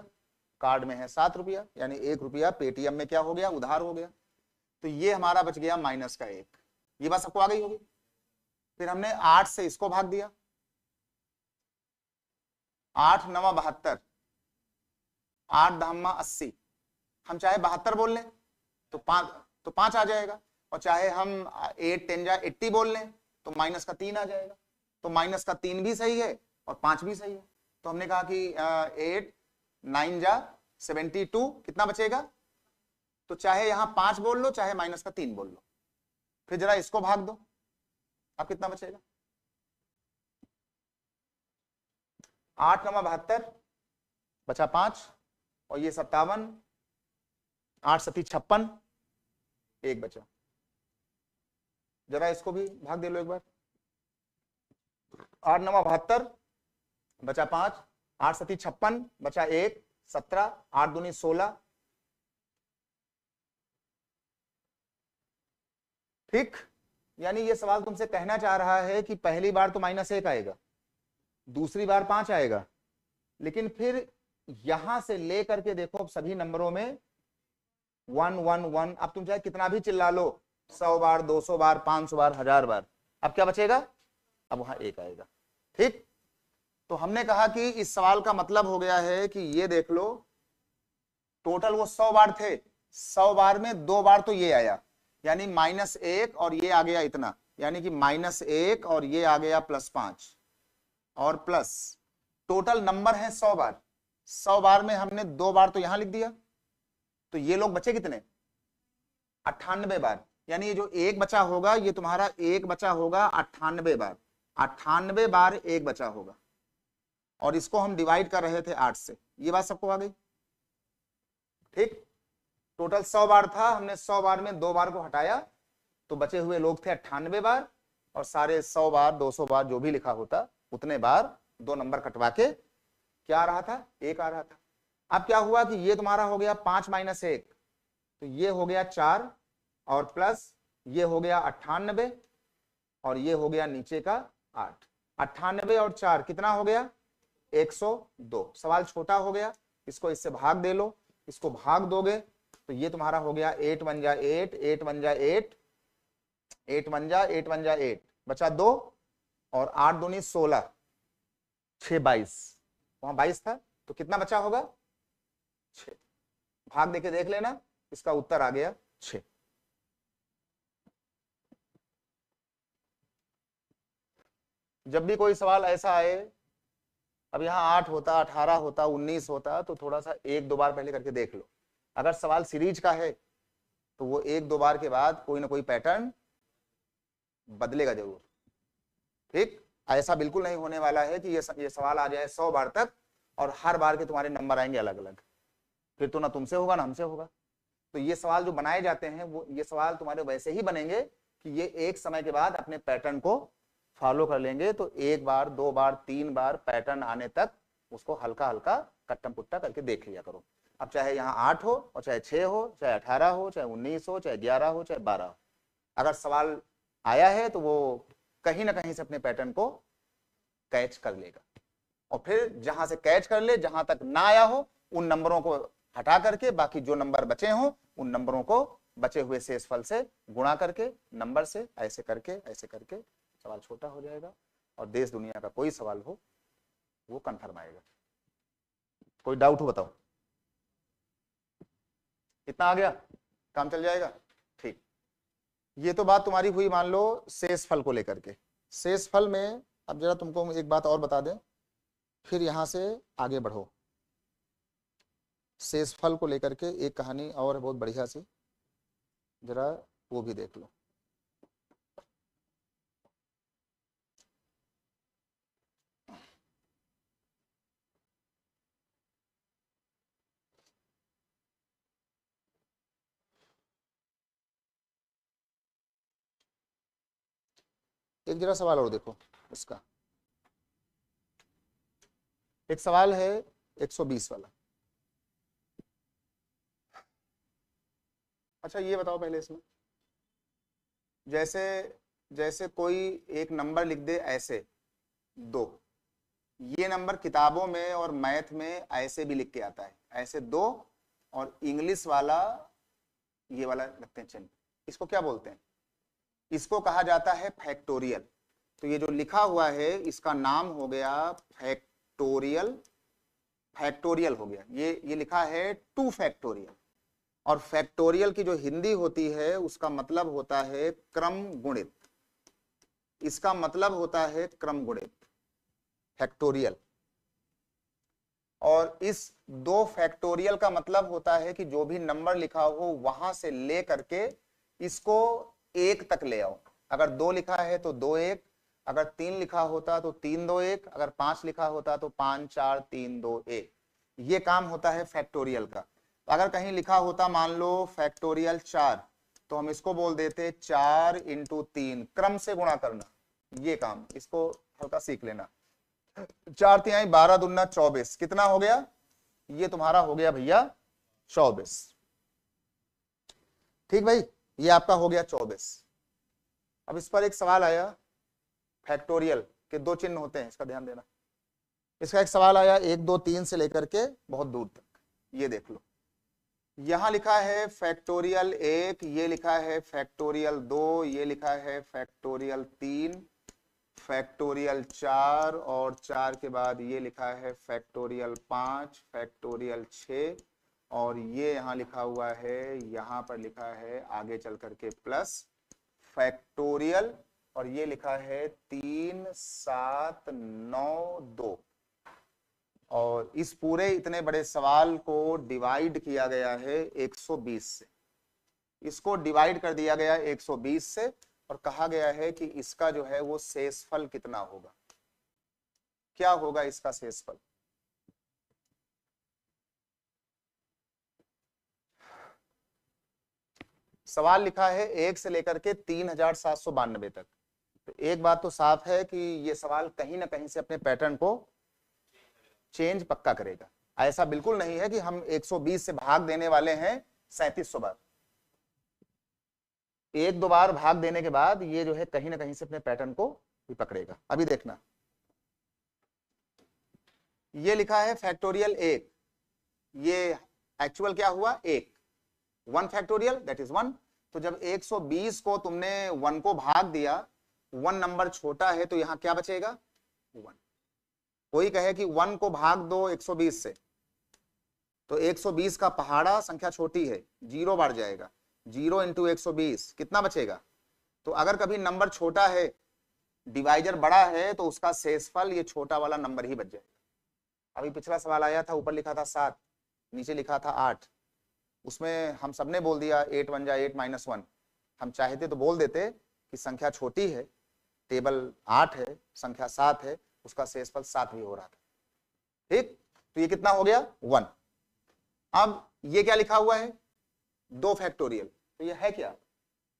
कार्ड में है 7 रुपया, यानी 1 रुपया पेटीएम में क्या हो गया? उधार हो गया। तो ये हमारा बच गया -1। ये बात सबको आ गई होगी। फिर हमने 8 से इसको भाग दिया, 8 9 72, 8 10 80। हम चाहे 72 बोल लें तो 5 आ जाएगा, और चाहे हम 8 10 जा 80 बोल लें तो -3 आ जाएगा। तो -3 भी सही है और 5 भी सही है। तो हमने कहा कि 8 9 जा 72, कितना बचेगा? तो चाहे यहां 5 बोल लो, चाहे -3 बोल लो। फिर जरा इसको भाग दो, अब कितना बचेगा? 8 9 72 बचा 5, और ये 57, 8 7 56, 1 बचा। जरा इसको भी भाग दे लो एक बार। 8 9 72 बचा 5, 8 7 56 बचा 1, 17, 8 दूनी 16। ठीक, यानी ये सवाल तुमसे कहना चाह रहा है कि पहली बार तो -1 आएगा, दूसरी बार 5 आएगा, लेकिन फिर यहां से लेकर के देखो सभी नंबरों में 1 1 1। अब तुम चाहे कितना भी चिल्ला लो, 100 बार 200 बार 500 बार 1000 बार, अब क्या बचेगा? अब वहां 1 आएगा। ठीक, तो हमने कहा कि इस सवाल का मतलब हो गया है कि ये देख लो, टोटल वो 100 बार थे, 100 बार में 2 बार तो ये आया, यानी -1, और ये आ गया इतना, यानी कि -1 और ये आ गया +5, और प्लस टोटल नंबर है 100 बार। 100 बार में हमने 2 बार तो यहां लिख दिया, तो ये लोग बचे कितने? 98 बार। यानी ये जो 1 बचा होगा, ये तुम्हारा 1 बचा होगा 98 बार। 98 बार 1 बचा होगा, और इसको हम डिवाइड कर रहे थे 8 से। ये बात सबको आ गई? ठीक, टोटल 100 बार था, हमने 100 बार में 2 बार को हटाया, तो बचे हुए लोग थे 98 बार, और सारे 100 बार 200 बार जो भी लिखा होता उतने बार 2 नंबर कटवा के क्या आ रहा था? 1 आ रहा था। अब क्या हुआ कि ये तुम्हारा हो गया 5 - 1, तो ये हो गया 4, और प्लस ये हो गया 98, और ये हो गया नीचे का 8। 98 और 4 कितना हो गया? 102। सवाल छोटा हो गया, इसको इससे भाग दे लो, इसको भाग दोगे तो ये तुम्हारा हो गया 8 1 जा 8, 8 1 जा 8, 8 1 जा 8 1 जा 8, बचा 2, और 8 दूनी 16, 6 22, वहां 22 था, तो कितना बचा होगा? 6। भाग देके देख लेना, इसका उत्तर आ गया 6। जब भी कोई सवाल ऐसा आए, अब यहाँ 8 होता, 18 होता, 19 होता, तो थोड़ा सा 1-2 बार पहले करके देख लो। अगर सवाल सीरीज का है तो वो 1-2 बार के बाद कोई ना कोई पैटर्न बदलेगा जरूर। ठीक, ऐसा बिल्कुल नहीं होने वाला है कि ये सवाल आ जाए 100 बार तक और हर बार के तुम्हारे नंबर आएंगे अलग अलग, फिर तो ना तुमसे होगा ना हमसे होगा। तो ये सवाल जो बनाए जाते हैं, वो ये सवाल तुम्हारे वैसे ही बनेंगे कि ये एक समय के बाद अपने पैटर्न को फॉलो कर लेंगे तो एक बार, दो बार, तीन बार पैटर्न आने तक उसको हल्का हल्का कट्टम पुट्टा करके देख लिया करो। अब चाहे यहाँ 8 हो और चाहे 6 हो, चाहे 18 हो, चाहे 19 हो, चाहे 11 हो, चाहे 12 हो, अगर सवाल आया है तो वो कहीं ना कहीं से अपने पैटर्न को कैच कर लेगा। और फिर जहां से कैच कर ले, जहां तक ना आया हो उन नंबरों को हटा करके बाकी जो नंबर बचे हो उन नंबरों को बचे हुए शेषफल से गुणा करके नंबर से ऐसे करके सवाल छोटा हो जाएगा और देश दुनिया का कोई सवाल हो वो कंफर्म आएगा। कोई डाउट हो बताओ? इतना आ गया, काम चल जाएगा। ठीक, ये तो बात तुम्हारी हुई मान लो शेषफल को लेकर के। शेषफल में अब जरा तुमको एक बात और बता दें, फिर यहां से आगे बढ़ो। शेषफल को लेकर के एक कहानी और है बहुत बढ़िया सी, जरा वो भी देख लो। एक जरा सवाल और देखो इसका। एक सवाल है 120 वाला। अच्छा ये बताओ पहले इसमें, जैसे जैसे कोई एक नंबर लिख दे ऐसे 2, ये नंबर किताबों में और मैथ में ऐसे भी लिख के आता है, ऐसे 2, और इंग्लिश वाला ये वाला लिखते हैं चिन्ह। इसको क्या बोलते हैं? इसको कहा जाता है फैक्टोरियल। तो ये जो लिखा हुआ है इसका नाम हो गया फैक्टोरियल। फैक्टोरियल हो गया, ये लिखा है 2 फैक्टोरियल। और फैक्टोरियल की जो हिंदी होती है उसका मतलब होता है क्रम गुणित। इसका मतलब होता है क्रम गुणित, फैक्टोरियल। और इस 2 फैक्टोरियल का मतलब होता है कि जो भी नंबर लिखा हो वहां से ले करके इसको 1 तक ले आओ। अगर 2 लिखा है तो 2 1, अगर 3 लिखा होता तो 3 2 1, अगर 5 लिखा होता तो 5 4 3 2 1। ये काम होता है फैक्टोरियल का। अगर कहीं लिखा होता मान लो फैक्टोरियल 4, तो हम इसको बोल देते 4 × 3, क्रम से गुणा करना। ये काम इसको हल्का सीख लेना। 4 तिहाई 12 दूना 24, कितना हो गया? ये तुम्हारा हो गया भैया 24। ठीक भाई, ये आपका हो गया 24। अब इस पर एक सवाल आया, फैक्टोरियल के 2 चिन्ह होते हैं, इसका ध्यान देना। इसका एक सवाल आया 1 2 3 से लेकर के बहुत दूर तक। ये देख लो, यहां लिखा है फैक्टोरियल 1, ये लिखा है फैक्टोरियल 2, ये लिखा है फैक्टोरियल 3, फैक्टोरियल 4, और 4 के बाद ये लिखा है फैक्टोरियल 5, फैक्टोरियल 6, और ये यहां लिखा हुआ है, यहां पर लिखा है आगे चल करके प्लस फैक्टोरियल, और ये लिखा है 3 7 9 2। और इस पूरे इतने बड़े सवाल को डिवाइड किया गया है 120 से। इसको डिवाइड कर दिया गया 120 से और कहा गया है कि इसका जो है वो शेषफल कितना होगा। क्या होगा इसका शेषफल? सवाल लिखा है 1 से लेकर के 3792 तक। तो एक बात तो साफ है कि ये सवाल कहीं ना कहीं से अपने पैटर्न को चेंज पक्का करेगा। ऐसा बिल्कुल नहीं है कि हम 120 से भाग देने वाले हैं 3700 बार। 1-2 बार भाग देने के बाद ये जो है कहीं ना कहीं से अपने पैटर्न को भी पकड़ेगा। अभी देखना, ये लिखा है फैक्टोरियल 1, ये एक्चुअल क्या हुआ 1 फैक्टोरियल दैट इज 1। तो जब 120 को तुमने 1 को भाग दिया, 1 नंबर छोटा है तो यहां क्या बचेगा 1। कोई कहे कि 1 को भाग दो 120 से, तो 120 का पहाड़ा संख्या छोटी है, 0 बढ़ जाएगा। 0 × 120 कितना बचेगा? तो अगर कभी नंबर छोटा है, डिवाइजर बड़ा है, तो उसका शेषफल ये छोटा वाला नंबर ही बच जाएगा। अभी पिछला सवाल आया था, ऊपर लिखा था 7, नीचे लिखा था 8। उसमें हम सबने बोल दिया 8 1 जा 8 - 1। हम चाहते तो बोल देते कि संख्या छोटी है, टेबल 8 है, संख्या 7 है, उसका शेषफल 7 भी हो रहा था। ठीक, तो ये कितना हो गया 1। अब ये क्या लिखा हुआ है 2 फैक्टोरियल, तो ये है क्या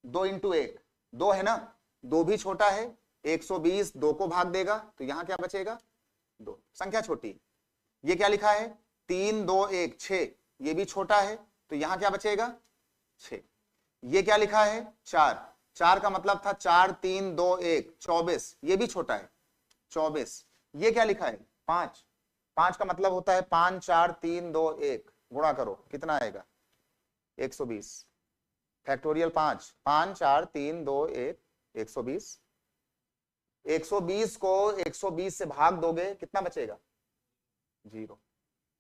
2 × 1, 2 है ना, 2 भी छोटा है, 120 2 को भाग देगा तो यहां क्या बचेगा 2, संख्या छोटी। ये क्या लिखा है 3 2 1 6, ये भी छोटा है तो यहां क्या बचेगा 6। ये क्या लिखा है 4, 4 का मतलब था 4 3 2 1 24, ये भी छोटा है 24। ये क्या लिखा है 5, 5 का मतलब होता है 5 4 3 2 1, गुणा करो कितना आएगा 120। फैक्टोरियल 5, 5 4 3 2 1 120। 120 को 120 से भाग दोगे कितना बचेगा 0।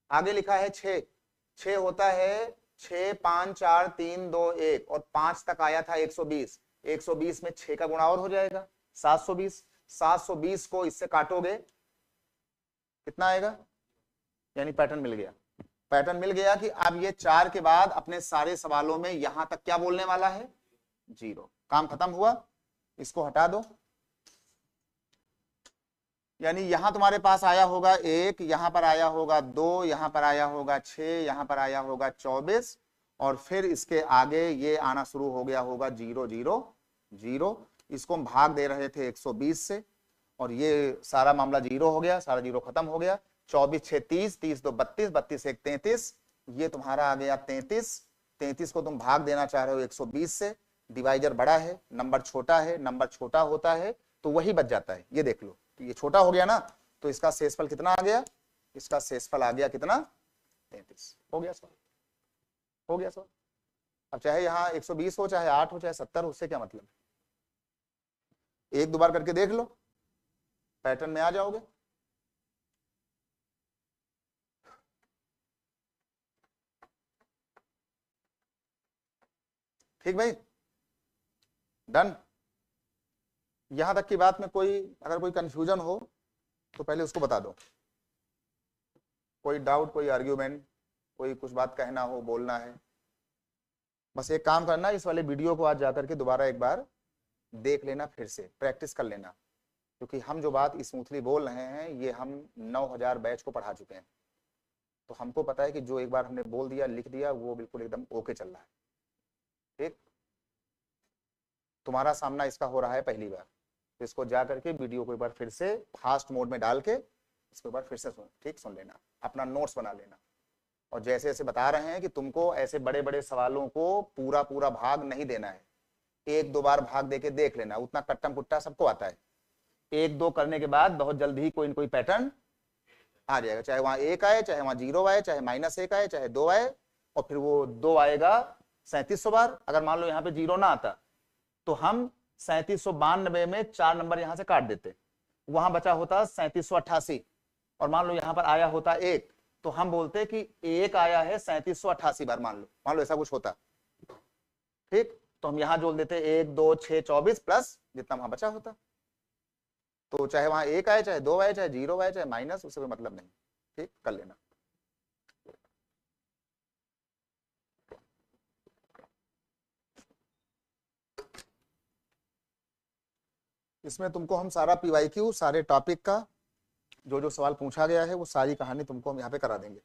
आगे लिखा है 6, 6 होता है 6 5 4 3 2 1 और 5 तक आया था 120, 120 में 6 का गुणा और हो जाएगा 720। 720 को इससे काटोगे कितना आएगा, यानी पैटर्न मिल गया। पैटर्न मिल गया कि अब ये 4 के बाद अपने सारे सवालों में यहां तक क्या बोलने वाला है 0। काम खत्म हुआ, इसको हटा दो। यानी यहां तुम्हारे पास आया होगा 1, यहां पर आया होगा 2, यहां पर आया होगा 6, यहां पर आया होगा 24 और फिर इसके आगे ये आना शुरू हो गया होगा 0 0 0। इसको हम भाग दे रहे थे 120 से और ये सारा मामला 0 हो गया, सारा 0 खत्म हो गया। 24 6 30, 30 2 32, 32 1 33, ये तुम्हारा आ गया 33। 33 को तुम भाग देना चाह रहे हो 120 से, डिवाइजर बड़ा है नंबर छोटा है, नंबर छोटा होता है तो वही बच जाता है। ये देख लो तो ये छोटा हो गया ना, तो इसका शेषफल कितना आ गया, इसका शेषफल आ गया कितना 33। हो गया सवाल, हो गया सवाल। अब चाहे यहाँ 120 हो, चाहे 8 हो, चाहे 70 हो, उससे क्या मतलब, एक दो बार करके देख लो, पैटर्न में आ जाओगे। ठीक भाई, डन। यहां तक की बात में कोई अगर कोई कंफ्यूजन हो तो पहले उसको बता दो। कोई डाउट, कोई आर्ग्यूमेंट, कोई कुछ बात कहना हो, बोलना है, बस एक काम करना, इस वाले वीडियो को आज जाकर के दोबारा एक बार देख लेना, फिर से प्रैक्टिस कर लेना, क्योंकि हम जो बात स्मूथली बोल रहे हैं ये हम 9000 बैच को पढ़ा चुके हैं, तो हमको पता है कि जो एक बार हमने बोल दिया लिख दिया वो बिल्कुल एकदम ओके चल रहा है। ठीक, तुम्हारा सामना इसका हो रहा है पहली बार, तो इसको जा करके वीडियो को एक बार फिर से फास्ट मोड में डाल के इसको एक बार फिर से सुन लेना, अपना नोट्स बना लेना। और जैसे जैसे बता रहे हैं कि तुमको ऐसे बड़े बड़े सवालों को पूरा पूरा भाग नहीं देना है, एक दो बार भाग देके देख लेना, उतना कट्टम कुट्टा सबको आता है। एक दो करने के बाद बहुत जल्दी ही कोई न कोई पैटर्न आ जाएगा, चाहे वहां 1 आए, चाहे वहां 0 आए, चाहे -1 आए, चाहे 2 आए, और फिर वो 2 आएगा 3700 बार। अगर मान लो यहाँ पे 0 ना आता तो हम 3792 में 4 नंबर यहां से काट देते, वहां बचा होता 3788, और मान लो यहां पर आया होता 1, तो हम बोलते कि 1 आया है 3788 बार, मान लो ऐसा कुछ होता। ठीक, तो हम यहां जोड़ देते 1 2 6 24 प्लस जितना वहां बचा होता। तो चाहे वहां 1 आए, चाहे 2 आए, चाहे 0 आए, चाहे माइनस, उससे कोई मतलब नहीं। ठीक, कर लेना। इसमें तुमको हम सारा PYQ, सारे टॉपिक का जो जो सवाल पूछा गया है वो सारी कहानी तुमको हम यहाँ पे करा देंगे।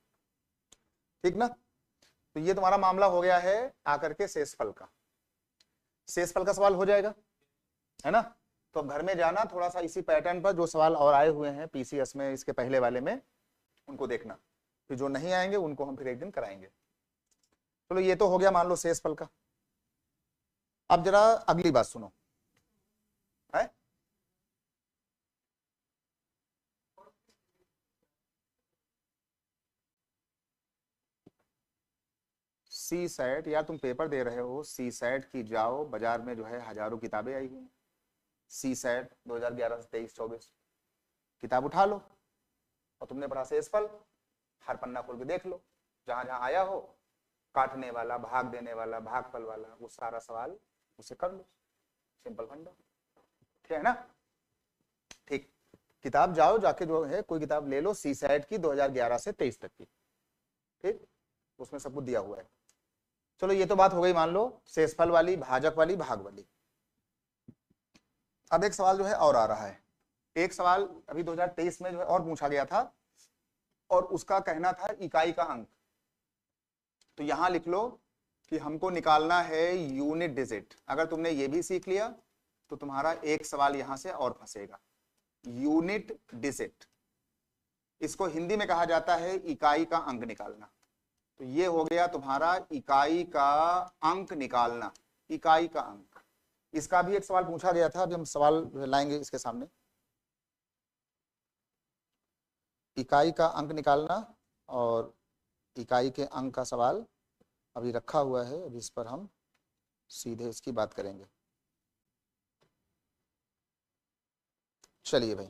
ठीक ना, तो ये तुम्हारा मामला हो गया है आकर के शेषफल का। शेषफल का सवाल हो जाएगा, है ना। तो घर में जाना, थोड़ा सा इसी पैटर्न पर जो सवाल और आए हुए हैं PCS में, इसके पहले वाले में, उनको देखना, फिर जो नहीं आएंगे उनको हम फिर एक दिन कराएंगे। चलो, ये तो हो गया मान लो शेषफल का। अब जरा अगली बात सुनो, है सी सेट। यार तुम पेपर दे रहे हो, सी सेट की जाओ, बाजार में जो है हजारों किताबें आई हुई, सी सेट 2011 से 23 24, किताब उठा लो और तुमने पढ़ा शेषफल, हर पन्ना खोल के देख लो, जहां जहां आया हो काटने वाला, भाग देने वाला, भागफल वाला, वो सारा सवाल उसे कर लो, सिंपल फंडा। ठीक है ना। ठीक, किताब जाओ, जाके जो है कोई किताब ले लो सी सेट की 2011 से 23 तक की। ठीक, उसमें सब कुछ दिया हुआ है। चलो, ये तो बात हो गई मान लो शेषफल वाली, भाजक वाली, भाग वाली। अब एक सवाल जो है और आ रहा है, एक सवाल अभी 2023 में जो है और पूछा गया था, और उसका कहना था इकाई का अंक। तो यहां लिख लो कि हमको निकालना है यूनिट डिजिट। अगर तुमने ये भी सीख लिया तो तुम्हारा एक सवाल यहां से और फंसेगा, यूनिट डिजिट, इसको हिंदी में कहा जाता है इकाई का अंक निकालना। तो ये हो गया तुम्हारा इकाई का अंक निकालना, इकाई का अंक। इसका भी एक सवाल पूछा गया था, अभी हम सवाल लाएंगे इसके सामने। इकाई का अंक निकालना और इकाई के अंक का सवाल अभी रखा हुआ है, अभी इस पर हम सीधे इसकी बात करेंगे। चलिए भाई,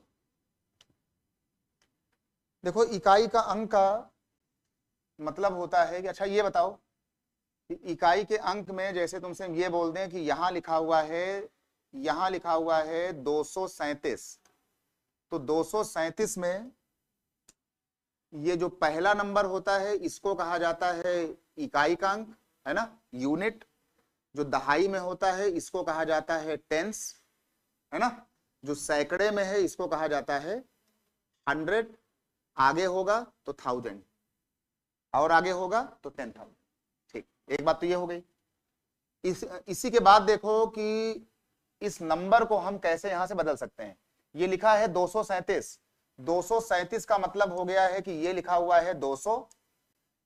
देखो इकाई का अंक का मतलब होता है कि अच्छा ये बताओ कि इकाई के अंक में जैसे तुमसे ये बोल दें कि यहां लिखा हुआ है, यहां लिखा हुआ है 237, तो 237 में ये जो पहला नंबर होता है इसको कहा जाता है इकाई का अंक, है ना, यूनिट। जो दहाई में होता है इसको कहा जाता है टेंस, है ना। जो सैकड़े में है इसको कहा जाता है 100, आगे होगा तो 1000 और आगे होगा तो 10,000। ठीक, एक बात तो ये हो गई। इसी के बाद देखो कि इस नंबर को हम कैसे यहां से बदल सकते हैं। ये लिखा है 237, 237 का मतलब हो गया है कि ये लिखा हुआ है 200,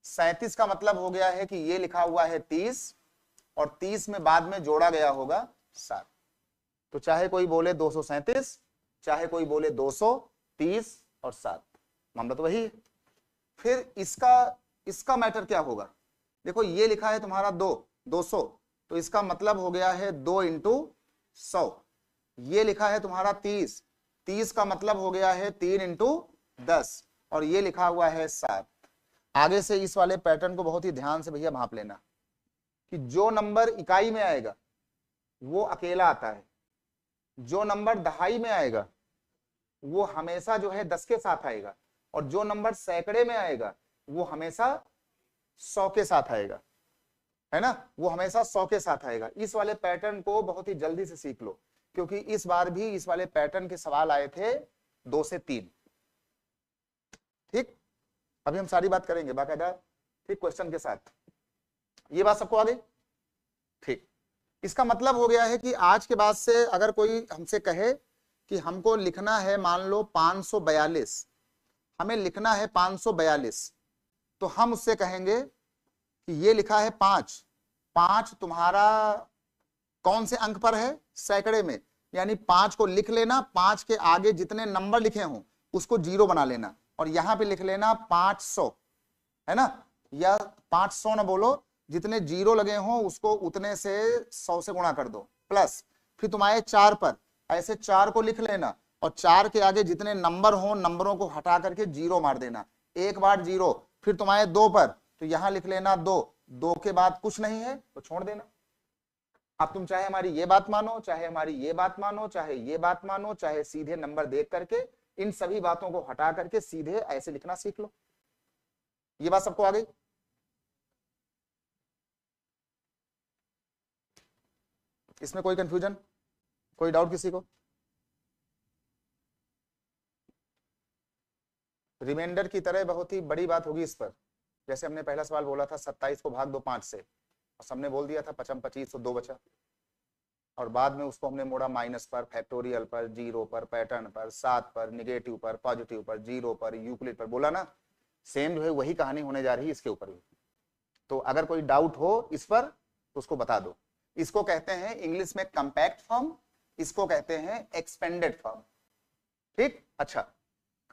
37 का मतलब हो गया है कि ये लिखा हुआ है 30, और 30 में बाद में जोड़ा गया होगा 7। तो चाहे कोई बोले 237, चाहे कोई बोले 200, 30 और 7, मामला तो वही है। फिर इसका मैटर क्या होगा, देखो ये लिखा है तुम्हारा 200, तो इसका मतलब हो गया है 2 इंटू 100। ये लिखा है तुम्हारा 30, 30 का मतलब हो गया है 3 इंटू 10, और ये लिखा हुआ है 7। आगे से इस वाले पैटर्न को बहुत ही ध्यान से भैया भांप लेना कि जो नंबर इकाई में आएगा वो अकेला आता है, जो नंबर दहाई में आएगा वो हमेशा जो है 10 के साथ आएगा, और जो नंबर सैकड़े में आएगा वो हमेशा 100 के साथ आएगा, है ना, वो हमेशा 100 के साथ आएगा। इस वाले पैटर्न को बहुत ही जल्दी से सीख लो, क्योंकि इस बार भी इस वाले पैटर्न के सवाल आए थे 2 से 3। ठीक, अभी हम सारी बात करेंगे बाकायदा, ठीक, क्वेश्चन के साथ। ये बात सबको आ गई? ठीक, इसका मतलब हो गया है कि आज के बाद से अगर कोई हमसे कहे कि हमको लिखना है, मान लो 542, हमें लिखना है 542, तो हम उससे कहेंगे कि ये लिखा है 5, 5 तुम्हारा कौन से अंक पर है, सैकड़े में, यानी 5 को लिख लेना, 5 के आगे जितने नंबर लिखे हों उसको 0 बना लेना, और यहां पे लिख लेना 500, है ना, या 500 ना बोलो, जितने 0 लगे हों उसको उतने से 100 से गुणा कर दो, प्लस फिर तुम्हारे 4 पर ऐसे 4 को लिख लेना, और 4 के आगे जितने नंबर हों नंबरों को हटा करके 0 मार देना, एक बार 0, फिर तुम्हारे 2 पर तो यहां लिख लेना 2, 2 के बाद कुछ नहीं है तो छोड़ देना। अब तुम चाहे हमारी ये बात मानो, चाहे हमारी ये बात मानो, चाहे ये बात मानो, चाहे सीधे नंबर देख करके इन सभी बातों को हटा करके सीधे ऐसे लिखना सीख लो। ये बात सबको आ गई? इसमें कोई कंफ्यूजन, कोई डाउट किसी को? रिमाइंडर की तरह बहुत ही बड़ी बात होगी इस पर। जैसे हमने पहला सवाल बोला था 27 को भाग दो 5 से, और सबने बोल दिया था 55 25 तो 2 बचा, और बाद में उसको हमने मोड़ा माइनस पर, फैक्टोरियल पर, 0 पर, पैटर्न पर, 7 पर, निगेटिव पर, पॉजिटिव पर, 0 पर, यूक्लिड पर, बोला ना। सेम जो है वही कहानी होने जा रही है इसके ऊपर भी। तो अगर कोई डाउट हो इस पर तो उसको बता दो। इसको कहते हैं इंग्लिश में कंपैक्ट फॉर्म, इसको कहते हैं एक्सपेंडेड फॉर्म। ठीक, अच्छा,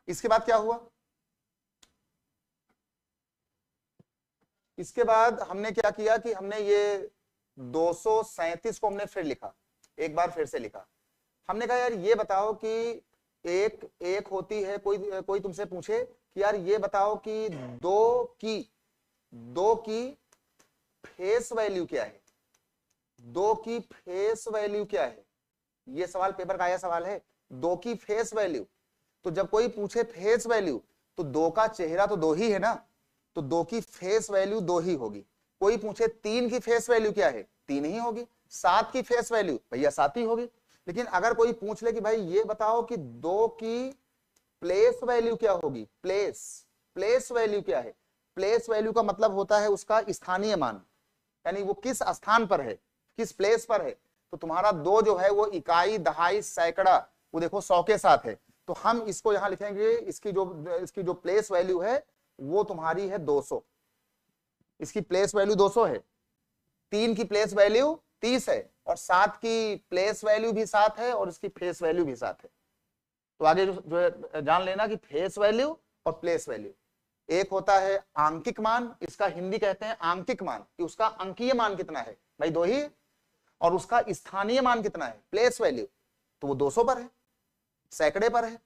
इसके बाद क्या हुआ? इसके बाद हमने क्या किया कि हमने ये 237 को हमने फिर लिखा, एक बार फिर से लिखा। हमने कहा यार ये बताओ कि एक होती है, कोई तुमसे पूछे कि यार ये बताओ कि दो की फेस वैल्यू क्या है, 2 की फेस वैल्यू क्या है, ये सवाल पेपर का आया सवाल है, 2 की फेस वैल्यू। तो जब कोई पूछे फेस वैल्यू तो 2 का चेहरा तो 2 ही है ना, तो 2 की फेस वैल्यू 2 ही होगी। कोई पूछे 3 की फेस वैल्यू क्या है, 3 ही होगी। 7 की फेस वैल्यू भैया 7 ही होगी। लेकिन अगर कोई पूछ ले कि भाई ये बताओ कि 2 की प्लेस वैल्यू क्या होगी, प्लेस वैल्यू क्या है, प्लेस वैल्यू का मतलब होता है उसका स्थानीय मान, यानी वो किस स्थान पर है, किस प्लेस पर है। तो तुम्हारा 2 जो है वो इकाई, दहाई, सैकड़ा, वो देखो 100 के साथ है, तो हम इसको यहां लिखेंगे, इसकी जो प्लेस वैल्यू है वो तुम्हारी है 200, इसकी प्लेस वैल्यू 200 है, 3 की प्लेस वैल्यू 30 है, और 7 की प्लेस वैल्यू भी 7 है, और इसकी फेस वैल्यू भी 7 है। तो आगे जो है जान लेना कि फेस वैल्यू और प्लेस वैल्यू, एक होता है आंकिक मान, इसका हिंदी कहते हैं आंकिक मान, कि उसका अंकीय मान कितना है भाई 2 ही, और उसका स्थानीय मान कितना है प्लेस वैल्यू, तो वो 200 पर है, सैकड़े पर है।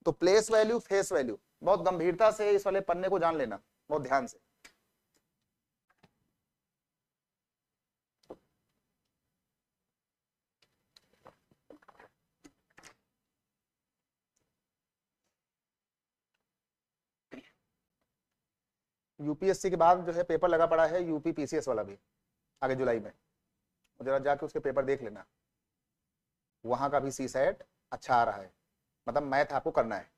तो प्लेस वैल्यू, फेस वैल्यू, बहुत गंभीरता से इस वाले पन्ने को जान लेना, बहुत ध्यान से। यूपीएससी के बाद जो है पेपर लगा पड़ा है यूपी पीसीएस वाला भी, आगे जुलाई में, जरा जाके उसके पेपर देख लेना, वहां का भी सीसैट अच्छा आ रहा है, मतलब मैथ आपको करना है,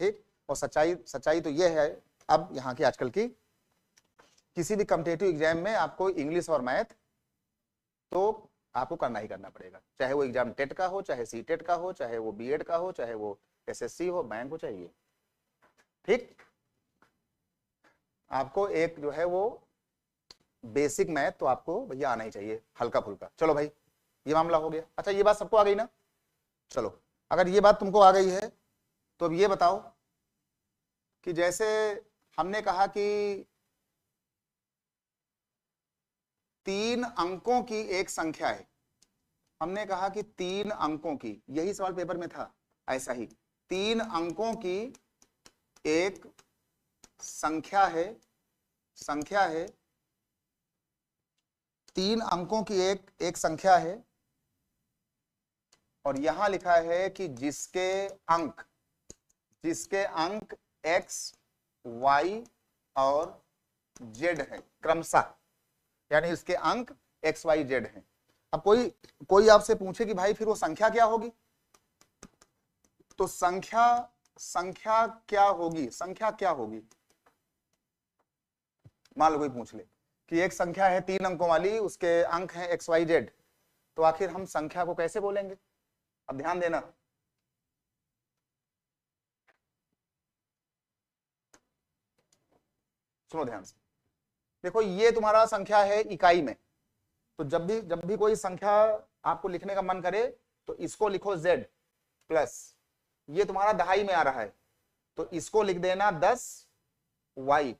ठीक। और सच्चाई तो ये है अब यहाँ की आजकल की, किसी भी कॉम्पिटिटिव एग्जाम में आपको इंग्लिश और मैथ तो आपको करना ही करना पड़ेगा, चाहे वो एग्जाम टेट का हो, चाहे सीटेट का हो, चाहे वो बीएड का हो, चाहे वो एसएससी हो, बैंक हो, चाहिए, ठीक। आपको एक जो है वो बेसिक मैथ तो आपको भैया आना ही चाहिए, हल्का फुल्का। चलो भाई, ये मामला हो गया। अच्छा, ये बात सबको आ गई ना? चलो, अगर ये बात तुमको आ गई है तो अब ये बताओ कि जैसे हमने कहा कि 3 अंकों की एक संख्या है, हमने कहा कि 3 अंकों की, यही सवाल पेपर में था, ऐसा ही 3 अंकों की एक संख्या है 3 अंकों की एक संख्या है, और यहां लिखा है कि जिसके अंक x, y और z है क्रमशः, यानी इसके अंक x, y, z हैं। अब कोई आपसे पूछे कि भाई फिर वो संख्या क्या होगी, तो संख्या क्या होगी, मान लो कोई पूछ ले कि एक संख्या है 3 अंकों वाली, उसके अंक हैं x, y, z, तो आखिर हम संख्या को कैसे बोलेंगे? अब ध्यान देना, सुनो ध्यान से, देखो ये तुम्हारा संख्या है इकाई में, तो जब भी कोई संख्या आपको लिखने का मन करे तो इसको लिखो z प्लस, ये तुम्हारा दहाई में आ रहा है तो इसको लिख देना 10y,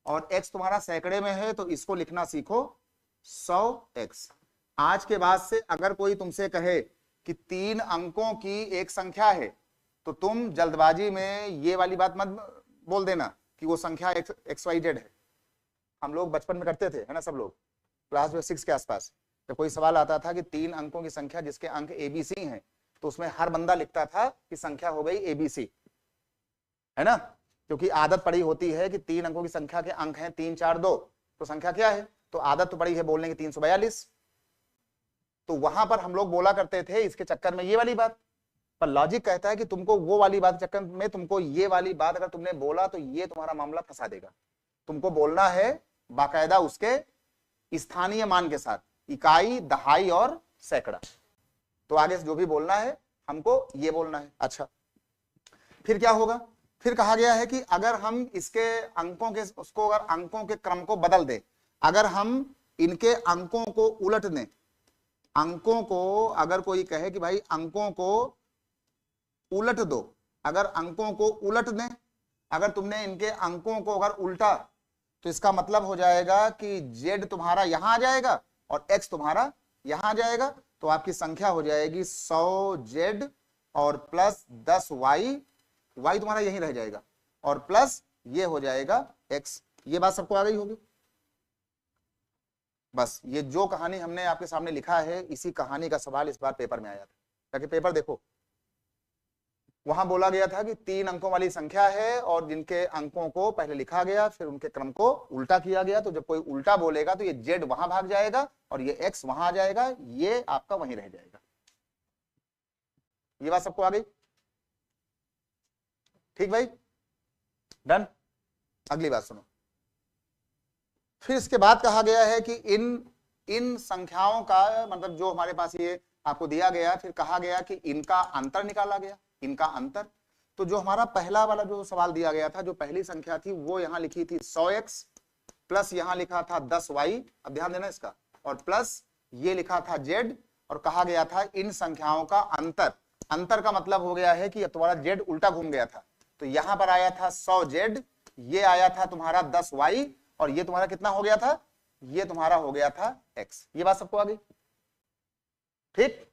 और x तुम्हारा सैकड़े में है तो इसको लिखना सीखो 100x। आज के बाद से अगर कोई तुमसे कहे कि 3 अंकों की एक संख्या है तो तुम जल्दबाजी में ये वाली बात मत बोल देना कि वो संख्या XYZ है। हम लोग बचपन में करते थे, है ना, सब लोग क्लास 6 के आसपास, जब कोई सवाल आता था कि 3 अंकों की संख्या जिसके अंक ABC हैं, तो उसमें हर बंदा लिखता था कि संख्या हो गई ABC, है ना, क्योंकि आदत पड़ी होती है कि 3 अंकों की संख्या के अंक हैं 3, 4, 2, तो संख्या क्या है, तो आदत तो पड़ी है बोलने की 342। तो वहां पर हम लोग बोला करते थे इसके चक्कर में ये वाली बात, पर लॉजिक कहता है कि तुमको वो वाली बात चक्कर में तुमको ये वाली बात अगर तुमने बोला तो ये तुम्हारा मामला फंसा देगा। तुमको बोलना है बाकायदा उसके स्थानीय मान के साथ, इकाई, दहाई और सैकड़ा। तो आगे से जो भी बोलना है हमको ये बोलना है। अच्छा, फिर क्या होगा, फिर कहा गया है कि अगर हम इसके अंकों के उसको अगर अंकों के क्रम को बदल दें, अगर हम इनके अंकों को उलट दें, अंकों को अगर कोई कहे कि भाई अंकों को उलट दो, अगर अंकों को उलट दें, अगर तुमने इनके अंकों को अगर उल्टा तो इसका मतलब हो जाएगा कि z तुम्हारा यहां आ जाएगा और x तुम्हारा यहां आ जाएगा, तो आपकी संख्या हो जाएगी 100z और प्लस 10y, y तुम्हारा यहीं रह जाएगा और प्लस ये हो जाएगा x। ये बात सबको आ गई होगी। बस ये जो कहानी हमने आपके सामने लिखा है, इसी कहानी का सवाल इस बार पेपर में आया था। ताकि पेपर देखो, वहां बोला गया था कि 3 अंकों वाली संख्या है और जिनके अंकों को पहले लिखा गया, फिर उनके क्रम को उल्टा किया गया, तो जब कोई उल्टा बोलेगा तो ये z वहां भाग जाएगा और ये x वहां आ जाएगा, ये आपका वहीं रह जाएगा। ये बात सबको आ गई? ठीक भाई, डन। अगली बात सुनो, फिर इसके बाद कहा गया है कि इन इन संख्याओं का मतलब जो हमारे पास ये आपको दिया गया, फिर कहा गया कि इनका अंतर निकाला गया, इनका अंतर। तो जो हमारा पहला वाला जो सवाल दिया गया था, जो पहली संख्या थी वो यहां लिखी थी 100x प्लस यहां लिखा था 10y, अब ध्यान देना इसका, और प्लस ये लिखा था z, और कहा गया था इन संख्याओं का अंतर। अंतर का मतलब हो गया है कि अब तुम्हारा z उल्टा घूम गया था, तो यहां पर आया था 100z, ये आया था तुम्हारा 10y, और ये तुम्हारा कितना हो गया था, ये तुम्हारा हो गया था x। ये बात सबको आ गई? ठीक,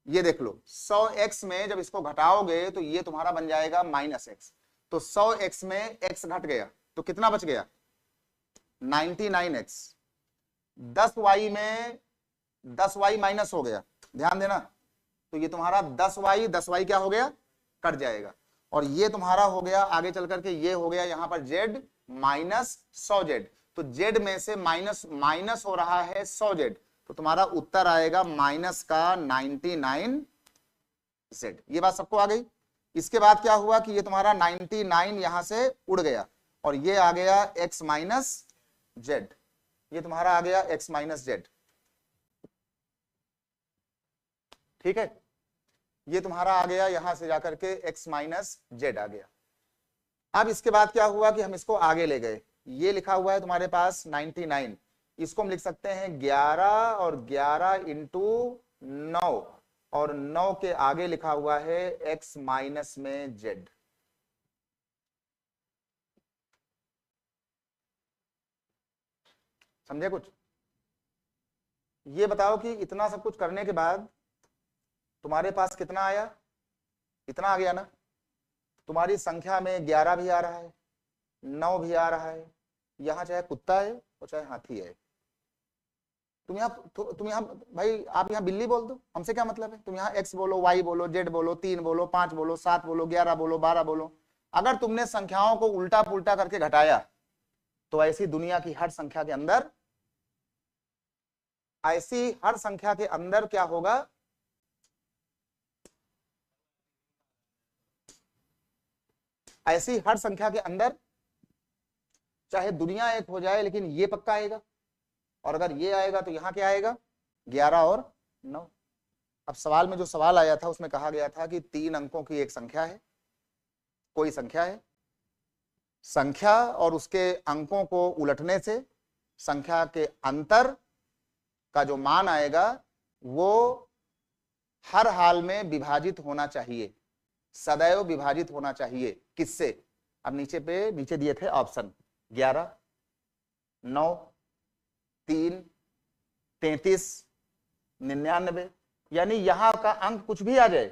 ये देख लो 100x में जब इसको घटाओगे तो ये तुम्हारा बन जाएगा -x, तो 100x में x घट गया तो कितना बच गया 99x। 10y में 10y माइनस हो गया, ध्यान देना, तो ये तुम्हारा 10y क्या हो गया, कट जाएगा, और ये तुम्हारा हो गया आगे चल करके ये हो गया यहां पर z माइनस 100z, तो z में से माइनस माइनस हो रहा है 100z, तो तुम्हारा उत्तर आएगा माइनस का 99z। ये बात सबको आ गई? इसके बाद क्या हुआ कि ये तुम्हारा 99 यहां से उड़ गया और ये आ गया x माइनस जेड, ये तुम्हारा आ गया x माइनस जेड। ठीक है, ये तुम्हारा आ गया यहां से जाकर के x माइनस जेड आ गया। अब इसके बाद क्या हुआ कि हम इसको आगे ले गए, ये लिखा हुआ है तुम्हारे पास 99, इसको हम लिख सकते हैं 11 और 11 इंटू 9, और 9 के आगे लिखा हुआ है x माइनस में z। समझे कुछ? ये बताओ कि इतना सब कुछ करने के बाद तुम्हारे पास कितना आया, इतना आ गया ना, तुम्हारी संख्या में 11 भी आ रहा है, 9 भी आ रहा है, यहां चाहे कुत्ता है और चाहे हाथी है, तुम यहाँ भाई आप यहाँ बिल्ली बोल दो, हमसे क्या मतलब है, तुम यहाँ x बोलो, y बोलो, z बोलो, 3 बोलो, 5 बोलो, 7 बोलो, 11 बोलो, 12 बोलो, अगर तुमने संख्याओं को उल्टा पुल्टा करके घटाया तो ऐसी दुनिया की हर संख्या के अंदर, ऐसी हर संख्या के अंदर क्या होगा, ऐसी हर संख्या के अंदर चाहे दुनिया एक हो जाए लेकिन ये पक्का आएगा, और अगर ये आएगा तो यहां क्या आएगा 11 और 9। अब सवाल में जो सवाल आया था उसमें कहा गया था कि 3 अंकों की एक संख्या है, कोई संख्या है, संख्या और उसके अंकों को उलटने से संख्या के अंतर का जो मान आएगा वो हर हाल में विभाजित होना चाहिए, सदैव विभाजित होना चाहिए, किससे? अब नीचे दिए थे ऑप्शन 11, 9, 3, 33, 99, यानी यहां का अंक कुछ भी आ जाए,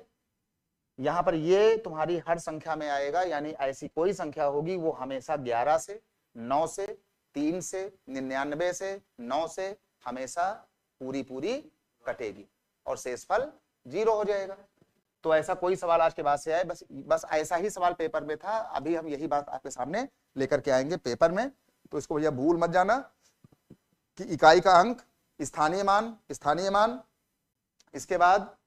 यहां पर ये तुम्हारी हर संख्या में आएगा, यानी ऐसी कोई संख्या होगी वो हमेशा 11 से, 9 से, 3 से, 99 से, 9 से हमेशा पूरी कटेगी और शेषफल 0 हो जाएगा। तो ऐसा कोई सवाल आज के बाद से आए, बस ऐसा ही सवाल पेपर में था, अभी हम यही बात आपके सामने लेकर के आएंगे पेपर में, तो इसको भैया भूल मत जाना कि इकाई का अंक, स्थानीय मान, इसके बाद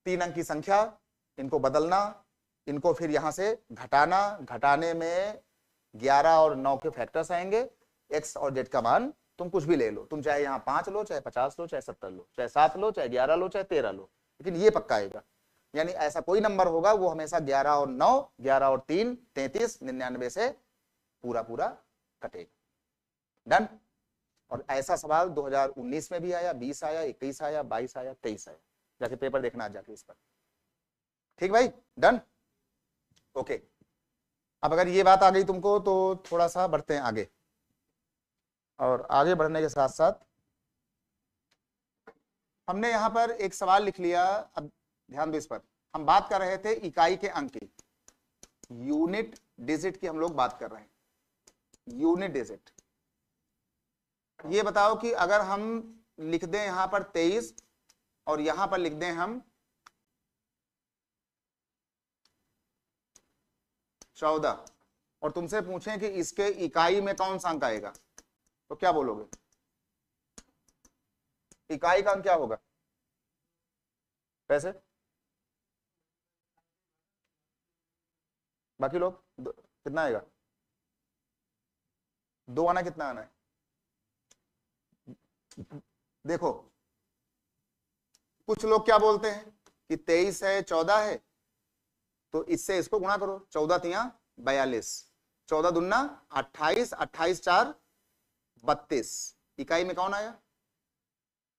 3 अंक की संख्या, इनको बदलना, इनको फिर यहां से घटाना, घटाने में 11 और 9 के फैक्टर्स आएंगे, x और z का मान तुम कुछ भी ले लो, तुम चाहे यहाँ 5 लो, चाहे 50 लो, चाहे 70 लो, चाहे 7 लो, चाहे 11 लो, चाहे 13 लो, लेकिन ये पक्का आएगा, यानी ऐसा कोई नंबर होगा वो हमेशा 11 और 9, 11 और 3, 33, 99 से पूरा कटेगा। डन। और ऐसा सवाल 2019 में भी आया, 20 आया, 21 आया, 22 आया, 23 आया, जाके पेपर देखना आज जाके इस पर। ठीक भाई, डन, ओके। अब अगर ये बात आ गई तुमको तो थोड़ा सा बढ़ते हैं आगे, और आगे बढ़ने के साथ साथ हमने यहां पर एक सवाल लिख लिया, अब ध्यान दो इस पर, हम बात कर रहे थे इकाई के अंक की, यूनिट डिजिट की हम लोग बात कर रहे हैं, यूनिट डिजिट। ये बताओ कि अगर हम लिख दें यहां पर 23 और यहां पर लिख दें हम 14 और तुमसे पूछें कि इसके इकाई में कौन सा अंक आएगा, तो क्या बोलोगे? इकाई का अंक क्या होगा? कैसे? बाकी लोग कितना आएगा? 2 आना, कितना आना है? देखो कुछ लोग क्या बोलते हैं कि 23 है 14 है, तो इससे इसको गुणा करो, 14 तिया 42, 14 दूना 28, 28 4 32, इकाई में कौन आया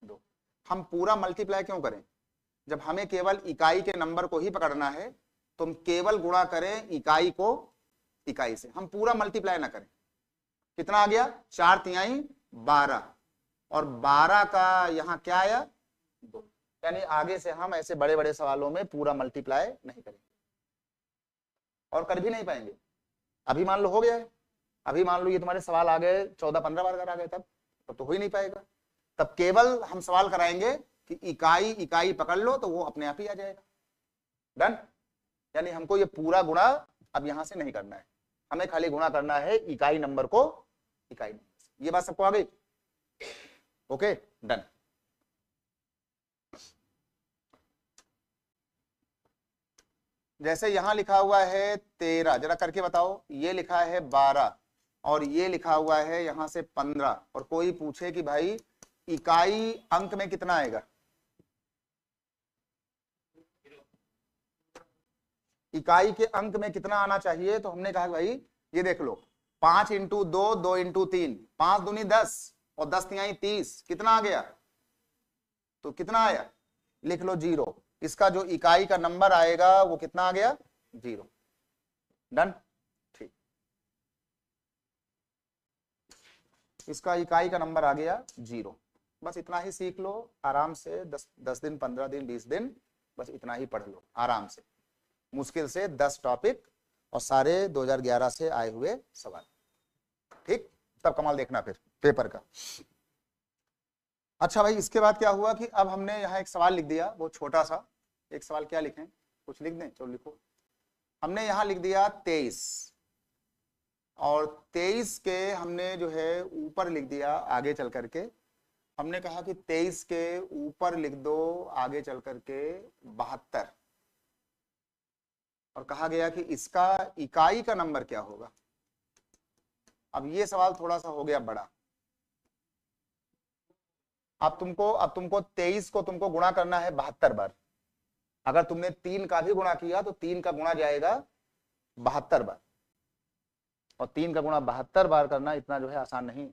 2। हम पूरा मल्टीप्लाई क्यों करें? जब हमें केवल इकाई के नंबर को ही पकड़ना है तो हम केवल गुणा करें इकाई को इकाई से, हम पूरा मल्टीप्लाई ना करें। कितना आ गया 4 तिहाई 12, और 12 का यहां क्या आया 2। यानी आगे से हम ऐसे बड़े बड़े सवालों में पूरा मल्टीप्लाई नहीं करेंगे और कर भी नहीं पाएंगे। अभी मान लो हो गया है, अभी मान लो ये तुम्हारे सवाल आ गए 14-15 बार आ गए, तब तो हो ही नहीं पाएगा। तब केवल हम सवाल कराएंगे कि इकाई इकाई पकड़ लो, तो वो अपने आप ही आ जाएगा। डन। यानी हमको ये पूरा गुणा अब यहां से नहीं करना है, हमें खाली गुणा करना है इकाई नंबर को इकाई नंबर से। ये बात सबको आ गई? Okay done. जैसे यहां लिखा हुआ है 13, जरा करके बताओ, ये लिखा है 12 और ये लिखा हुआ है यहां से 15, और कोई पूछे कि भाई इकाई अंक में कितना आएगा, इकाई के अंक में कितना आना चाहिए, तो हमने कहा भाई ये देख लो 5 इंटू 2, 2 इंटू 3, 5 दूनी 10 और 10 तिहाई 30, कितना आ गया, तो कितना आया, लिख लो 0। इसका जो इकाई का नंबर आएगा वो कितना आ गया 0। डन। ठीक, इसका इकाई का नंबर आ गया 0। बस इतना ही सीख लो आराम से, 10 दिन 15 दिन 20 दिन बस इतना ही पढ़ लो आराम से। मुश्किल से 10 टॉपिक और सारे 2011 से आए हुए सवाल। ठीक, तब कमाल देखना फिर पेपर का। अच्छा भाई, इसके बाद क्या हुआ कि अब हमने यहाँ एक सवाल लिख दिया, वो छोटा सा एक सवाल। क्या लिखें, कुछ लिख दें, चलो लिखो। हमने यहाँ लिख दिया 23, और 23 के हमने जो है ऊपर लिख दिया आगे चल करके, हमने कहा कि 23 के ऊपर लिख दो आगे चल करके 72, और कहा गया कि इसका इकाई का नंबर क्या होगा। अब ये सवाल थोड़ा सा हो गया बड़ा। अब तुमको 23 को तुमको गुणा करना है 72 बार। अगर तुमने 3 का भी गुणा किया तो 3 का गुणा जाएगा 72 बार, और 3 का गुणा 72 बार करना इतना जो है आसान नहीं।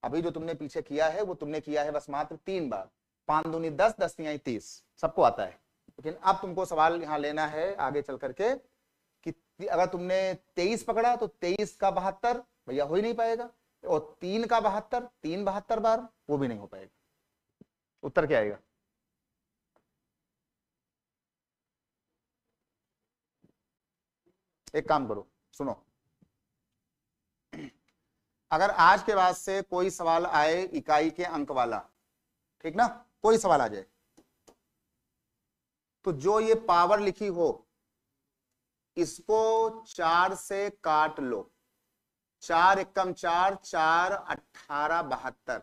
अभी जो तुमने पीछे किया है वो तुमने किया है बस मात्र 3 बार। 5 दूनी 10, 10 तिहाई 30, सबको आता है। लेकिन अब तुमको सवाल यहाँ लेना है आगे चल करके कि अगर तुमने 23 पकड़ा तो 23 का 72 भैया हो ही नहीं पाएगा, और 3 का 72, 3 72 बार, वो भी नहीं हो पाएगा। उत्तर क्या आएगा? एक काम करो, सुनो, अगर आज के बाद से कोई सवाल आए इकाई के अंक वाला, ठीक ना, कोई सवाल आ जाए, तो जो ये पावर लिखी हो इसको 4 से काट लो। 4 एकम 4, 4 18 72।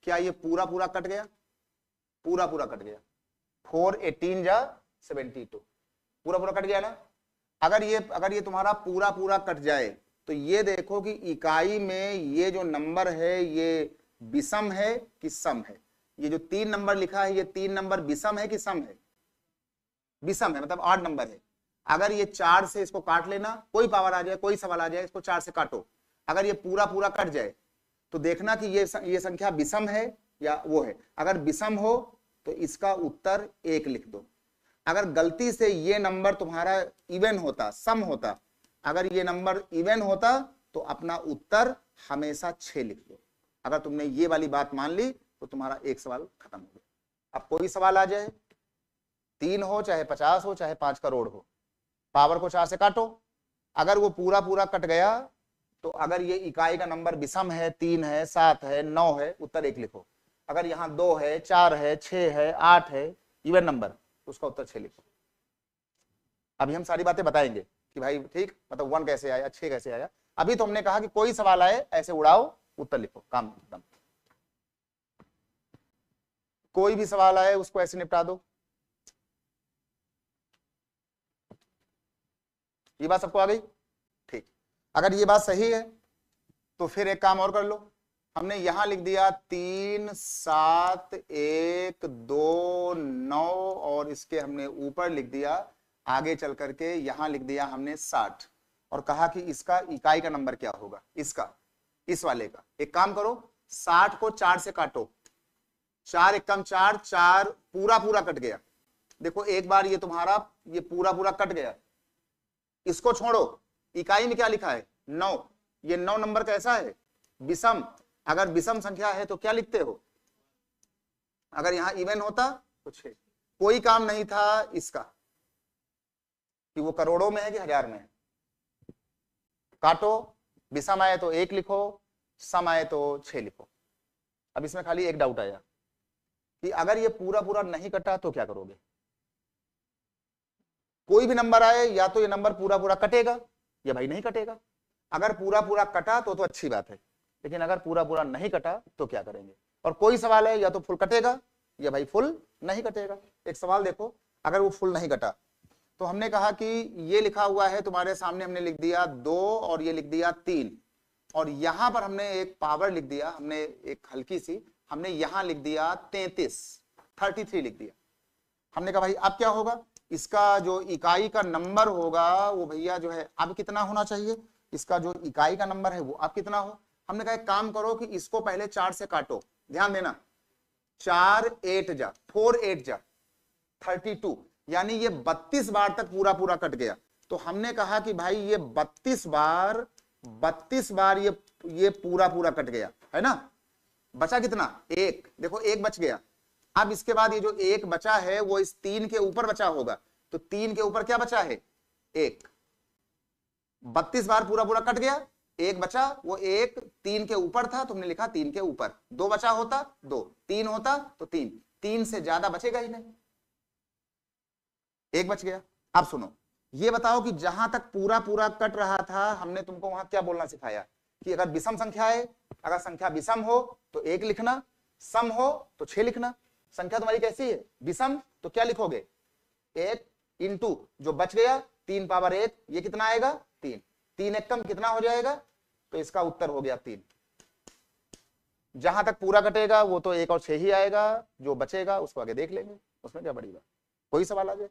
क्या ये पूरा पूरा कट गया? पूरा पूरा कट गया। 4 18 जा 72, पूरा पूरा कट गया ना। अगर ये तुम्हारा पूरा पूरा कट जाए तो ये देखो कि इकाई में ये जो नंबर है ये विषम है कि सम है। ये जो 3 नंबर लिखा है ये 3 नंबर विषम है कि सम है? विषम है, मतलब 8 नंबर है। अगर ये 4 से इसको काट लेना, कोई पावर आ जाए, कोई सवाल आ जाए, इसको 4 से काटो, अगर ये पूरा पूरा कट जाए तो देखना कि ये संख्या विषम है या वो है। अगर विषम हो तो इसका उत्तर 1 लिख दो। अगर गलती से ये नंबर तुम्हारा इवन होता, सम होता, अगर ये नंबर इवन होता तो अपना उत्तर हमेशा 6 लिख दो। अगर तुमने ये वाली बात मान ली तो तुम्हारा एक सवाल खत्म हो गया। अब कोई सवाल आ जाए, 3 हो चाहे 50 हो चाहे 5 करोड़ हो, पावर को 4 से काटो। अगर वो पूरा पूरा कट गया तो अगर ये इकाई का नंबर विषम है, 3 है, 7 है, 9 है, उत्तर 1 लिखो। अगर यहाँ 2 है, 4 है, 6 है, 8 है, इवन नंबर, तो उसका उत्तर 6 लिखो। अभी हम सारी बातें बताएंगे कि भाई ठीक, मतलब 1 कैसे आया, 6 कैसे आया। अभी तो हमने कहा कि कोई सवाल आए ऐसे उड़ाओ, उत्तर लिखो, काम खत्म। कोई भी सवाल आए उसको ऐसे निपटा दो। ये बात सबको आ गई? ठीक। अगर ये बात सही है तो फिर एक काम और कर लो, हमने यहां लिख दिया 3 7 1 2 9 और इसके हमने ऊपर लिख दिया, आगे चल करके यहां लिख दिया हमने 60 और कहा कि इसका इकाई का नंबर क्या होगा, इसका, इस वाले का। एक काम करो, 60 को 4 से काटो, 4 एकम 4, 4 पूरा पूरा कट गया। देखो एक बार ये तुम्हारा ये पूरा पूरा कट गया, इसको छोड़ो, इकाई में क्या लिखा है 9। ये 9 नंबर कैसा है, विषम। अगर विषम संख्या है तो क्या लिखते हो, अगर यहां इवन होता तो 6। कोई काम नहीं था इसका कि वो करोड़ों में है कि हजार में है। काटो, विषम आए तो 1 लिखो, सम आए तो 6 लिखो। अब इसमें खाली एक डाउट आया कि अगर ये पूरा पूरा नहीं कटा तो क्या करोगे। कोई भी नंबर आए, या तो ये नंबर पूरा पूरा कटेगा या भाई नहीं कटेगा। अगर पूरा पूरा कटा तो अच्छी बात है, लेकिन अगर पूरा पूरा नहीं कटा तो क्या करेंगे। और कोई सवाल है, या तो फुल कटेगा या भाई फुल नहीं कटेगा। एक सवाल देखो, अगर वो फुल नहीं कटा तो हमने कहा कि ये लिखा हुआ है तुम्हारे सामने, हमने लिख दिया 2 और ये लिख दिया 3 और यहां पर हमने एक पावर लिख दिया, हमने एक हल्की सी, हमने यहां लिख दिया 33 लिख दिया। हमने कहा भाई अब क्या होगा, इसका जो इकाई का नंबर होगा वो भैया जो है अब कितना होना चाहिए, इसका जो इकाई का नंबर है वो अब कितना हो। हमने कहा एक काम करो कि इसको पहले 4 से काटो, ध्यान देना, 4 8 जा 4 8 जा 32, यानी ये 32 बार तक पूरा पूरा कट गया। तो हमने कहा कि भाई ये 32 बार ये पूरा पूरा कट गया है ना। बचा कितना, 1। देखो 1 बच गया। अब इसके बाद ये जो 1 बचा है वो इस 3 के ऊपर बचा होगा, तो 3 के ऊपर क्या बचा है, 1। 32 बार पूरा पूरा कट गया, 1 बचा, वो 1 3 के ऊपर था, तुमने लिखा 3 के ऊपर। 2 बचा होता 2, 3 होता तो 3 से ज्यादा बचेगा ही नहीं, 1 बच गया। अब सुनो, ये बताओ कि जहां तक पूरा पूरा कट रहा था, हमने तुमको वहां क्या बोलना सिखाया कि अगर विषम संख्या है, अगर संख्या विषम हो तो 1 लिखना, सम हो तो 6 लिखना। संख्या तुम्हारी कैसी है, विषम, तो क्या लिखोगे, 1 इंटू जो बच गया 3 पावर 1, ये कितना आएगा 3। 3 एकम कितना हो जाएगा, तो इसका उत्तर हो गया 3। जहां तक पूरा कटेगा वो तो 1 और 6 ही आएगा, जो बचेगा उसको आगे देख लेंगे, उसमें क्या बड़ी बात। कोई सवाल आ जाए।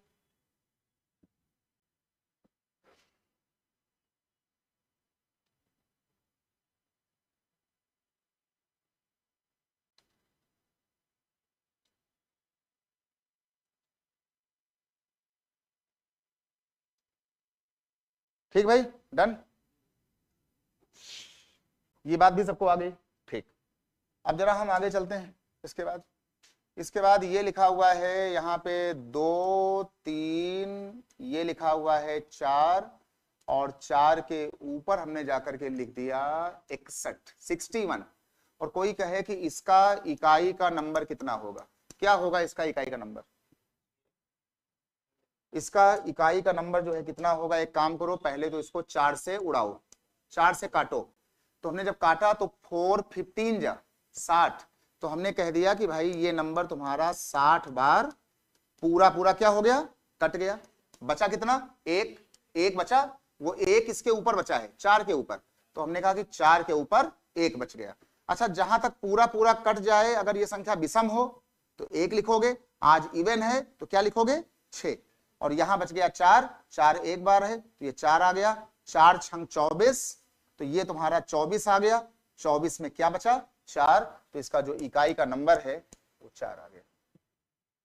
ठीक भाई, डन, ये बात भी सबको आ गई। ठीक, अब जरा हम आगे चलते हैं। इसके बाद ये लिखा हुआ है यहाँ पे 2 3, ये लिखा हुआ है 4 और 4 के ऊपर हमने जाकर के लिख दिया 61 और कोई कहे कि इसका इकाई का नंबर कितना होगा, क्या होगा इसका इकाई का नंबर। इसका इकाई का नंबर जो है कितना होगा, एक काम करो, पहले तो इसको 4 से उड़ाओ, 4 से काटो। तो हमने जब काटा तो 4 15 जा 60, तो हमने कह दिया कि भाई ये नंबर तुम्हारा 60 बार पूरा पूरा क्या हो गया, कट गया। बचा कितना, 1 बचा, वो 1 इसके ऊपर बचा है 4 के ऊपर, तो हमने कहा कि 4 के ऊपर 1 बच गया। अच्छा, जहां तक पूरा पूरा कट जाए, अगर ये संख्या विषम हो तो 1 लिखोगे, आज इवन है तो क्या लिखोगे 6, और यहां बच गया 4, 4 एक बार है तो ये 4 आ गया, 4 छंग 24, तो ये तुम्हारा 24 आ गया। 24 में क्या बचा, 4, तो इसका जो इकाई का नंबर है वो 4 आ गया।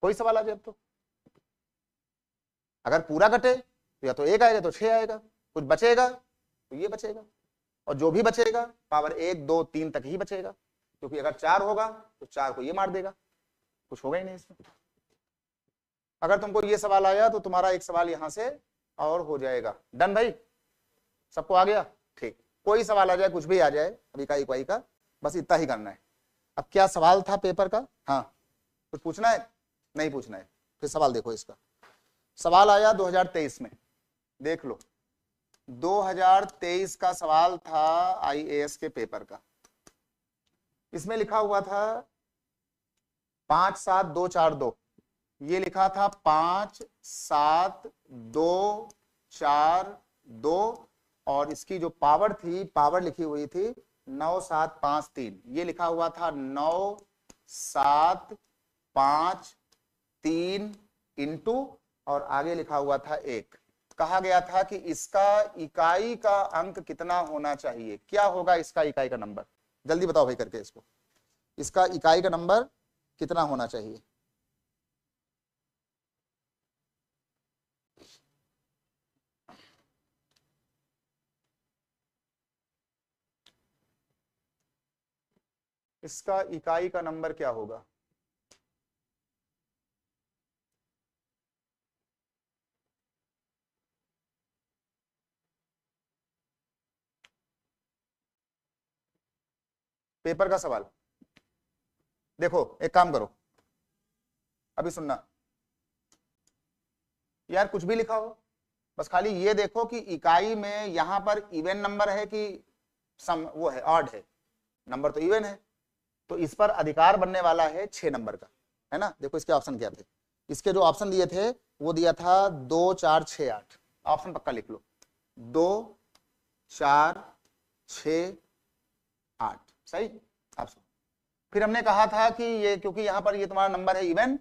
कोई सवाल आ जाए अब तो। अगर पूरा कटे तो या तो 1 आएगा तो 6 आएगा, कुछ बचेगा तो ये बचेगा, और जो भी बचेगा पावर 1 2 3 तक ही बचेगा, क्योंकि अगर 4 होगा तो 4 को ये मार देगा, कुछ होगा ही नहीं इसमें। अगर तुमको ये सवाल आया तो तुम्हारा एक सवाल यहां से और हो जाएगा। डन भाई, सबको आ गया। ठीक, कोई सवाल आ जाए, कुछ भी आ जाए, अब इकाई का बस इतना ही करना है। अब क्या सवाल था पेपर का, हाँ कुछ पूछना है, नहीं पूछना है, फिर सवाल देखो। इसका सवाल आया 2023 में, देख लो 2023 का सवाल था आईएएस के पेपर का। इसमें लिखा हुआ था 5 7 2 4 2, ये लिखा था 5 7 2 4 2, और इसकी जो पावर थी, पावर लिखी हुई थी 9753, ये लिखा हुआ था 9753 इंटू और आगे लिखा हुआ था 1। कहा गया था कि इसका इकाई का अंक कितना होना चाहिए, क्या होगा इसका इकाई का नंबर, जल्दी बताओ भाई करके इसको, इसका इकाई का नंबर कितना होना चाहिए। इसका इकाई का नंबर क्या होगा? पेपर का सवाल देखो, एक काम करो, अभी सुनना यार, कुछ भी लिखा हो, बस खाली ये देखो कि इकाई में यहां पर इवन नंबर है कि सम वो है ऑड है, नंबर तो इवन है, तो इस पर अधिकार बनने वाला है 6 नंबर का, है ना। देखो इसके ऑप्शन क्या थे, इसके जो ऑप्शन दिए थे वो दिया था 2 4 6 8, ऑप्शन पक्का लिख लो, 2 4 6 8, सही ऑप्शन। फिर हमने कहा था कि ये क्योंकि यहां पर ये तुम्हारा नंबर है इवन,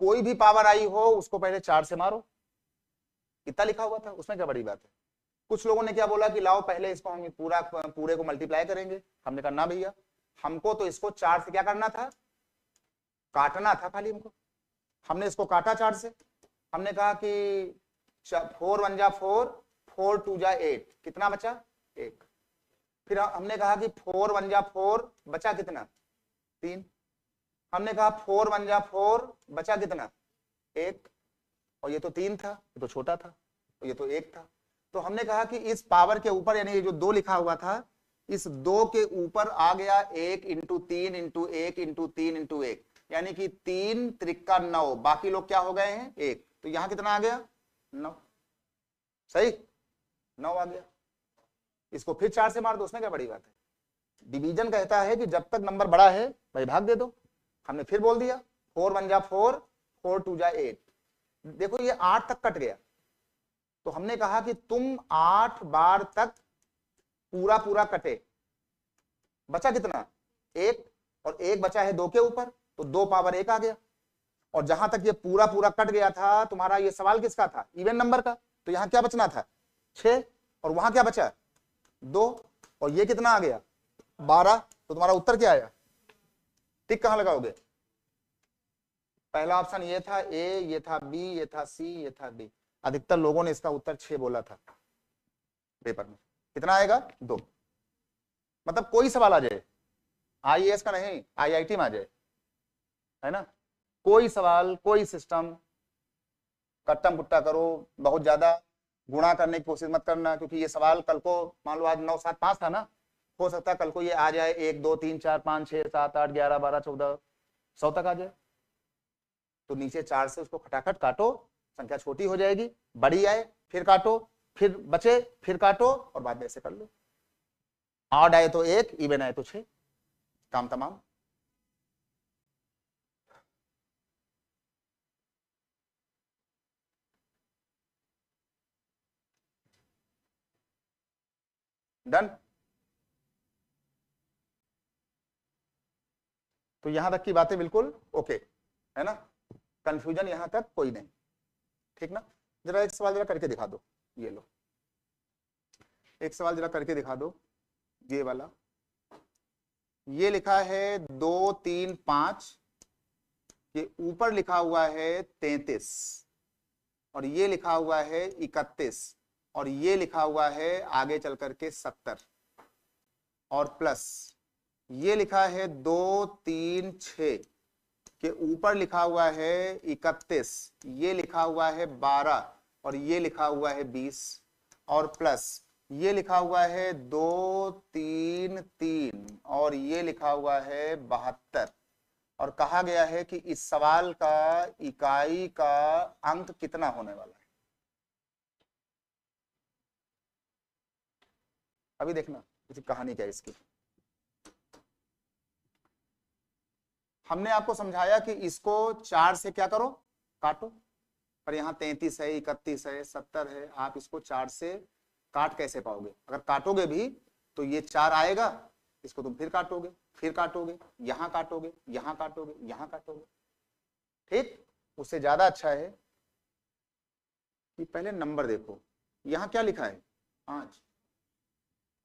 कोई भी पावर आई हो उसको पहले 4 से मारो, इतना लिखा हुआ था, उसमें क्या बड़ी बात है। कुछ लोगों ने क्या बोला कि लाओ पहले इसको हम पूरे को मल्टीप्लाई करेंगे, हमने कहा ना भैया, हमको तो इसको 4 से क्या करना था, काटना था खाली हमको। हमने इसको काटा 4 से, हमने कहा कि 4 1 जा 4, 4 2 जा 8, कितना बचा 1। फिर हमने कहा कि 4 1 जा 4, बचा कितना 3। हमने कहा 4 1 जा 4, बचा कितना 1, और ये तो 3 था, ये तो छोटा था, और ये तो 1 था। तो हमने कहा कि इस पावर के ऊपर, यानी ये जो 2 लिखा हुआ था, इस 2 के ऊपर आ गया 1 इंटू 3 इंटू 1 इंटू 3 इंटू 1, यानी कि 3 त्रिका 9, बाकी लोग क्या हो गए हैं 1, तो यहां कितना आ गया 9, सही 9 आ गया। इसको फिर 4 से मार दो, उसमें क्या बड़ी बात है। डिवीजन कहता है कि जब तक नंबर बड़ा है भाई भाग दे दो। हमने फिर बोल दिया 4 1 जा 4, 4 2 जा 8, देखो ये 8 तक कट गया, तो हमने कहा कि तुम 8 बार तक पूरा पूरा कटे, बचा कितना 1, और 1 बचा है 2 के ऊपर, तो 2 पावर 1 आ गया। और जहां तक ये पूरा पूरा कट गया था, तुम्हारा ये सवाल किसका था, इवन नंबर का, तो यहां क्या बचना था 6, और वहां क्या बचा 2, और ये कितना आ गया 12, तो तुम्हारा उत्तर क्या आया, टिक कहां लगाओगे। पहला ऑप्शन ये था ए, ये था बी, ये था सी, ये था डी। अधिकतर लोगों ने इसका उत्तर 6 बोला था पेपर में। कितना आएगा 2, मतलब कोई सवाल आ जाए, आईएएस का नहीं, आईआईटी में आ जाए, है ना, कोई सवाल कोई सिस्टम, कट्टम पुट्टा करो, बहुत ज्यादा गुणा करने की कोशिश मत करना, क्योंकि ये सवाल कल को, मान लो आज 9 7 5 था ना, हो सकता है कल को ये आ जाए 1 2 3 4 5 6 7 8 11 12 14 100 तक आ जाए। तो नीचे 4 से उसको खटाखट काटो, संख्या छोटी हो जाएगी, बड़ी आए फिर काटो, फिर बचे फिर काटो, और बाद में ऐसे कर लो। ऑड आए तो 1, इवन आए तो 6, काम तमाम। डन। तो यहां तक की बातें बिल्कुल ओके है ना, कंफ्यूजन यहां तक कोई नहीं, ठीक ना। जरा एक सवाल जरा करके दिखा दो, ये लो एक सवाल जरा करके दिखा दो, ये वाला, ये लिखा है 2 3 5, ये ऊपर लिखा हुआ है 33, और ये लिखा हुआ है 31, और ये लिखा हुआ है आगे चल करके 70, और प्लस ये लिखा है 2 3 6 के ऊपर लिखा हुआ है 31, ये लिखा हुआ है 12, और ये लिखा हुआ है 20, और प्लस ये लिखा हुआ है 2 3 3, और ये लिखा हुआ है 72, और कहा गया है कि इस सवाल का इकाई का अंक कितना होने वाला है। अभी देखना किसी कहानी क्या है इसकी। हमने आपको समझाया कि इसको 4 से क्या करो, काटो, पर यहाँ 33 है 31 है 70 है, आप इसको 4 से काट कैसे पाओगे, अगर काटोगे भी तो ये 4 आएगा, इसको तुम फिर काटोगे, फिर काटोगे, यहां काटोगे, यहां काटोगे, यहां काटोगे। ठीक, उससे ज्यादा अच्छा है कि पहले नंबर देखो, यहां क्या लिखा है 5,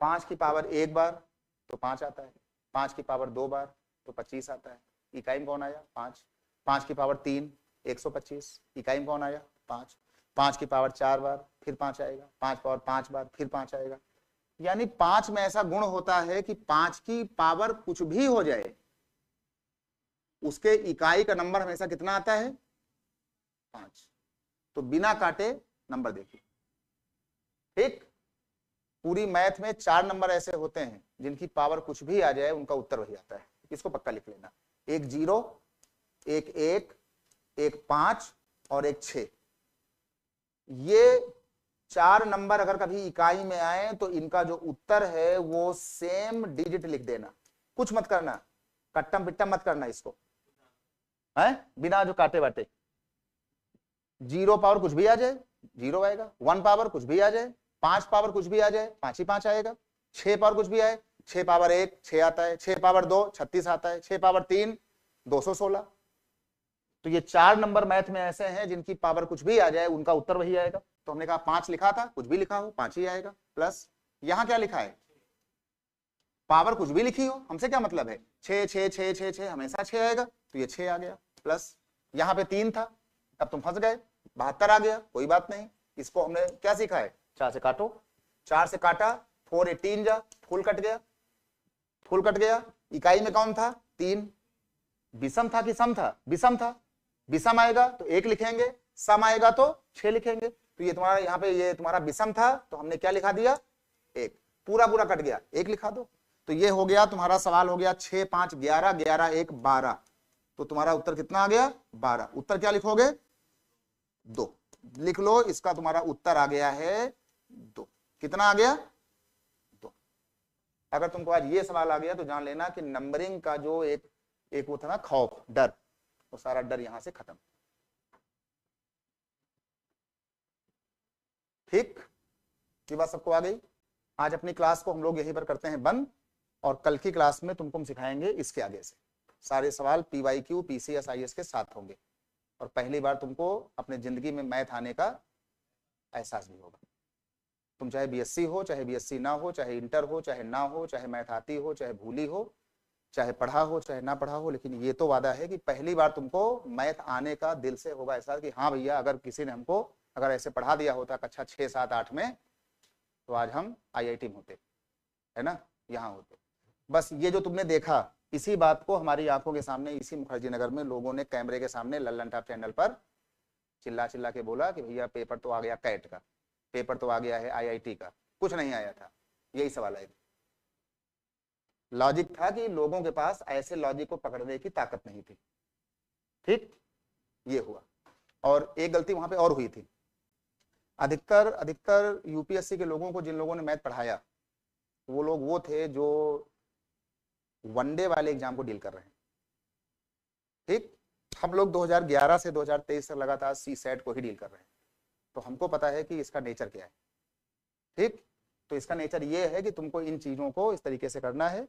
5 की पावर 1 बार तो 5 आता है, 5 की पावर 2 बार तो 25 आता है। इकाई में कौन आया 5, 5 की पावर 3 125, इकाई में कौन आया 5, 5 की पावर 4 बार फिर 5 आएगा, 5 पावर 5 बार फिर 5 आएगा। यानी 5 में ऐसा गुण होता है कि 5 की पावर कुछ भी हो जाए उसके इकाई का नंबर हमेशा कितना आता है 5। तो बिना काटे नंबर देखिए। ठीक, पूरी मैथ में 4 नंबर ऐसे होते हैं जिनकी पावर कुछ भी आ जाए उनका उत्तर वही आता है, इसको पक्का लिख लेना, एक 0, एक 1, एक 5 और एक 6। ये 4 नंबर अगर कभी इकाई में आए तो इनका जो उत्तर है वो सेम डिजिट लिख देना, कुछ मत करना, कट्टम पिट्टम मत करना इसको, है बिना जो काटे बाटे। 0 पावर कुछ भी आ जाए 0 आएगा, 1 पावर कुछ भी आ जाए, 5 पावर कुछ भी आ जाए 5 ही 5 आएगा, 6 पावर कुछ भी आए 6 पावर 1 6 आता है, 6 पावर 2 36 आता है, 6 पावर 3 216। तो ये 4 नंबर मैथ में ऐसे हैं जिनकी पावर कुछ भी आ जाए उनका उत्तर वही आएगा। तो हमने कहा 5 लिखा था, कुछ भी लिखा हो 5 ही आएगा, प्लस यहां क्या लिखा है पावर कुछ भी लिखी हो, हमसे क्या मतलब है 6 6 6 6 6 हमेशा 6 आएगा, तो ये 6 आ गया, प्लस यहाँ पे 3 था अब तुम फंस गए 72 आ गया, कोई बात नहीं, इसको हमने क्या सीखा है 4 से काटो, 4 से काटा 4 18 जा, फुल कट गया, फुल कट गया। इकाई में कौन था 3, विषम था कि सम था, विषम था, विषम आएगा तो 1 लिखेंगे, सम आएगा तो 6 लिखेंगे। तो ये तुम्हारा यहाँ पे ये तुम्हारा विषम था तो हमने क्या लिखा दिया 1, पूरा पूरा कट गया 1 लिखा दो। तो ये हो गया तुम्हारा सवाल हो गया 6 5 11 11 1 12, तो तुम्हारा उत्तर कितना आ गया 12। उत्तर क्या लिखोगे 2 लिख लो, इसका तुम्हारा उत्तर आ गया है 2। कितना आ गया 2। अगर तुमको आज ये सवाल आ गया तो जान लेना कि नंबरिंग का जो एक वो था ना खौफ डर, वो सारा डर यहां से खत्म। ठीक, ये बात सबको आ गई। आज अपनी क्लास को हम लोग यहीं पर करते हैं बंद, और कल की क्लास में तुमको हम सिखाएंगे इसके आगे से सारे सवाल PYQ PCS IS के साथ होंगे, और पहली बार तुमको अपने जिंदगी में मैथ आने का एहसास भी होगा। तुम चाहे BSc हो, चाहे BSc ना हो, चाहे इंटर हो, चाहे ना हो, चाहे मैथ आती हो, चाहे भूली हो, चाहे पढ़ा हो, चाहे ना पढ़ा हो, लेकिन ये तो वादा है कि पहली बार तुमको मैथ आने का दिल से होगा एहसास कि हाँ भैया, अगर किसी ने हमको अगर ऐसे पढ़ा दिया होता कक्षा 6 7 8 में तो आज हम IIT में होते, है ना, यहाँ होते। बस ये जो तुमने देखा इसी बात को हमारी आंखों के सामने इसी मुखर्जी नगर में लोगों ने कैमरे के सामने लल्लन टॉप चैनल पर चिल्ला चिल्ला के बोला कि भैया पेपर तो आ गया कैट का, पेपर तो आ गया है IIT का, कुछ नहीं आया था। यही सवाल है, लॉजिक था कि लोगों के पास ऐसे लॉजिक को पकड़ने की ताकत नहीं थी। ठीक, ये हुआ। और एक गलती वहां पे और हुई थी, अधिकतर UPSC के लोगों को जिन लोगों ने मैथ पढ़ाया वो लोग वो थे जो वनडे वाले एग्जाम को डील कर रहे हैं। ठीक, हम लोग 2011 से 2023 तक लगातार CSAT को ही डील कर रहे हैं, तो हमको पता है कि इसका नेचर क्या है। ठीक, तो इसका नेचर ये है कि तुमको इन चीजों को इस तरीके से करना है।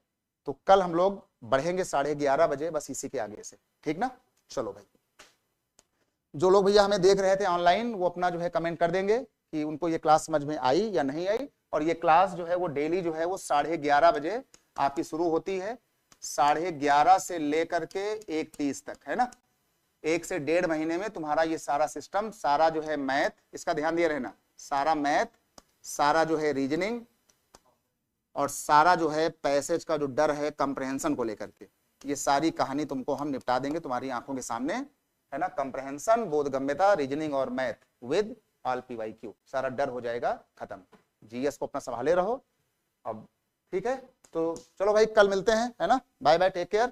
तो कल हम लोग बढ़ेंगे 11:30 बजे, बस इसी के आगे से, ठीक ना। चलो भाई, जो लोग भैया हमें देख रहे थे ऑनलाइन वो अपना जो है कमेंट कर देंगे कि उनको ये क्लास समझ में आई या नहीं आई। और ये क्लास जो है वो डेली जो है वो 11:30 बजे आपकी शुरू होती है, 11:30 से लेकर के 1:30 तक, है ना। 1 से 1.5 महीने में तुम्हारा ये सारा सिस्टम, सारा जो है मैथ, इसका ध्यान दिए रहना, सारा मैथ, सारा जो है रीजनिंग और सारा जो है पैसेज का जो डर है कंप्रहेंशन को लेकर के, ये सारी कहानी तुमको हम निपटा देंगे तुम्हारी आंखों के सामने, है ना। कंप्रहेंशन, बोधगम्यता, रीजनिंग और मैथ विद ऑल PYQ, सारा डर हो जाएगा खत्म। GS को अपना संभाले रहो अब, ठीक है। तो चलो भाई, कल मिलते हैं, है ना। Bye bye, take care.